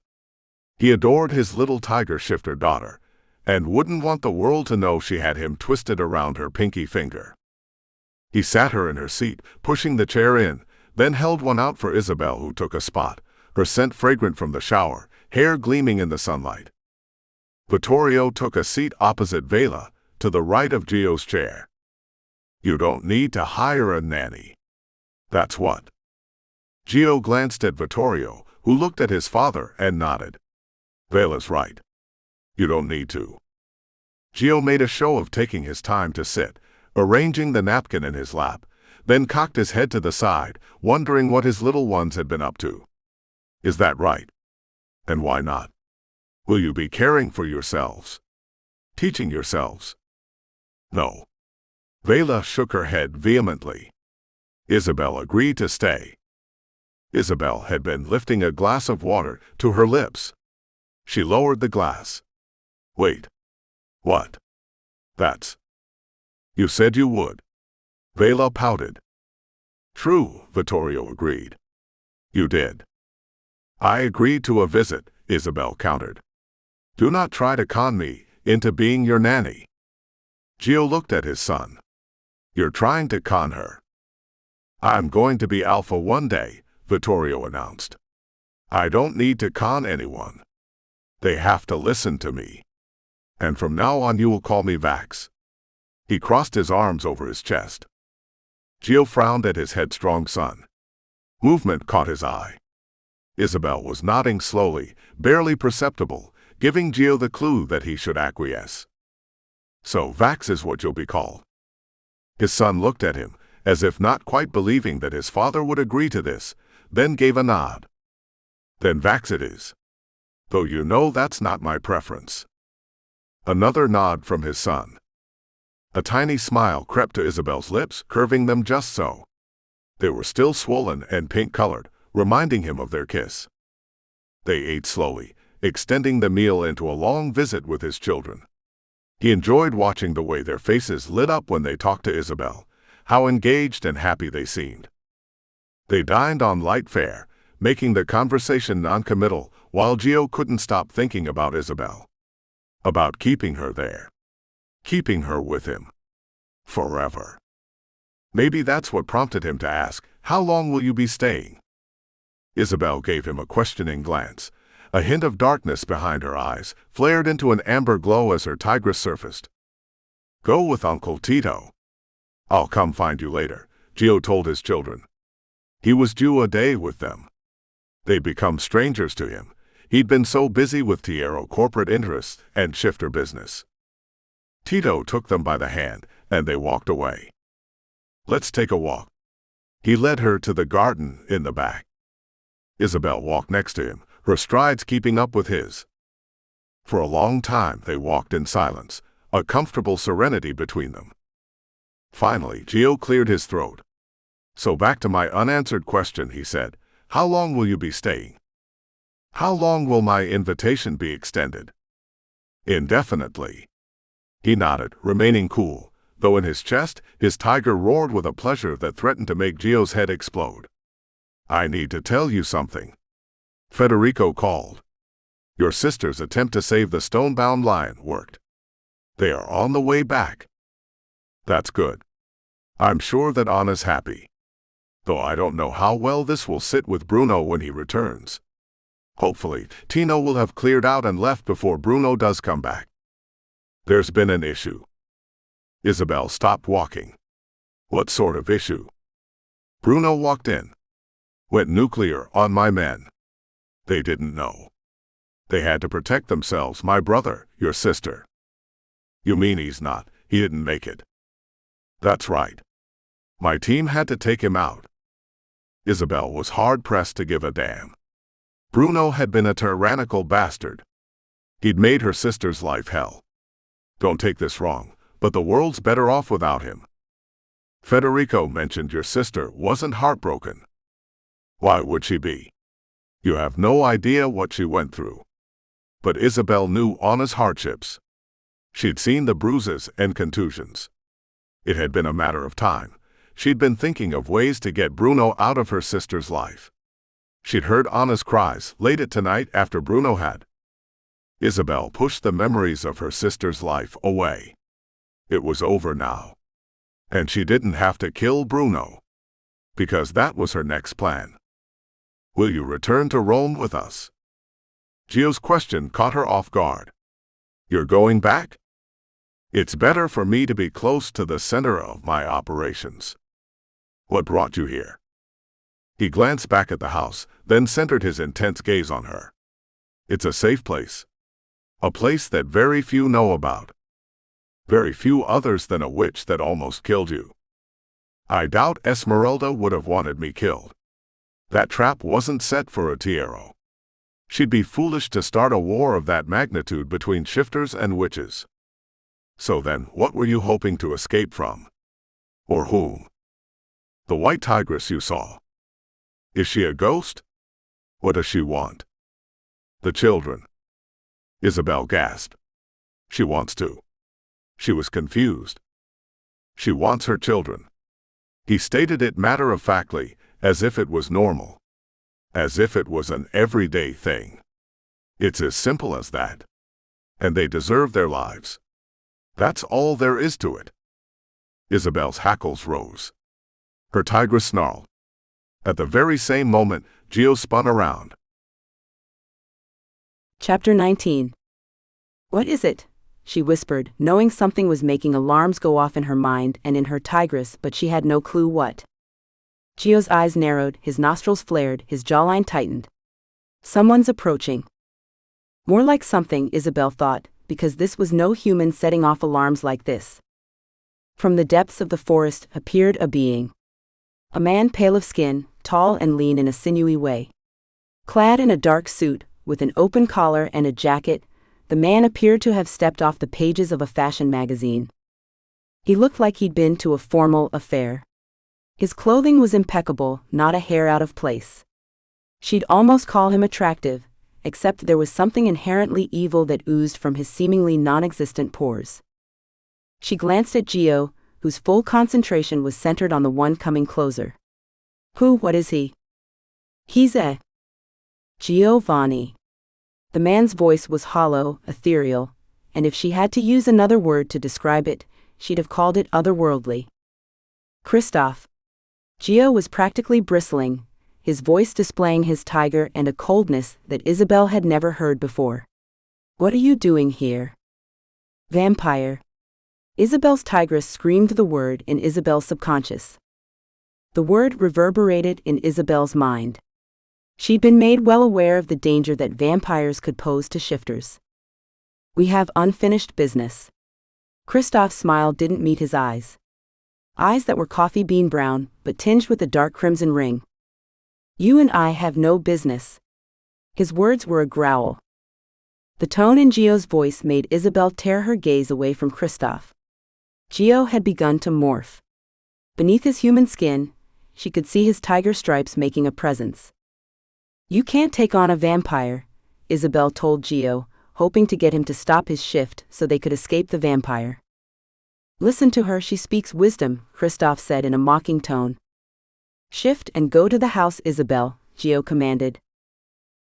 He adored his little tiger shifter daughter, and wouldn't want the world to know she had him twisted around her pinky finger. He sat her in her seat, pushing the chair in, then held one out for Isabel, who took a spot, her scent fragrant from the shower, hair gleaming in the sunlight. Vittorio took a seat opposite Vela, to the right of Gio's chair. You don't need to hire a nanny. That's what. Gio glanced at Vittorio, who looked at his father and nodded. Vela's right. You don't need to. Gio made a show of taking his time to sit, arranging the napkin in his lap, then cocked his head to the side, wondering what his little ones had been up to. Is that right? And why not? Will you be caring for yourselves? Teaching yourselves? No. Vela shook her head vehemently. Isabel agreed to stay. Isabel had been lifting a glass of water to her lips. She lowered the glass. Wait. What? That's... You said you would. Vela pouted. True, Vittorio agreed. You did. I agreed to a visit, Isabel countered. Do not try to con me into being your nanny. Gio looked at his son. You're trying to con her. I'm going to be alpha one day, Vittorio announced. I don't need to con anyone. They have to listen to me. And from now on you will call me Vax. He crossed his arms over his chest. Gio frowned at his headstrong son. Movement caught his eye. Isabel was nodding slowly, barely perceptible, giving Gio the clue that he should acquiesce. So Vax is what you'll be called. His son looked at him, as if not quite believing that his father would agree to this, then gave a nod. Then Vax it is. Though you know that's not my preference. Another nod from his son. A tiny smile crept to Isabel's lips, curving them just so. They were still swollen and pink-colored, reminding him of their kiss. They ate slowly, extending the meal into a long visit with his children. He enjoyed watching the way their faces lit up when they talked to Isabel, how engaged and happy they seemed. They dined on light fare, making the conversation non-committal, while Gio couldn't stop thinking about Isabel. About keeping her there. Keeping her with him. Forever. Maybe that's what prompted him to ask, how long will you be staying? Isabel gave him a questioning glance. A hint of darkness behind her eyes flared into an amber glow as her tigress surfaced. Go with Uncle Tito. I'll come find you later, Gio told his children. He was due a day with them. They'd become strangers to him. He'd been so busy with Tiero corporate interests and shifter business. Tito took them by the hand, and they walked away. Let's take a walk. He led her to the garden in the back. Isabel walked next to him, her strides keeping up with his. For a long time they walked in silence, a comfortable serenity between them. Finally, Gio cleared his throat. So back to my unanswered question, he said. How long will you be staying? How long will my invitation be extended? Indefinitely. He nodded, remaining cool, though in his chest, his tiger roared with a pleasure that threatened to make Gio's head explode. I need to tell you something. Federico called. Your sister's attempt to save the stone-bound lion worked. They are on the way back. That's good. I'm sure that Anna's happy. Though I don't know how well this will sit with Bruno when he returns. Hopefully, Tino will have cleared out and left before Bruno does come back. There's been an issue. Isabel stopped walking. What sort of issue? Bruno walked in. Went nuclear on my men. They didn't know. They had to protect themselves, my brother, your sister. You mean he didn't make it? That's right. My team had to take him out. Isabel was hard-pressed to give a damn. Bruno had been a tyrannical bastard. He'd made her sister's life hell. Don't take this wrong, but the world's better off without him. Federico mentioned your sister wasn't heartbroken. Why would she be? You have no idea what she went through. But Isabel knew Anna's hardships. She'd seen the bruises and contusions. It had been a matter of time. She'd been thinking of ways to get Bruno out of her sister's life. She'd heard Anna's cries late at night after Bruno had. Isabel pushed the memories of her sister's life away. It was over now. And she didn't have to kill Bruno. Because that was her next plan. Will you return to Rome with us? Gio's question caught her off guard. You're going back? It's better for me to be close to the center of my operations. What brought you here? He glanced back at the house, then centered his intense gaze on her. It's a safe place. A place that very few know about. Very few others than a witch that almost killed you. I doubt Esmeralda would have wanted me killed. That trap wasn't set for a Tiero. She'd be foolish to start a war of that magnitude between shifters and witches. So then, what were you hoping to escape from? Or whom? The white tigress you saw. Is she a ghost? What does she want? The children. Isabel gasped. She wants to. She was confused. She wants her children. He stated it matter-of-factly, as if it was normal. As if it was an everyday thing. It's as simple as that. And they deserve their lives. That's all there is to it. Isabel's hackles rose. Her tigress snarled. At the very same moment, Gio spun around. Chapter 19. What is it? She whispered, knowing something was making alarms go off in her mind and in her tigress, but she had no clue what. Gio's eyes narrowed, his nostrils flared, his jawline tightened. Someone's approaching. More like something, Isabel thought, because this was no human setting off alarms like this. From the depths of the forest appeared a being. A man pale of skin, tall and lean in a sinewy way. Clad in a dark suit, with an open collar and a jacket, the man appeared to have stepped off the pages of a fashion magazine. He looked like he'd been to a formal affair. His clothing was impeccable, not a hair out of place. She'd almost call him attractive, except there was something inherently evil that oozed from his seemingly non-existent pores. She glanced at Gio, whose full concentration was centered on the one coming closer. What is he? He's a Giovanni. The man's voice was hollow, ethereal, and if she had to use another word to describe it, she'd have called it otherworldly. Christophe. Gio was practically bristling, his voice displaying his tiger and a coldness that Isabel had never heard before. What are you doing here? Vampire. Isabel's tigress screamed the word in Isabel's subconscious. The word reverberated in Isabel's mind. She'd been made well aware of the danger that vampires could pose to shifters. We have unfinished business. Christophe's smile didn't meet his eyes. Eyes that were coffee bean brown, but tinged with a dark crimson ring. You and I have no business. His words were a growl. The tone in Gio's voice made Isabel tear her gaze away from Christophe. Gio had begun to morph. Beneath his human skin, she could see his tiger stripes making a presence. You can't take on a vampire, Isabel told Gio, hoping to get him to stop his shift so they could escape the vampire. Listen to her, she speaks wisdom, Christophe said in a mocking tone. Shift and go to the house, Isabel, Gio commanded.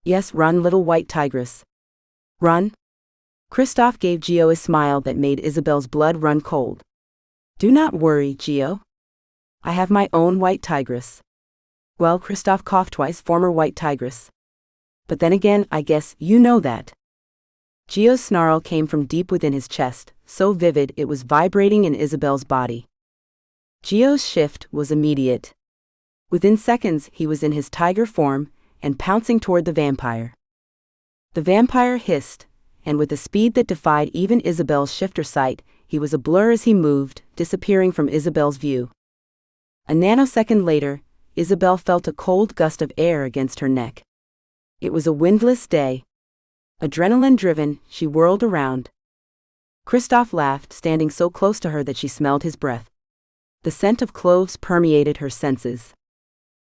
Yes, run, little white tigress. Run? Christophe gave Gio a smile that made Isabel's blood run cold. Do not worry, Gio. I have my own white tigress. Well, Christophe coughed twice, former white tigress. But then again, I guess you know that. Gio's snarl came from deep within his chest, so vivid it was vibrating in Isabel's body. Gio's shift was immediate. Within seconds, he was in his tiger form and pouncing toward the vampire. The vampire hissed, and with a speed that defied even Isabel's shifter sight, he was a blur as he moved, disappearing from Isabel's view. A nanosecond later, Isabel felt a cold gust of air against her neck. It was a windless day. Adrenaline-driven, she whirled around. Christophe laughed, standing so close to her that she smelled his breath. The scent of cloves permeated her senses.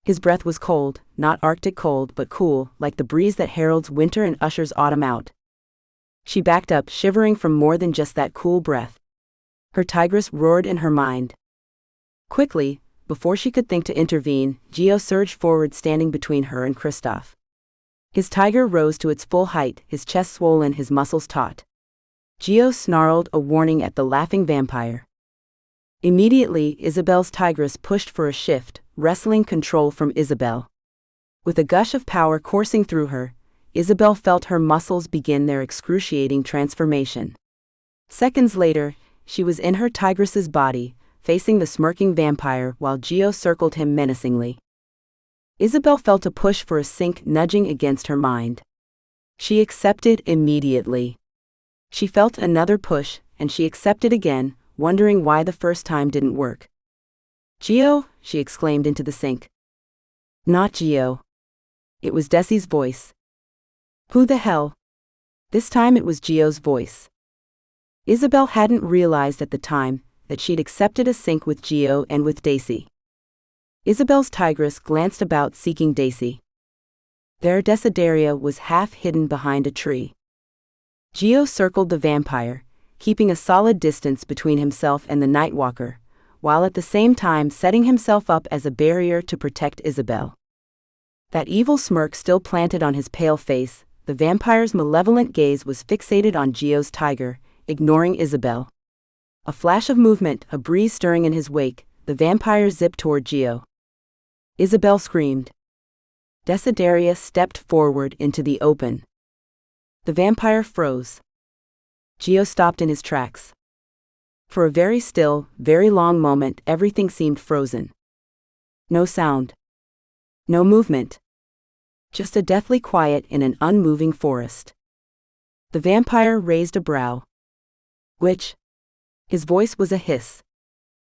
His breath was cold, not Arctic cold but cool, like the breeze that heralds winter and ushers autumn out. She backed up, shivering from more than just that cool breath. Her tigress roared in her mind. Quickly, before she could think to intervene, Gio surged forward, standing between her and Christophe. His tiger rose to its full height, his chest swollen, his muscles taut. Gio snarled a warning at the laughing vampire. Immediately, Isabel's tigress pushed for a shift, wresting control from Isabel. With a gush of power coursing through her, Isabel felt her muscles begin their excruciating transformation. Seconds later, she was in her tigress's body, facing the smirking vampire while Gio circled him menacingly. Isabel felt a push for a sink nudging against her mind. She accepted immediately. She felt another push, and she accepted again, wondering why the first time didn't work. "Gio," she exclaimed into the sink. "Not Gio." It was Desi's voice. "Who the hell?" This time it was Gio's voice. Isabel hadn't realized at the time that she'd accepted a sync with Gio and with Daisy. Isabel's tigress glanced about seeking Daisy. There Desideria was half hidden behind a tree. Gio circled the vampire, keeping a solid distance between himself and the Nightwalker, while at the same time setting himself up as a barrier to protect Isabel. That evil smirk still planted on his pale face, the vampire's malevolent gaze was fixated on Gio's tiger, ignoring Isabel. A flash of movement, a breeze stirring in his wake, the vampire zipped toward Gio. Isabel screamed. Desideria stepped forward into the open. The vampire froze. Gio stopped in his tracks. For a very still, very long moment, everything seemed frozen. No sound. No movement. Just a deathly quiet in an unmoving forest. The vampire raised a brow. "Witch?" His voice was a hiss.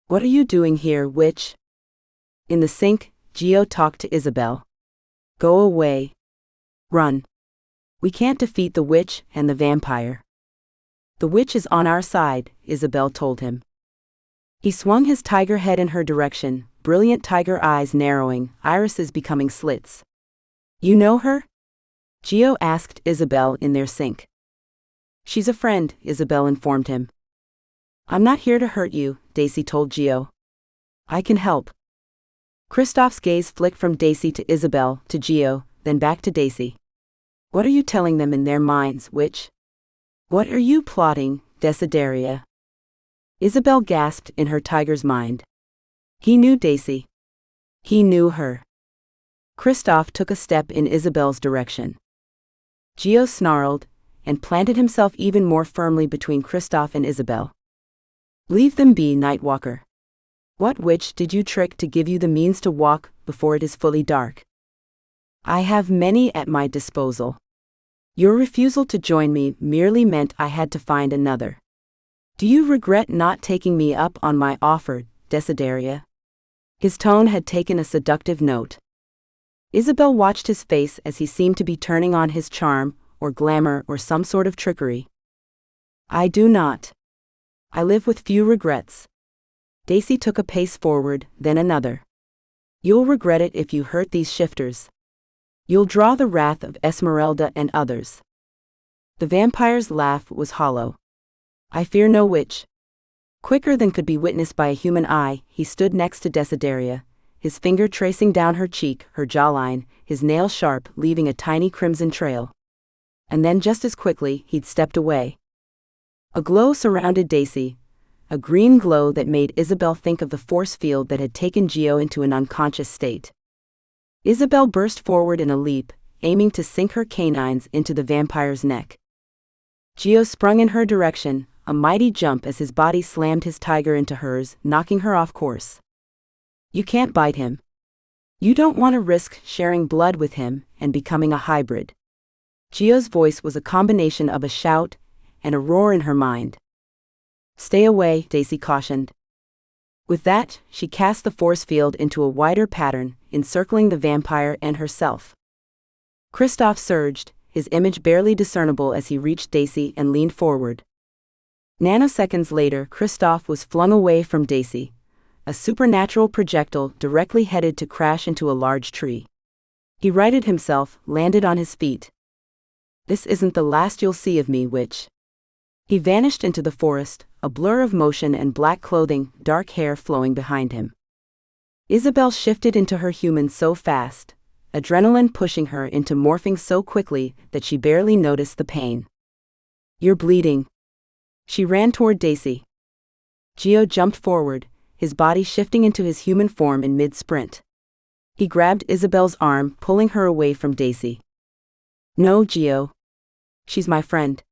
"What are you doing here, witch?" In the sink, Gio talked to Isabel. "Go away. Run. We can't defeat the witch and the vampire." "The witch is on our side," Isabel told him. He swung his tiger head in her direction, brilliant tiger eyes narrowing, irises becoming slits. "You know her?" Gio asked Isabel in their sink. "She's a friend," Isabel informed him. "I'm not here to hurt you," Daisy told Gio. "I can help." Kristoff's gaze flicked from Daisy to Isabel, to Gio, then back to Daisy. "What are you telling them in their minds, witch? What are you plotting, Desideria?" Isabel gasped in her tiger's mind. He knew Daisy. He knew her. Kristoff took a step in Isabel's direction. Gio snarled, and planted himself even more firmly between Kristoff and Isabel. "Leave them be, Nightwalker. What witch did you trick to give you the means to walk before it is fully dark? I have many at my disposal. Your refusal to join me merely meant I had to find another. Do you regret not taking me up on my offer, Desideria?" His tone had taken a seductive note. Isabel watched his face as he seemed to be turning on his charm, or glamour, or some sort of trickery. "I do not. I live with few regrets." Daisy took a pace forward, then another. "You'll regret it if you hurt these shifters. You'll draw the wrath of Esmeralda and others." The vampire's laugh was hollow. "I fear no witch." Quicker than could be witnessed by a human eye, he stood next to Desideria, his finger tracing down her cheek, her jawline, his nail sharp, leaving a tiny crimson trail. And then just as quickly, he'd stepped away. A glow surrounded Daisy, a green glow that made Isabel think of the force field that had taken Gio into an unconscious state. Isabel burst forward in a leap, aiming to sink her canines into the vampire's neck. Gio sprung in her direction, a mighty jump as his body slammed his tiger into hers, knocking her off course. "You can't bite him. You don't want to risk sharing blood with him and becoming a hybrid." Gio's voice was a combination of a shout and a roar in her mind. "Stay away," Daisy cautioned. With that, she cast the force field into a wider pattern, encircling the vampire and herself. Kristoff surged, his image barely discernible as he reached Daisy and leaned forward. Nanoseconds later, Kristoff was flung away from Daisy, a supernatural projectile directly headed to crash into a large tree. He righted himself, landed on his feet. "This isn't the last you'll see of me, witch." He vanished into the forest, a blur of motion and black clothing, dark hair flowing behind him. Isabel shifted into her human so fast, adrenaline pushing her into morphing so quickly that she barely noticed the pain. "You're bleeding." She ran toward Daisy. Gio jumped forward, his body shifting into his human form in mid-sprint. He grabbed Isabel's arm, pulling her away from Daisy. "No, Gio. She's my friend."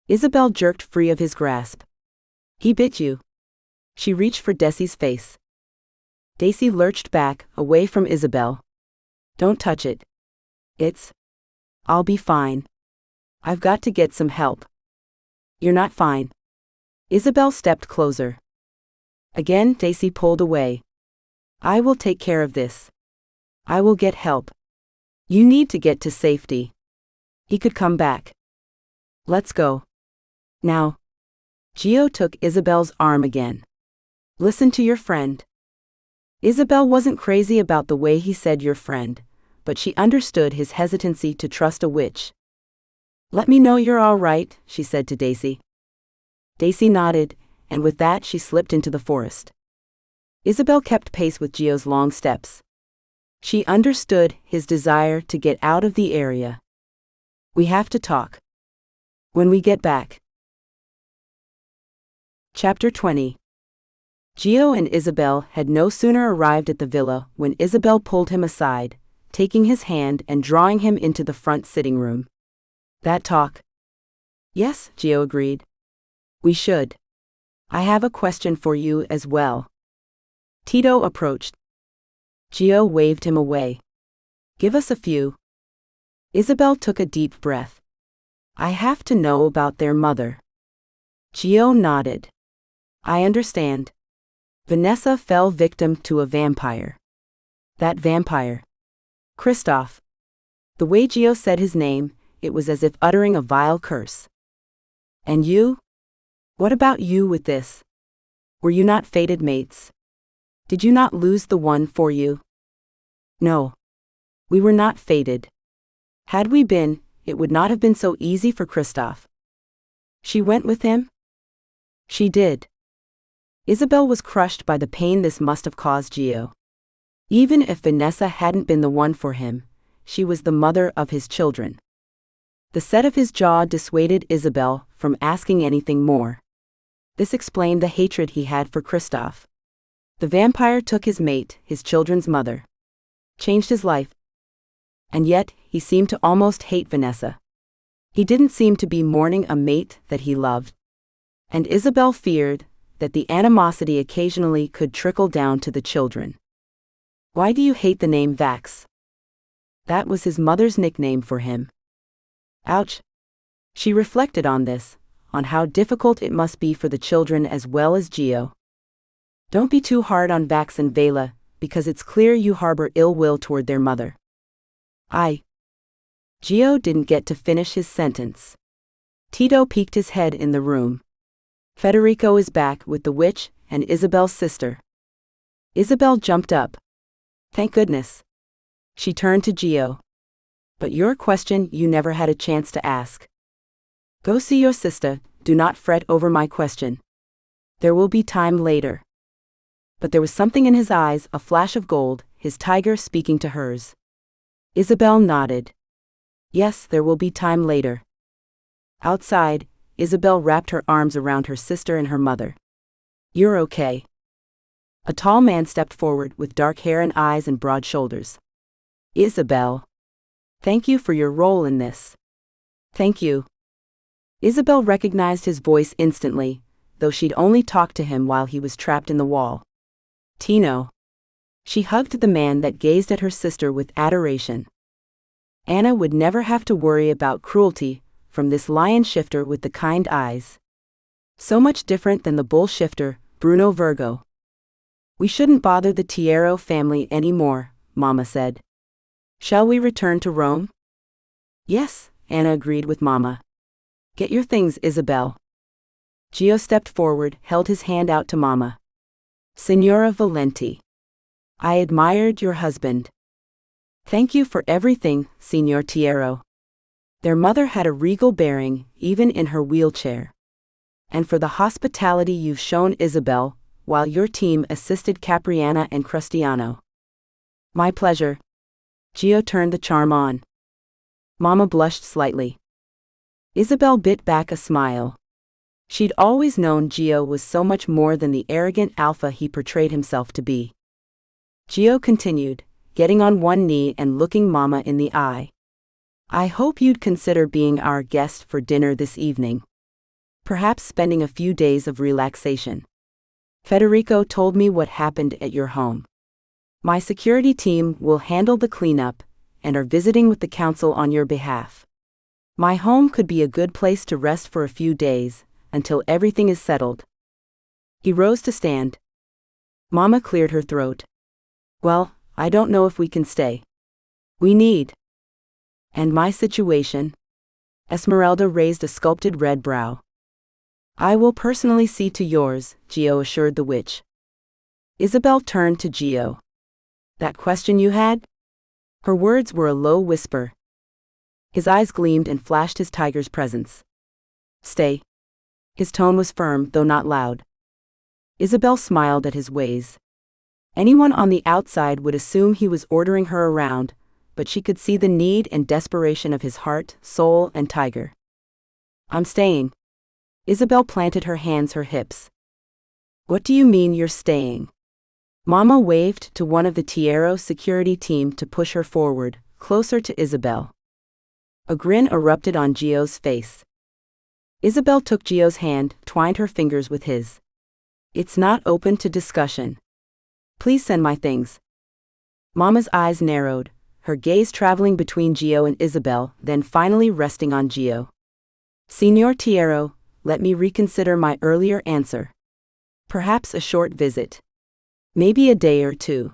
Isabel jerked free of his grasp. "He bit you." She reached for Desi's face. Daisy lurched back, away from Isabel. "Don't touch it. I'll be fine. I've got to get some help." "You're not fine." Isabel stepped closer. Again, Daisy pulled away. I will take care of this. I will get help. You need to get to safety. He could come back. Let's go. Now. Gio took Isabel's arm again. Listen to your friend. Isabel wasn't crazy about the way he said your friend, but she understood his hesitancy to trust a witch. Let me know you're all right, she said to Daisy. Daisy nodded, and with that she slipped into the forest. Isabel kept pace with Gio's long steps. She understood his desire to get out of the area. We have to talk. When we get back. Chapter 20. Gio and Isabel had no sooner arrived at the villa when Isabel pulled him aside, taking his hand and drawing him into the front sitting room. That talk? Yes, Gio agreed. We should. I have a question for you as well. Tito approached. Gio waved him away. Give us a few. Isabel took a deep breath. I have to know about their mother. Gio nodded. I understand. Vanessa fell victim to a vampire. That vampire. Christoph. The way Gio said his name, it was as if uttering a vile curse. And you? What about you with this? Were you not fated mates? Did you not lose the one for you? No. We were not fated. Had we been, it would not have been so easy for Christoph. She went with him? She did. Isabel was crushed by the pain this must have caused Gio. Even if Vanessa hadn't been the one for him, she was the mother of his children. The set of his jaw dissuaded Isabel from asking anything more. This explained the hatred he had for Christoph. The vampire took his mate, his children's mother. Changed his life. And yet, he seemed to almost hate Vanessa. He didn't seem to be mourning a mate that he loved. And Isabel feared that the animosity occasionally could trickle down to the children. Why do you hate the name Vax? That was his mother's nickname for him. Ouch. She reflected on this, on how difficult it must be for the children as well as Gio. Don't be too hard on Vax and Vela, because it's clear you harbor ill will toward their mother. Gio didn't get to finish his sentence. Tito peeked his head in the room. Federico is back with the witch and Isabel's sister. Isabel jumped up. Thank goodness. She turned to Gio. But your question you never had a chance to ask. Go see your sister, do not fret over my question. There will be time later. But there was something in his eyes, a flash of gold, his tiger speaking to hers. Isabel nodded. Yes, there will be time later. Outside, Isabel wrapped her arms around her sister and her mother. You're okay. A tall man stepped forward with dark hair and eyes and broad shoulders. Isabel. Thank you for your role in this. Thank you. Isabel recognized his voice instantly, though she'd only talked to him while he was trapped in the wall. Tino. She hugged the man that gazed at her sister with adoration. Anna would never have to worry about cruelty from this lion shifter with the kind eyes. So much different than the bull shifter, Bruno Virgo. We shouldn't bother the Tiero family anymore, Mama said. Shall we return to Rome? Yes, Anna agreed with Mama. Get your things, Isabel. Gio stepped forward, held his hand out to Mama. Signora Valenti. I admired your husband. Thank you for everything, Signor Tiero. Their mother had a regal bearing, even in her wheelchair. And for the hospitality you've shown Isabel, while your team assisted Capriana and Cristiano. My pleasure. Gio turned the charm on. Mama blushed slightly. Isabel bit back a smile. She'd always known Gio was so much more than the arrogant alpha he portrayed himself to be. Gio continued, getting on one knee and looking Mama in the eye. I hope you'd consider being our guest for dinner this evening. Perhaps spending a few days of relaxation. Federico told me what happened at your home. My security team will handle the cleanup and are visiting with the council on your behalf. My home could be a good place to rest for a few days, until everything is settled. He rose to stand. Mama cleared her throat. Well, I don't know if we can stay. We need. And my situation? Esmeralda raised a sculpted red brow. I will personally see to yours, Gio assured the witch. Isabel turned to Gio. That question you had? Her words were a low whisper. His eyes gleamed and flashed his tiger's presence. Stay. His tone was firm, though not loud. Isabel smiled at his ways. Anyone on the outside would assume he was ordering her around, but she could see the need and desperation of his heart, soul, and tiger. I'm staying. Isabel planted her hands her hips. What do you mean you're staying? Mama waved to one of the Tiero security team to push her forward, closer to Isabel. A grin erupted on Gio's face. Isabel took Gio's hand, twined her fingers with his. It's not open to discussion. Please send my things. Mama's eyes narrowed, her gaze traveling between Gio and Isabel, then finally resting on Gio. Signor Tiero, let me reconsider my earlier answer. Perhaps a short visit. Maybe a day or two.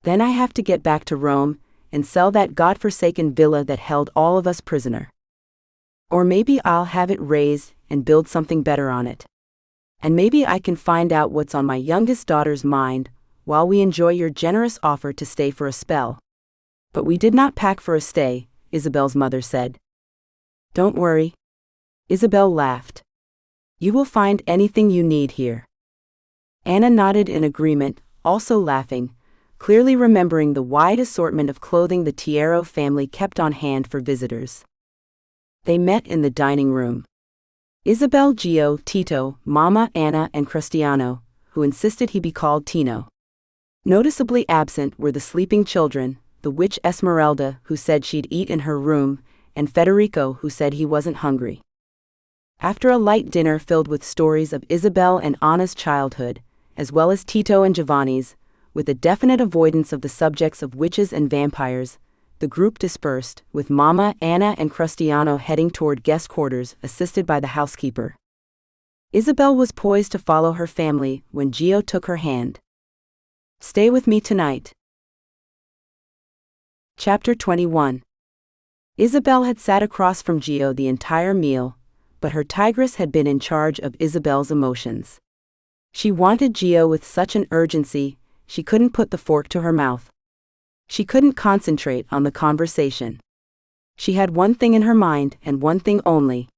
Then I have to get back to Rome and sell that godforsaken villa that held all of us prisoner. Or maybe I'll have it razed and build something better on it. And maybe I can find out what's on my youngest daughter's mind while we enjoy your generous offer to stay for a spell. But we did not pack for a stay, Isabel's mother said. Don't worry. Isabel laughed. You will find anything you need here. Anna nodded in agreement, also laughing, clearly remembering the wide assortment of clothing the Tiero family kept on hand for visitors. They met in the dining room. Isabel, Gio, Tito, Mama, Anna, and Cristiano, who insisted he be called Tino. Noticeably absent were the sleeping children, the witch Esmeralda, who said she'd eat in her room, and Federico, who said he wasn't hungry. After a light dinner filled with stories of Isabel and Anna's childhood, as well as Tito and Giovanni's, with a definite avoidance of the subjects of witches and vampires, the group dispersed, with Mama, Anna, and Cristiano heading toward guest quarters, assisted by the housekeeper. Isabel was poised to follow her family when Gio took her hand. Stay with me tonight. Chapter 21. Isabel had sat across from Gio the entire meal, but her tigress had been in charge of Isabel's emotions. She wanted Gio with such an urgency, she couldn't put the fork to her mouth. She couldn't concentrate on the conversation. She had one thing in her mind and one thing only.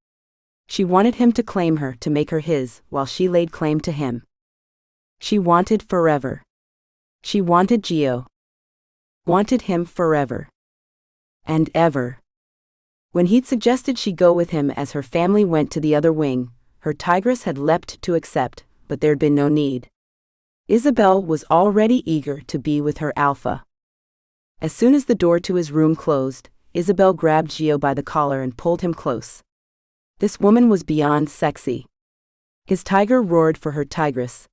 She wanted him to claim her to make her his while she laid claim to him. She wanted forever. She wanted Gio. Wanted him forever. And ever. When he'd suggested she go with him as her family went to the other wing, her tigress had leapt to accept, but there'd been no need. Isabel was already eager to be with her alpha. As soon as the door to his room closed, Isabel grabbed Gio by the collar and pulled him close. This woman was beyond sexy. His tiger roared for her tigress.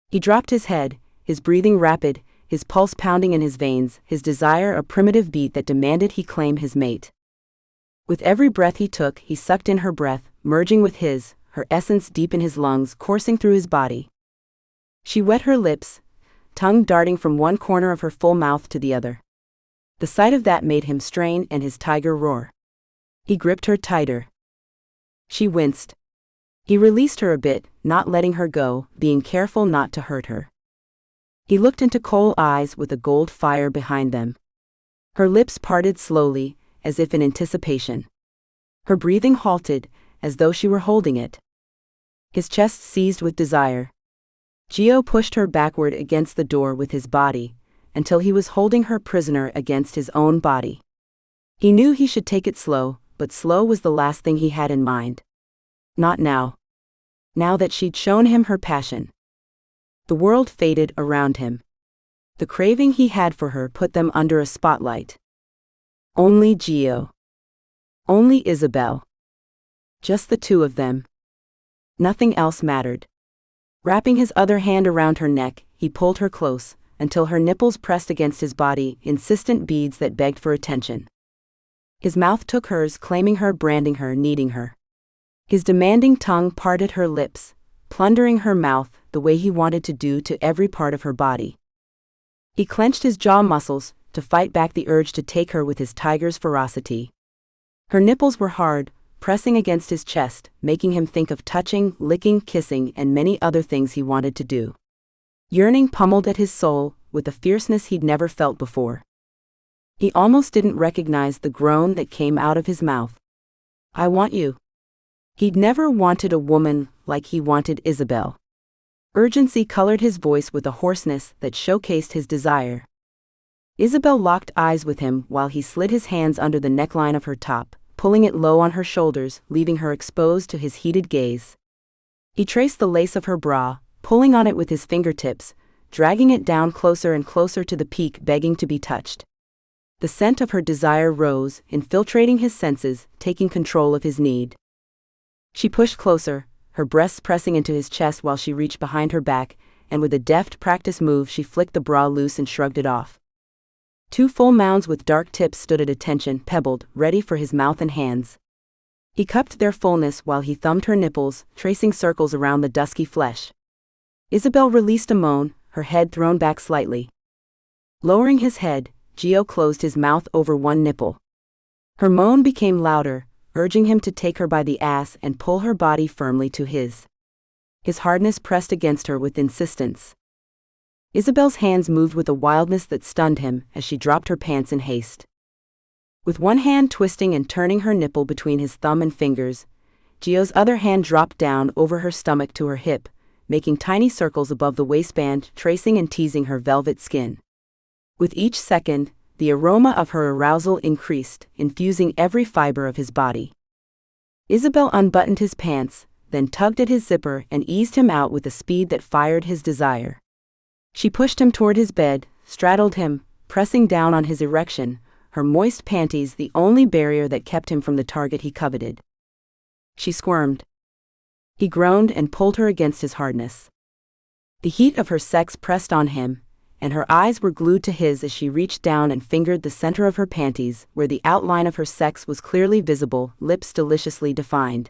He dropped his head, his breathing rapid, his pulse pounding in his veins, his desire a primitive beat that demanded he claim his mate. With every breath he took, he sucked in her breath, merging with his, her essence deep in his lungs, coursing through his body. She wet her lips, tongue darting from one corner of her full mouth to the other. The sight of that made him strain and his tiger roar. He gripped her tighter. She winced. He released her a bit, not letting her go, being careful not to hurt her. He looked into coal eyes with a gold fire behind them. Her lips parted slowly, as if in anticipation. Her breathing halted, as though she were holding it. His chest seized with desire. Gio pushed her backward against the door with his body, until he was holding her prisoner against his own body. He knew he should take it slow, but slow was the last thing he had in mind. Not now. Now that she'd shown him her passion. The world faded around him. The craving he had for her put them under a spotlight. Only Gio. Only Isabel. Just the two of them. Nothing else mattered. Wrapping his other hand around her neck, he pulled her close, until her nipples pressed against his body, insistent beads that begged for attention. His mouth took hers, claiming her, branding her, needing her. His demanding tongue parted her lips, plundering her mouth the way he wanted to do to every part of her body. He clenched his jaw muscles to fight back the urge to take her with his tiger's ferocity. Her nipples were hard, pressing against his chest, making him think of touching, licking, kissing, and many other things he wanted to do. Yearning pummeled at his soul with a fierceness he'd never felt before. He almost didn't recognize the groan that came out of his mouth. "I want you." He'd never wanted a woman like he wanted Isabel. Urgency colored his voice with a hoarseness that showcased his desire. Isabel locked eyes with him while he slid his hands under the neckline of her top, pulling it low on her shoulders, leaving her exposed to his heated gaze. He traced the lace of her bra, pulling on it with his fingertips, dragging it down closer and closer to the peak, begging to be touched. The scent of her desire rose, infiltrating his senses, taking control of his need. She pushed closer, her breasts pressing into his chest while she reached behind her back, and with a deft practice move she flicked the bra loose and shrugged it off. 2 full mounds with dark tips stood at attention, pebbled, ready for his mouth and hands. He cupped their fullness while he thumbed her nipples, tracing circles around the dusky flesh. Isabel released a moan, her head thrown back slightly. Lowering his head, Gio closed his mouth over one nipple. Her moan became louder, urging him to take her by the ass and pull her body firmly to his. His hardness pressed against her with insistence. Isabel's hands moved with a wildness that stunned him as she dropped her pants in haste. With one hand twisting and turning her nipple between his thumb and fingers, Gio's other hand dropped down over her stomach to her hip, making tiny circles above the waistband, tracing and teasing her velvet skin. With each second, the aroma of her arousal increased, infusing every fiber of his body. Isabel unbuttoned his pants, then tugged at his zipper and eased him out with a speed that fired his desire. She pushed him toward his bed, straddled him, pressing down on his erection, her moist panties the only barrier that kept him from the target he coveted. She squirmed. He groaned and pulled her against his hardness. The heat of her sex pressed on him, and her eyes were glued to his as she reached down and fingered the center of her panties, where the outline of her sex was clearly visible, lips deliciously defined.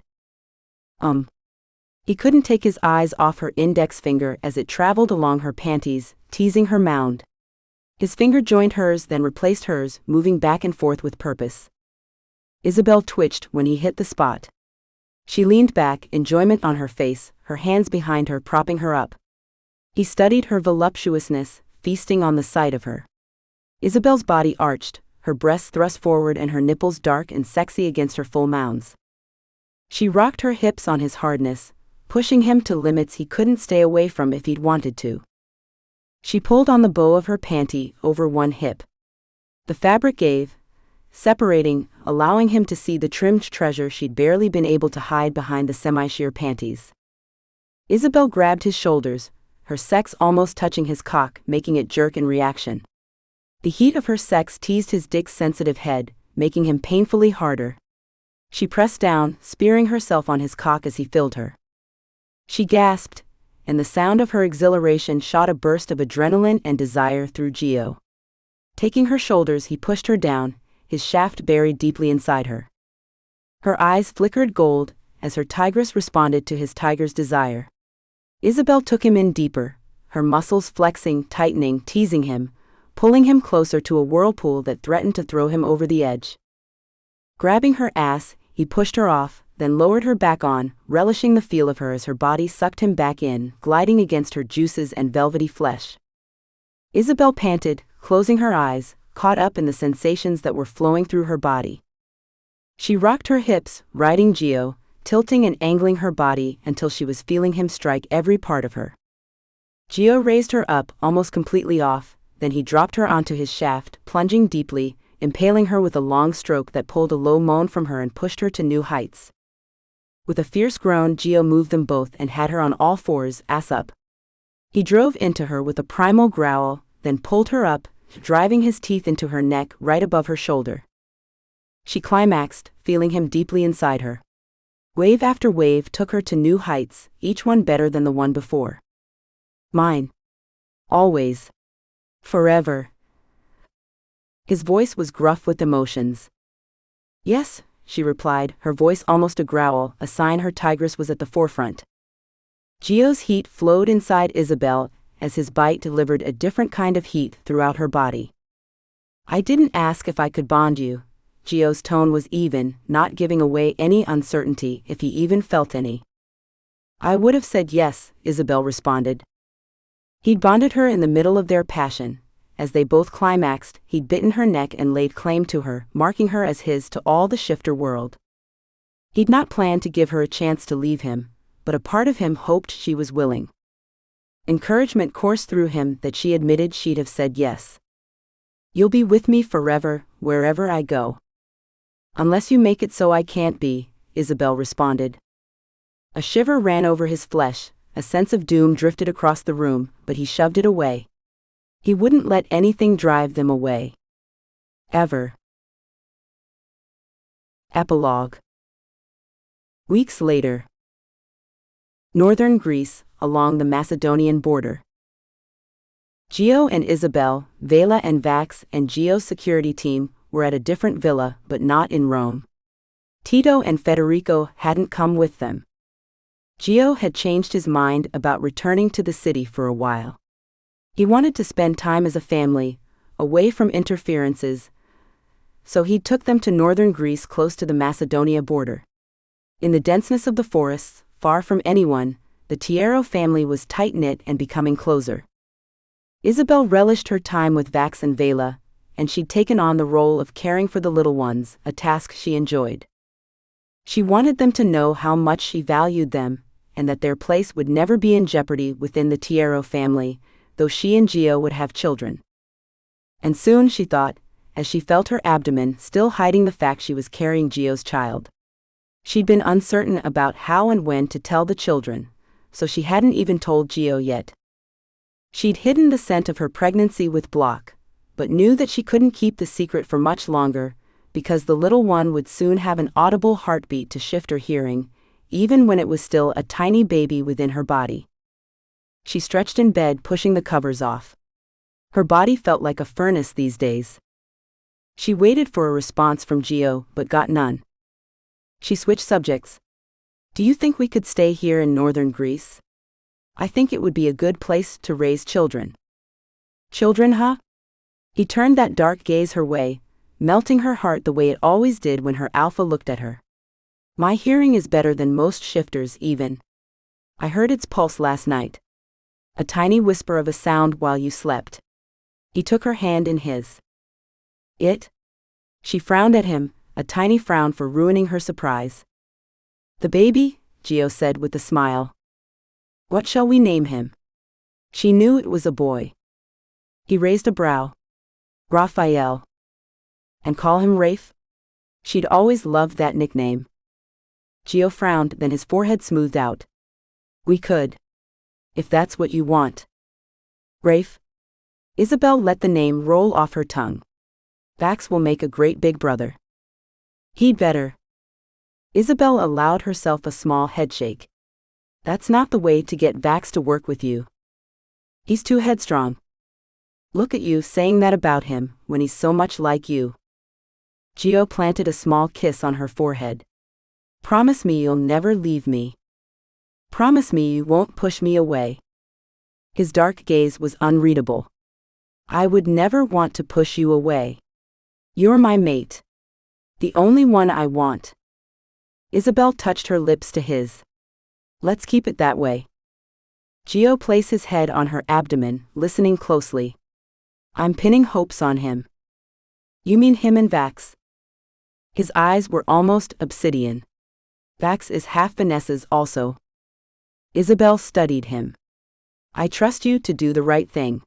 He couldn't take his eyes off her index finger as it traveled along her panties, teasing her mound. His finger joined hers, then replaced hers, moving back and forth with purpose. Isabel twitched when he hit the spot. She leaned back, enjoyment on her face, her hands behind her propping her up. He studied her voluptuousness, feasting on the sight of her. Isabel's body arched, her breasts thrust forward and her nipples dark and sexy against her full mounds. She rocked her hips on his hardness, pushing him to limits he couldn't stay away from if he'd wanted to. She pulled on the bow of her panty over one hip. The fabric gave, separating, allowing him to see the trimmed treasure she'd barely been able to hide behind the semi-sheer panties. Isabel grabbed his shoulders, her sex almost touching his cock, making it jerk in reaction. The heat of her sex teased his dick's sensitive head, making him painfully harder. She pressed down, spearing herself on his cock as he filled her. She gasped, and the sound of her exhilaration shot a burst of adrenaline and desire through Gio. Taking her shoulders, he pushed her down, his shaft buried deeply inside her. Her eyes flickered gold as her tigress responded to his tiger's desire. Isabel took him in deeper, her muscles flexing, tightening, teasing him, pulling him closer to a whirlpool that threatened to throw him over the edge. Grabbing her ass, he pushed her off, then lowered her back on, relishing the feel of her as her body sucked him back in, gliding against her juices and velvety flesh. Isabel panted, closing her eyes, caught up in the sensations that were flowing through her body. She rocked her hips, riding Gio, tilting and angling her body until she was feeling him strike every part of her. Gio raised her up, almost completely off, then he dropped her onto his shaft, plunging deeply, impaling her with a long stroke that pulled a low moan from her and pushed her to new heights. With a fierce groan, Gio moved them both and had her on all fours, ass up. He drove into her with a primal growl, then pulled her up, driving his teeth into her neck right above her shoulder. She climaxed, feeling him deeply inside her. Wave after wave took her to new heights, each one better than the one before. Mine. Always. Forever. His voice was gruff with emotions. Yes, she replied, her voice almost a growl, a sign her tigress was at the forefront. Gio's heat flowed inside Isabel as his bite delivered a different kind of heat throughout her body. I didn't ask if I could bond you. Gio's tone was even, not giving away any uncertainty if he even felt any. I would have said yes, Isabel responded. He'd bonded her in the middle of their passion. As they both climaxed, he'd bitten her neck and laid claim to her, marking her as his to all the shifter world. He'd not planned to give her a chance to leave him, but a part of him hoped she was willing. Encouragement coursed through him that she admitted she'd have said yes. You'll be with me forever, wherever I go. Unless you make it so I can't be, Isabel responded. A shiver ran over his flesh, a sense of doom drifted across the room, but he shoved it away. He wouldn't let anything drive them away. Ever. Epilogue. Weeks later. Northern Greece, along the Macedonian border. Gio and Isabel, Vela and Vax and Gio's security team were at a different villa but not in Rome. Tito and Federico hadn't come with them. Gio had changed his mind about returning to the city for a while. He wanted to spend time as a family, away from interferences, so he took them to northern Greece close to the Macedonia border. In the denseness of the forests, far from anyone, the Tiero family was tight-knit and becoming closer. Isabel relished her time with Vax and Vela, and she'd taken on the role of caring for the little ones, a task she enjoyed. She wanted them to know how much she valued them, and that their place would never be in jeopardy within the Tiero family, though she and Gio would have children. And soon, she thought, as she felt her abdomen still hiding the fact she was carrying Gio's child. She'd been uncertain about how and when to tell the children, so she hadn't even told Gio yet. She'd hidden the scent of her pregnancy with Block, but knew that she couldn't keep the secret for much longer, because the little one would soon have an audible heartbeat to shift her hearing, even when it was still a tiny baby within her body. She stretched in bed, pushing the covers off. Her body felt like a furnace these days. She waited for a response from Gio, but got none. She switched subjects. Do you think we could stay here in northern Greece? I think it would be a good place to raise children. Children, huh? He turned that dark gaze her way, melting her heart the way it always did when her alpha looked at her. My hearing is better than most shifters even. I heard its pulse last night. A tiny whisper of a sound while you slept. He took her hand in his. It? She frowned at him, a tiny frown for ruining her surprise. The baby, Gio said with a smile. What shall we name him? She knew it was a boy. He raised a brow. Raphael. And call him Rafe? She'd always loved that nickname. Gio frowned, then his forehead smoothed out. We could. If that's what you want. Rafe? Isabel let the name roll off her tongue. Vax will make a great big brother. He'd better. Isabel allowed herself a small headshake. That's not the way to get Vax to work with you. He's too headstrong. Look at you saying that about him, when he's so much like you. Gio planted a small kiss on her forehead. Promise me you'll never leave me. Promise me you won't push me away. His dark gaze was unreadable. I would never want to push you away. You're my mate. The only one I want. Isabel touched her lips to his. Let's keep it that way. Gio placed his head on her abdomen, listening closely. I'm pinning hopes on him. You mean him and Vax? His eyes were almost obsidian. Vax is half Vanessa's also. Isabel studied him. I trust you to do the right thing.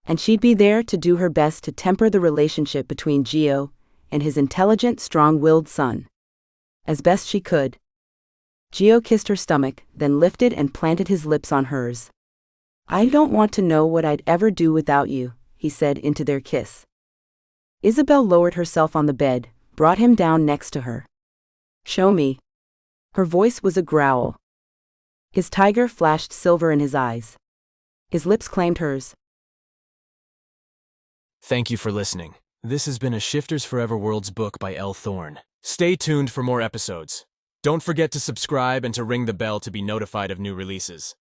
And she'd be there to do her best to temper the relationship between Gio and his intelligent, strong-willed son. As best she could. Gio kissed her stomach, then lifted and planted his lips on hers. I don't want to know what I'd ever do without you, he said into their kiss. Isabel lowered herself on the bed, brought him down next to her. Show me. Her voice was a growl. His tiger flashed silver in his eyes. His lips claimed hers. Thank you for listening. This has been a Shifters Forever Worlds book by L. Thorne. Stay tuned for more episodes. Don't forget to subscribe and to ring the bell to be notified of new releases.